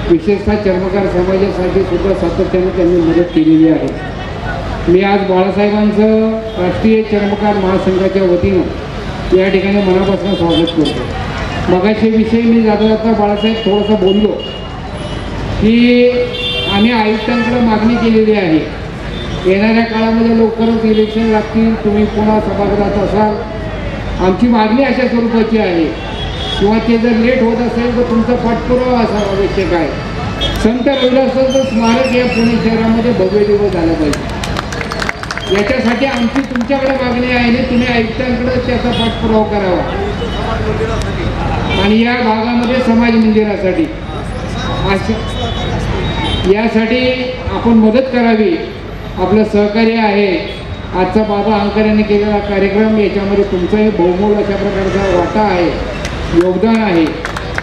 विशेषतः चर्मकार समाजासाठी सुद्धा सातत्याने त्यांनी मदत केलेली आहे. मी आज बाळासाहेबांचं राष्ट्रीय चर्मकार महासंघाच्या वतीनं या ठिकाणी मनापासून स्वागत करतो. मगाशी विषयी मी जाता जाता बाळासाहेब थोडंसं बोललो की आम्ही आयुक्तांकडे मागणी केलेली आहे. येणाऱ्या काळामध्ये लवकरच इलेक्शन लागतील, तुम्ही पुन्हा सभागृहात असाल. आमची मागणी अशा स्वरूपाची आहे किंवा ते जर लेट होत असेल तर तुमचा पाठपुरावा असावा आवश्यक आहे. संत रविदासांचं स्मारक या पुणे शहरामध्ये भव्य दिवस झाला पाहिजे. याच्यासाठी आमची तुमच्याकडे मागणी आहे आणि तुम्ही आयुक्तांकडे त्याचा पाठपुरावा करावा. आणि या भागामध्ये समाज मंदिरासाठी यासाठी आपण मदत करावी. आपलं सहकार्य आहे. आजचा बाबा अंकर यांनी केलेला कार्यक्रम, याच्यामध्ये तुमचाही बहुमोल अशा प्रकारचा वाटा आहे, योगदान आहे.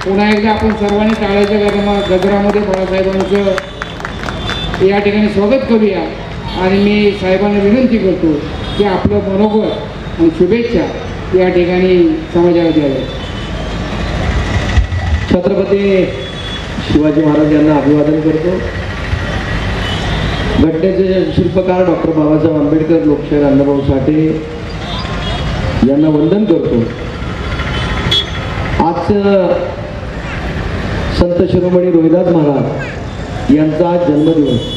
पुन्हा एकदा आपण सर्वांनी टाळ्याच्या गजरामध्ये बाळासाहेबांचं या ठिकाणी स्वागत करूया. आणि मी साहेबांना विनंती करतो की आपलं मनोबल आणि शुभेच्छा या ठिकाणी समाजाला द्याव्या. छत्रपती शिवाजी महाराज यांना अभिवादन करतो. घटनेचे शिल्पकार डॉक्टर बाबासाहेब आंबेडकर, लोकशाहीर अण्णाभाऊ साठे यांना वंदन करतो. आज संत शिरोमणी रोहिदास महाराज यांचा आज जन्मदिवस.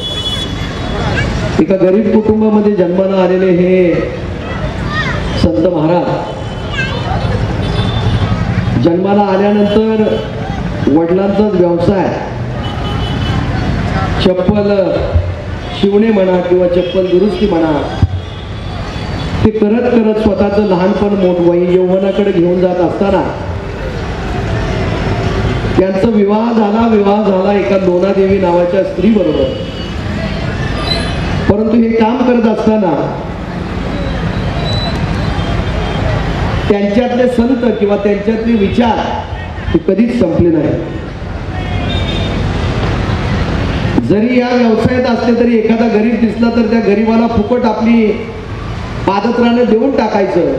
एका गरीब कुटुंबामध्ये जन्माला आलेले हे संत महाराज जन्माला आल्यानंतर वडिलांचाच व्यवसाय चप्पल शिवणे म्हणा किंवा चप्पल दुरुस्ती म्हणा, ते करत करत स्वतःचं लहानपण मोठवय यौवनाकडे घेऊन जात असताना त्यांचा विवाह झाला एका लोणादेवी नावाच्या स्त्री बरोबर. परंतु हे काम करत असताना त्यांच्यातले संत किंवा त्यांच्यातले विचार हे कधीच संपले नाही. जरी या व्यवसायात असले तरी एखादा गरीब दिसला तर त्या गरीबाला फुकट आपली पादत्राणं देऊन टाकायचं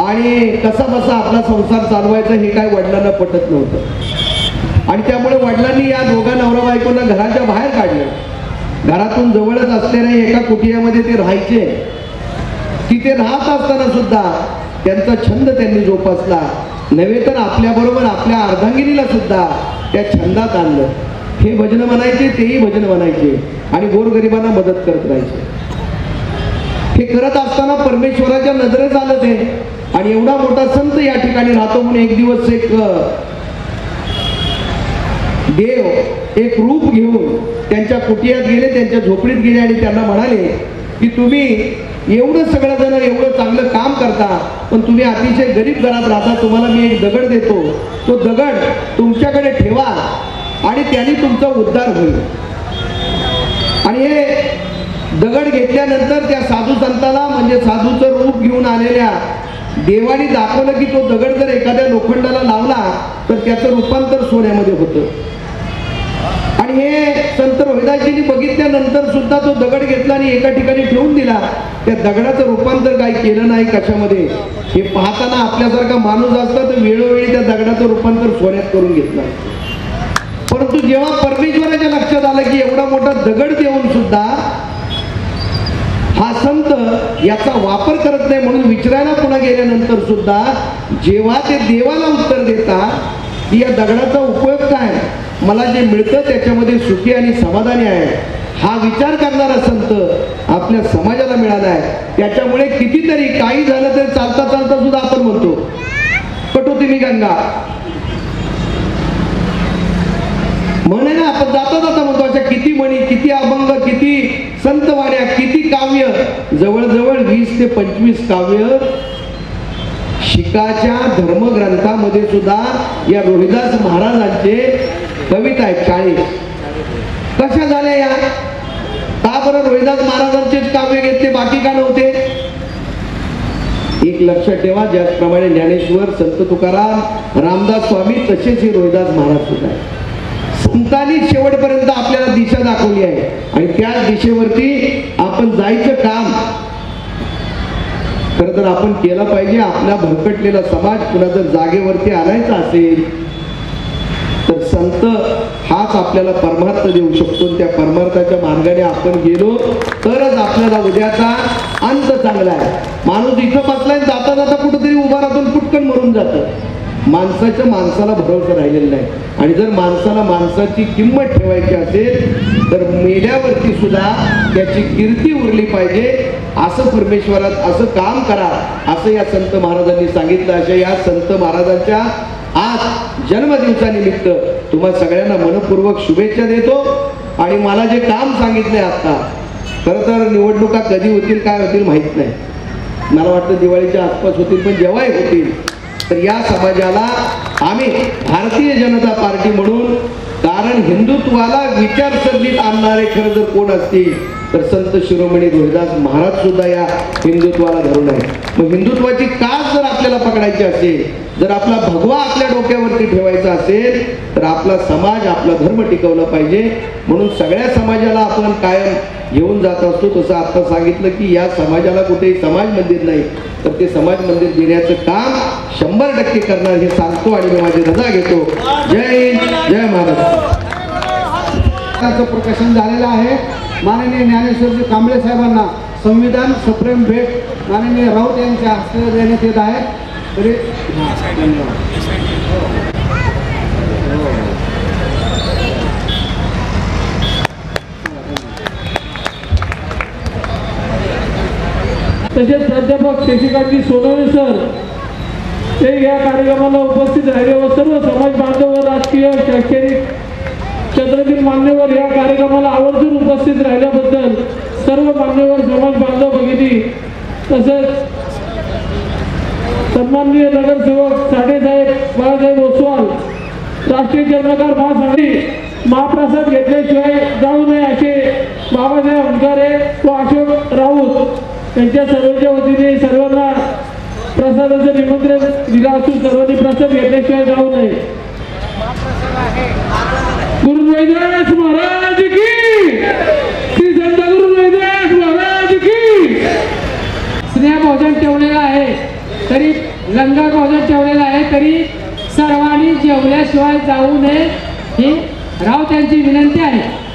आणि कसा बसा आपला संसार चालवायचा हे काय वडिलांना पटत नव्हतं. आणि त्यामुळे वडिलांनी या दोघा नवरा बायकोंना घराच्या बाहेर काढलं. घरातून जवळच असलेल्या एका कुटियामध्ये ते राहायचे. तिथे राहत असताना सुद्धा त्यांचा छंद त्यांनी जोपासला. नव्हे तर आपल्याबरोबर आपल्या अर्धांगिनीला सुद्धा त्या छंदात आणलं. हे भजन म्हणायचे, तेही भजन म्हणायचे आणि गोरगरिबांना मदत करत राहायचे. हे करत असताना परमेश्वराच्या नजरेत आलं ते. आणि एवढा मोठा संत या ठिकाणी राहतो म्हणून एक दिवस एक देव एक रूप घेऊन त्यांच्या कुटियात गेले, त्यांच्या झोपडीत गेले आणि त्यांना म्हणाले की तुम्ही एवढं सगळं जण एवढं चांगलं काम करता, पण तुम्ही अतिशय गरीब घरात राहता. तुम्हाला मी एक दगड देतो, तो दगड तुमच्याकडे ठेवा आणि त्याने तुमचा उद्धार होईल. आणि हे दगड घेतल्यानंतर त्या साधू संताला म्हणजे साधूचं रूप घेऊन आलेल्या देवाने दाखवलं की तो दगड जर एखाद्या लोखंडाला लावला तर त्याचं रूपांतर सोन्यामध्ये होतं. आणि हे संत रोहिदासजींनी बघितल्यानंतर सुद्धा तो दगड घेतला आणि एका ठिकाणी ठेवून दिला. त्या दगडाचं रूपांतर काही केलं नाही कशामध्ये. हे पाहताना आपल्यासारखा माणूस असता तर वेळोवेळी त्या दगडाचं रूपांतर सोन्यात करून घेतलं. परंतु जेव्हा परमेश्वराच्या लक्षात आलं की एवढा मोठा दगड देऊन सुद्धा हा संत याचा वापर करत नाही म्हणून विचारायला पुन्हा गेल्यानंतर सुद्धा जेव्हा ते देवाला उत्तर देतात की या दगडाचा उपयोग काय, मला जे मिळतं त्याच्यामध्ये सुखी आणि समाधानी आहे, हा विचार करणारा संत आपल्या समाजाला मिळाला आहे. त्याच्यामुळे कितीतरी काही झालं तरी चालता चालता सुद्धा आपण म्हणतो कटोतिनी गंगा म्हणे ना, आपण जाता जाता म्हणतो अशा किती म्हणी, किती अभंग, किती संतवाण्या, किती काव्य, जवळजवळ 20 ते 25 काव्य शिकाच्या धर्मग्रंथामध्ये सुद्धा या रोहिदास महाराजांचे कविता आहेत. 40 कशा झाल्या या? का बरं रोहिदास महाराजांचेच काव्य घेतले, बाकी का नव्हते? एक लक्षात ठेवा, ज्याप्रमाणे ज्ञानेश्वर, संत तुकाराम, रामदास स्वामी तसेच हे रोहिदास महाराज सुद्धा आहे. संतांनी शेवटपर्यंत आपल्याला दिशा दाखवली आहे आणि त्या दिशेवरती आपण जायचं काम खरं तर आपण केलं पाहिजे. आपला भरकटलेला समाज पुन्हा जर जागेवरती आणायचा असेल तर संत हाच आपल्याला परमार्थ देऊ शकतो. त्या परमार्थाच्या मार्गाने आपण गेलो तरच आपल्याला उद्याचा अंत चांगला आहे. माणूस इथं बसलाय जाता जाता कुठंतरी उभा राहून पुटकन मरून जातं. माणसाला भरोसा राहिलेला नाही. आणि जर माणसाला माणसाची किंमत ठेवायची असेल तर मेल्यावरती सुद्धा त्याची कीर्ती उरली पाहिजे. असं परमेश्वरात असं काम करा असं या संत महाराजांनी सांगितलं. अशा या संत महाराजांच्या आज जन्मदिवसानिमित्त तुम्हा सगळ्यांना मनपूर्वक शुभेच्छा देतो. आणि मला जे काम सांगितलंय आता, खरं तर निवडणुका कधी होतील काय होतील माहीत नाही. मला वाटतं दिवाळीच्या आसपास होतील, पण जेव्हाही होतील तर या समाजाला आम्ही भारतीय जनता पार्टी म्हणून, कारण हिंदुत्वाला विचारसरणीत आणणारे खरं जर कोण असतील तर संत शिरोमणी रोहिदास महाराज सुद्धा या हिंदुत्वाला धरून आहे. मग हिंदुत्वाची कास जर आपल्याला पकडायची असेल, जर आपला भगवा आपल्या डोक्यावरती ठेवायचा असेल तर आपला समाज आपला धर्म टिकवला पाहिजे. म्हणून सगळ्या समाजाला आपण कायम घेऊन जात असतो. तसं आता सांगितलं की या समाजाला कुठेही समाज मंदिर नाही, तर ते समाज मंदिर देण्याचं काम 100% करणार हे सांगतो आणि मी माझी रजा घेतो. जय हिंद, जय महाराष्ट्र. प्रकाशन झालेलं आहे. माननीय ज्ञानेश्वरजी कांबळे साहेबांना संविधान सप्रेम भेट माननीय राऊत यांच्या हस्ते देण्यात येत आहे. तरी तसेच प्राध्यापक शशिकांतजी सोनवणे सर ते या कार्यक्रमाला उपस्थित राहिले व सर्व समाज बांधव व राजकीय शैक्षणिक क्षेत्रातील मान्यवर या कार्यक्रमाला आवर्जून उपस्थित राहिल्याबद्दल सर्व मान्यवर समाज बांधव भगिनी तसेच सन्माननीय नगरसेवक साठेसाहेब बाळासाहेब ओसवाल, राष्ट्रीय चर्मकार महासंघाने महाप्रसाद घेतल्याशिवाय जाऊ नये असे बाबासाहेब अंकारे व अशोक राऊत यांच्या सर्वांच्या वतीने सर्वांना प्रसादाचं निमंत्रण दिलं असून सर्वांनी प्रसाद घेतल्याशिवाय जाऊ नये. गुरु रविदास महाराज की, श्री संत गुरु रविदास महाराज की. स्नेह भोजन ठेवलेलं आहे, तरी लंगर भोजन ठेवलेलं आहे, तरी सर्वांनी जेवल्याशिवाय जाऊ नये ही राऊत यांची विनंती आहे.